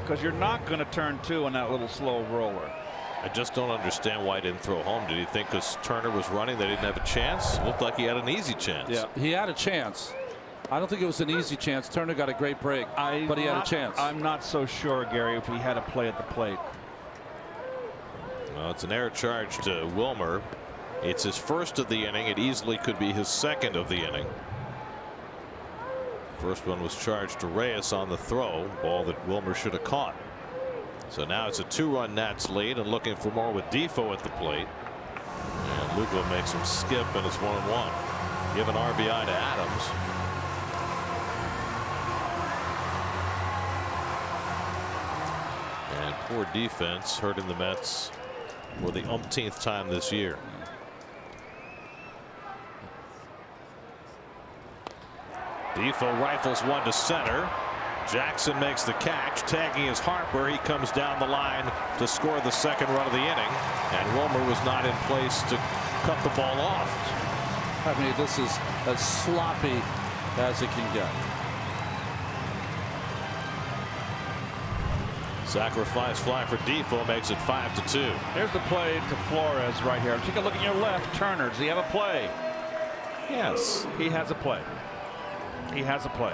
Because you're not going to turn 2 on that little slow roller. I just don't understand why he didn't throw home. Did he think because Turner was running they didn't have a chance? It looked like he had an easy chance. Yeah, he had a chance. I don't think it was an easy chance. Turner got a great break, but he had a chance. I'm not so sure, Gary, if he had a play at the plate. Well, it's an error charge to Wilmer. It's his first of the inning. It easily could be his second of the inning. First one was charged to Reyes on the throw, ball that Wilmer should have caught. So now it's a 2-run Nats lead and looking for more with Defoe at the plate. And Lugo makes him skip, and it's 1-1. Give an RBI to Adams. And poor defense hurting the Mets for the umpteenth time this year. Defoe rifles one to center. Jackson makes the catch, tagging his Harper. He comes down the line to score the second run of the inning, and Wilmer was not in place to cut the ball off. I mean, this is as sloppy as it can get. Sacrifice fly for Defoe makes it 5-2. Here's the play to Flores right here. Take a look at your left. Turner, does he have a play? Yes, he has a play. He has a play.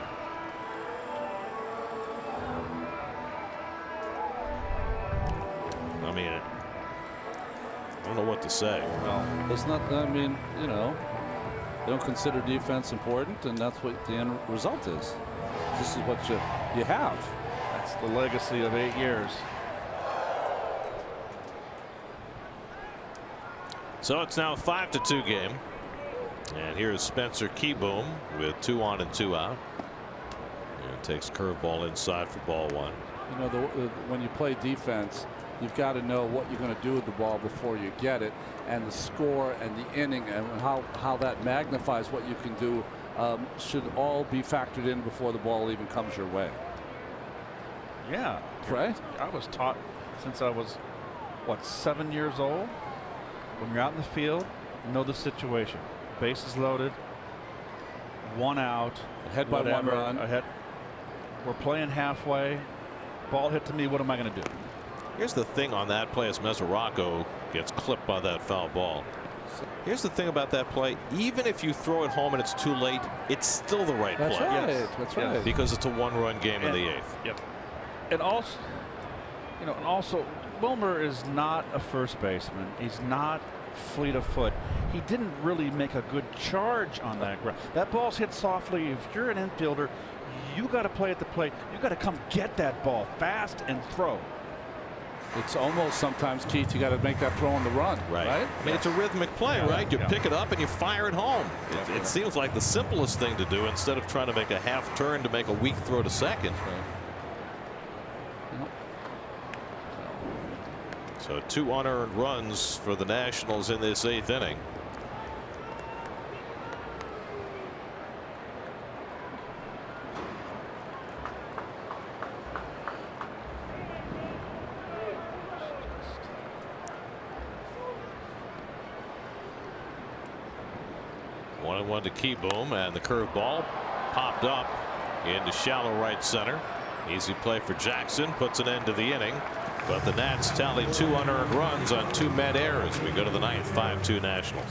I mean, I don't know what to say. Well, it's not, I mean, you know, they don't consider defense important, and that's what the end result is. This is what you have. That's the legacy of 8 years. So it's now a 5-2 game. And here's Spencer Keyboom with 2 on and 2 out. And takes curveball inside for ball 1. You know, when you play defense, you've got to know what you're going to do with the ball before you get it, and the score and the inning and how that magnifies what you can do should all be factored in before the ball even comes your way. Yeah. Right? I was taught since I was, what, 7 years old? When you're out in the field, know the situation. Bases loaded, 1 out. Ahead by 1 run. Ahead. We're playing halfway. Ball hit to me. What am I going to do? Here's the thing on that play as Mesoraco gets clipped by that foul ball. Here's the thing about that play. Even if you throw it home and it's too late, it's still the right That's play. right. Yes. That's Yes. right. Because it's a 1-run game in the 8th. Yep. And also, and also, Wilmer is not a first baseman. He's not fleet of foot. He didn't really make a good charge on that ground. That ball's hit softly. If you're an infielder, you got to play at the plate. You got to come get that ball fast and throw. It's almost sometimes, Keith, you got to make that throw on the run. Right. I mean, it's a rhythmic play, right? You pick it up and you fire it home. It seems like the simplest thing to do instead of trying to make a half turn to make a weak throw to second. So 2 unearned runs for the Nationals in this 8th inning. One and one to Keyboom, and the curveball popped up into shallow right center. Easy play for Jackson, puts an end to the inning. But the Nats tally 2 unearned runs on 2 met errors. We go to the 9th, 5-2 Nationals.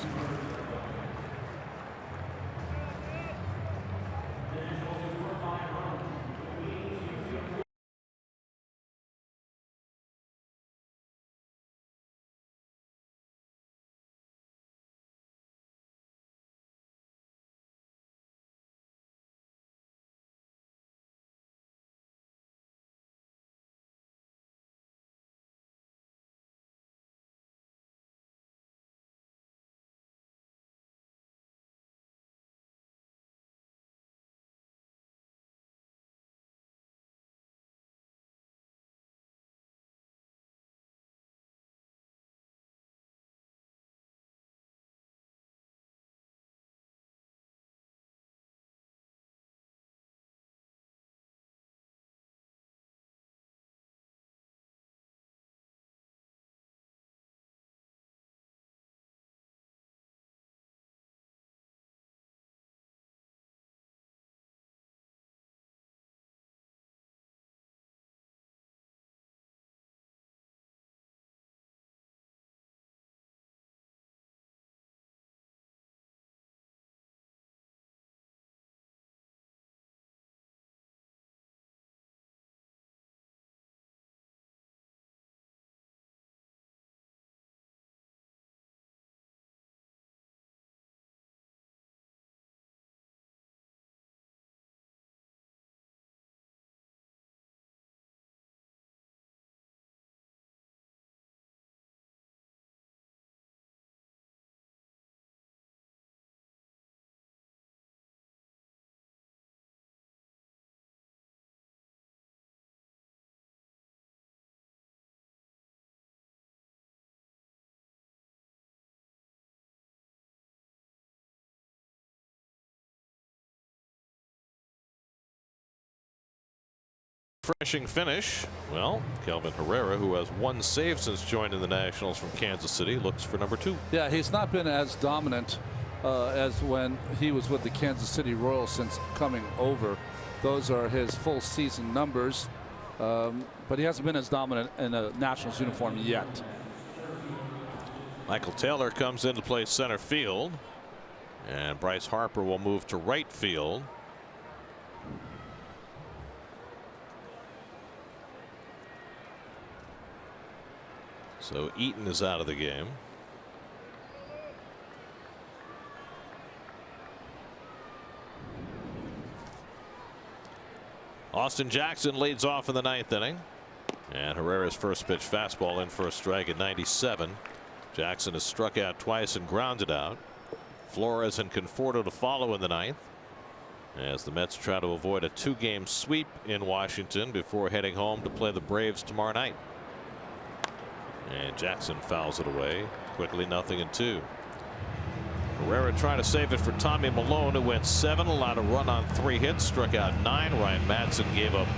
Refreshing finish. Well, Kelvin Herrera, who has 1 save since joining the Nationals from Kansas City, looks for number 2. Yeah, he's not been as dominant as when he was with the Kansas City Royals since coming over. Those are his full season numbers, but he hasn't been as dominant in a Nationals uniform yet. Michael Taylor comes in to play center field, and Bryce Harper will move to right field. So Eaton is out of the game. Austin Jackson leads off in the 9th inning, and Herrera's first pitch fastball in for a strike at 97. Jackson has struck out twice and grounded out. Flores and Conforto to follow in the 9th, as the Mets try to avoid a 2-game sweep in Washington before heading home to play the Braves tomorrow night. And Jackson fouls it away quickly, 0-2. Herrera trying to save it for Tommy Malone, who went 7, allowed a run on 3 hits, struck out 9. Ryan Madson gave up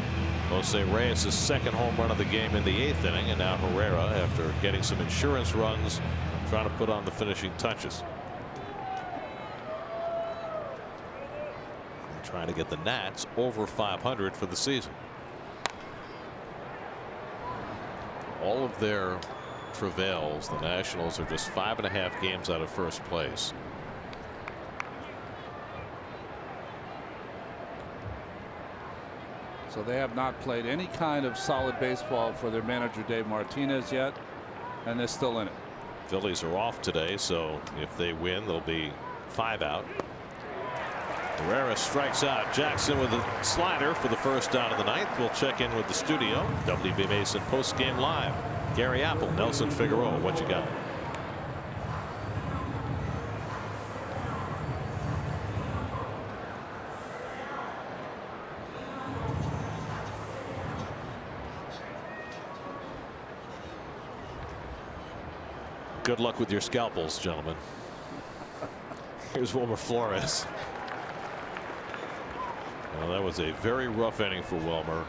Jose Reyes' second home run of the game in the 8th inning, and now Herrera, after getting some insurance runs, trying to put on the finishing touches. And trying to get the Nats over 500 for the season. All of their travails, the Nationals are just 5.5 games out of first place. So they have not played any kind of solid baseball for their manager Dave Martinez yet, and they're still in it. Phillies are off today, so if they win, they'll be 5 out. Herrera strikes out Jackson with a slider for the first out of the 9th. We'll check in with the studio. WB Mason post-game live. Gary Apple, Nelson Figueroa, what you got? Good luck with your scalpels, gentlemen. Here's Wilmer Flores. Well, that was a very rough inning for Wilmer.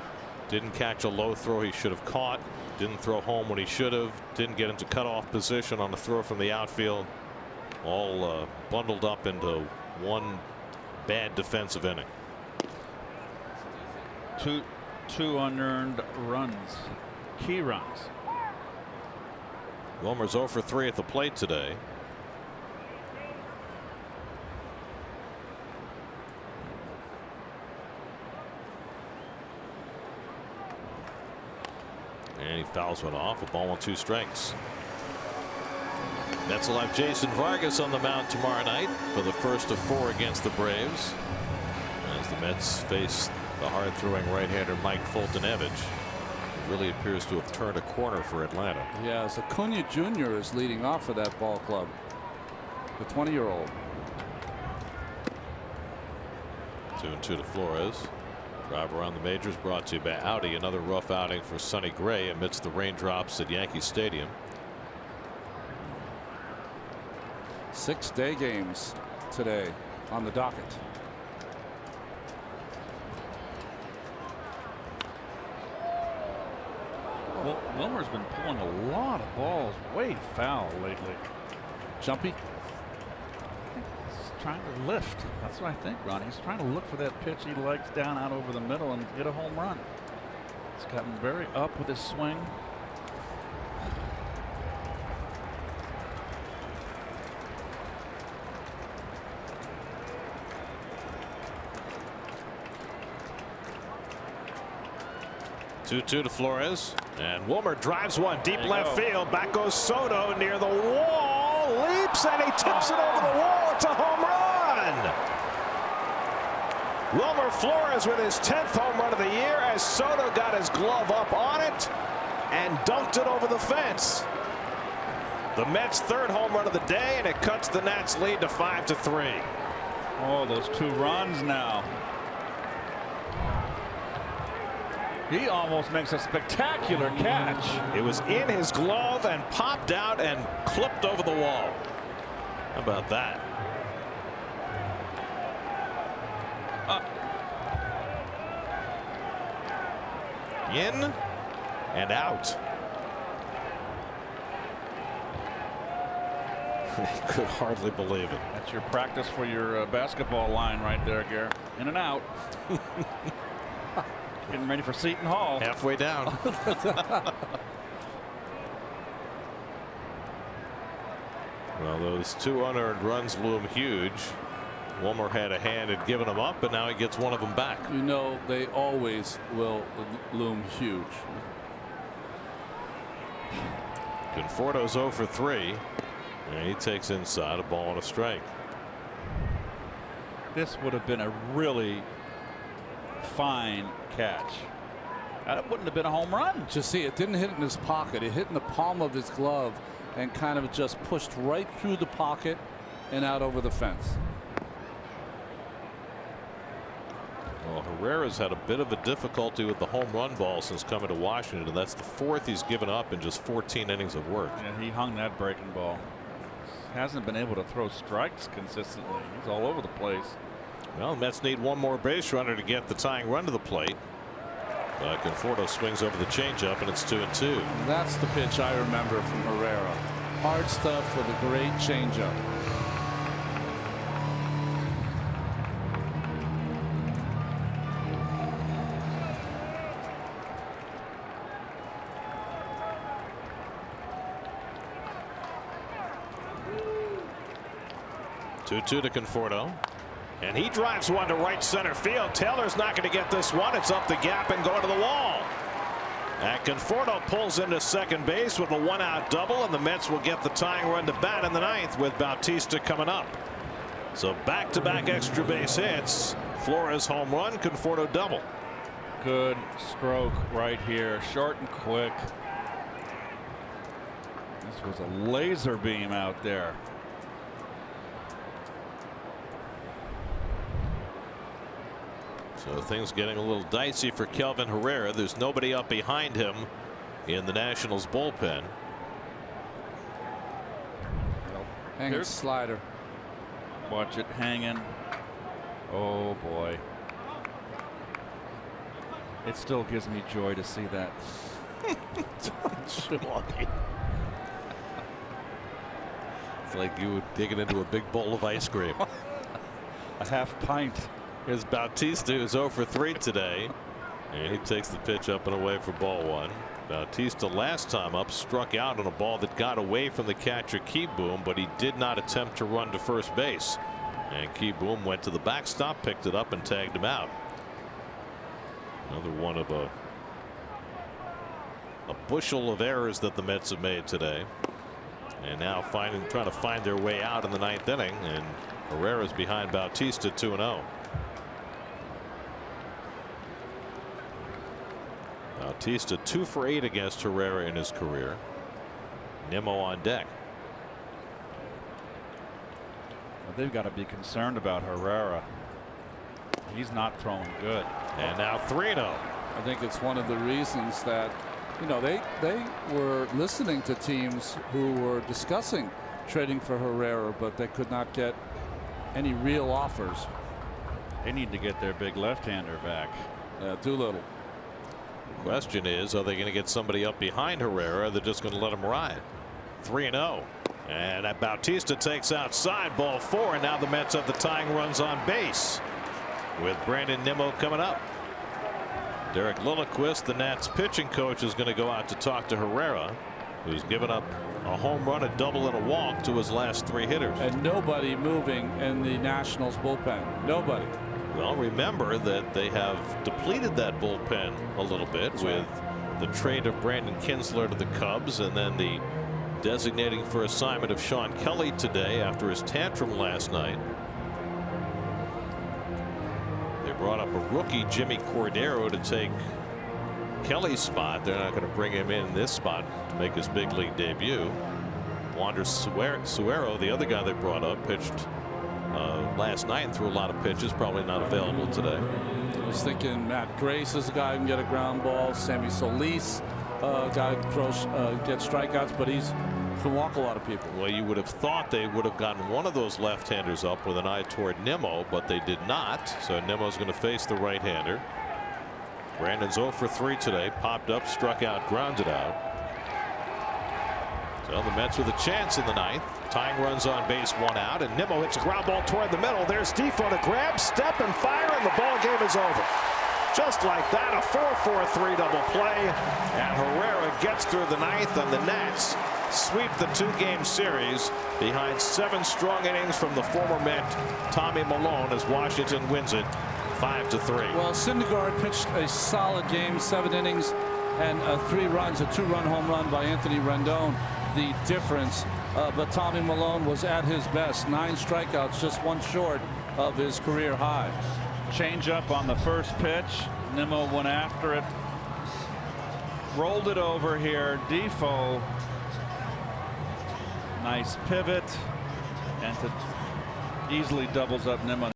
Didn't catch a low throw he should have caught. Didn't throw home when he should have. Didn't get into cutoff position on the throw from the outfield. All bundled up into one bad defensive inning. Two unearned runs, key runs. Wilmer's 0 for 3 at the plate today. And he fouls one off. A ball and 2 strikes. Mets will have Jason Vargas on the mound tomorrow night for the first of 4 against the Braves, as the Mets face the hard throwing right-hander Mike Foltynewicz. Really appears to have turned a corner for Atlanta. Yeah, so Acuna Jr. is leading off for that ball club, the 20-year-old. 2-2 to Flores. Drive around the majors brought to you by Audi. Another rough outing for Sonny Gray amidst the raindrops at Yankee Stadium. 6 day games today on the docket. Well, Wilmer's been pulling a lot of balls way foul lately. Jumpy. He's trying to lift. That's what I think, Ron. He's trying to look for that pitch he likes down out over the middle and get a home run. He's gotten very up with his swing. Two to Flores, and Wilmer drives one deep left field. Back goes Soto near the wall, leaps, and he tips it over the wall. It's a home run. Wilmer Flores with his 10th home run of the year, as Soto got his glove up on it and dunked it over the fence. The Mets' 3rd home run of the day, and it cuts the Nats' lead to 5-3. Oh, those 2 runs now. He almost makes a spectacular catch. It was in his glove and popped out and clipped over the wall. How about that? In and out. He could hardly believe it. That's your practice for your basketball line right there, Gary. In and out. Getting ready for Seton Hall. Halfway down. Well, those 2 unearned runs loom huge. Wilmer had a hand at giving them up, but now he gets one of them back. You know, they always will loom huge. Conforto's 0 for 3, and he takes inside, a ball and a strike. This would have been a really fine catch. That wouldn't have been a home run. Just see, it didn't hit in his pocket. It hit in the palm of his glove and kind of just pushed right through the pocket and out over the fence. Well, Herrera's had a bit of a difficulty with the home run ball since coming to Washington, and that's the 4th he's given up in just 14 innings of work. Yeah, he hung that breaking ball. Hasn't been able to throw strikes consistently. He's all over the place. Well, the Mets need one more base runner to get the tying run to the plate. Conforto swings over the changeup, and it's 2-2. That's the pitch I remember from Herrera. Hard stuff with a great changeup. Two to Conforto, and he drives one to right center field. Taylor's not going to get this one. It's up the gap and going to the wall. And Conforto pulls into second base with a 1-out double, and the Mets will get the tying run to bat in the ninth with Bautista coming up. So back-to-back extra base hits. Flores home run, Conforto double. Good stroke right here, short and quick. This was a laser beam out there. So things getting a little dicey for Kelvin Herrera. There's nobody up behind him in the Nationals bullpen. Hanging slider. Watch it hanging. Oh boy. It still gives me joy to see that. It's like you were digging into a big bowl of ice cream. A half pint. Here's Bautista, who's 0 for 3 today, and he takes the pitch up and away for ball one. Bautista last time up struck out on a ball that got away from the catcher Keyboom, but he did not attempt to run to first base, and Keyboom went to the backstop, picked it up, and tagged him out. Another one of a bushel of errors that the Mets have made today, and now trying to find their way out in the ninth inning, and Herrera's behind Bautista 2-0. Bautista 2 for 8 against Herrera in his career. Nimmo on deck. Well, they've got to be concerned about Herrera. He's not throwing good. And now 3-0. I think it's one of the reasons that, you know, they were listening to teams who were discussing trading for Herrera, but they could not get any real offers. They need to get their big left-hander back. Doolittle. Question is, are they going to get somebody up behind Herrera? They're just going to let him ride. 3-0. And that Bautista takes outside, ball 4, and now the Mets have the tying runs on base with Brandon Nimmo coming up. Derek Lilliquist, the Nats pitching coach, is going to go out to talk to Herrera, who's given up a home run, a double, and a walk to his last 3 hitters. And nobody moving in the Nationals bullpen. Nobody. Well, remember that they have depleted that bullpen a little bit with the trade of Brandon Kinsler to the Cubs, and then the designating for assignment of Sean Kelly today after his tantrum last night. They brought up a rookie, Jimmy Cordero, to take Kelly's spot. They're not going to bring him in this spot to make his big league debut. Wander Suero, the other guy they brought up, pitched last night and threw a lot of pitches. Probably not available today. I was thinking Matt Grace is a guy who can get a ground ball. Sammy Solis, guy who throws, gets strikeouts, but he's can walk a lot of people. Well, you would have thought they would have gotten one of those left-handers up with an eye toward Nimmo, but they did not. So Nimmo's going to face the right-hander. Brandon's 0 for 3 today. Popped up, struck out, grounded out. So the Mets with a chance in the ninth. Tying runs on base, 1 out, and Nimmo hits a ground ball toward the middle. There's Defoe to grab, step, and fire, and the ball game is over. Just like that, a 4-4-3 double play, and Herrera gets through the ninth, and the Nats sweep the 2-game series behind 7 strong innings from the former Met Tommy Milone as Washington wins it 5-3. Well, Syndergaard pitched a solid game, 7 innings and 3 runs, a 2-run home run by Anthony Rendon. The difference, but Tommy Milone was at his best. 9 strikeouts, just 1 short of his career high. Change up on the first pitch. Nimmo went after it, rolled it over here. Defoe, nice pivot, and easily doubles up Nimmo.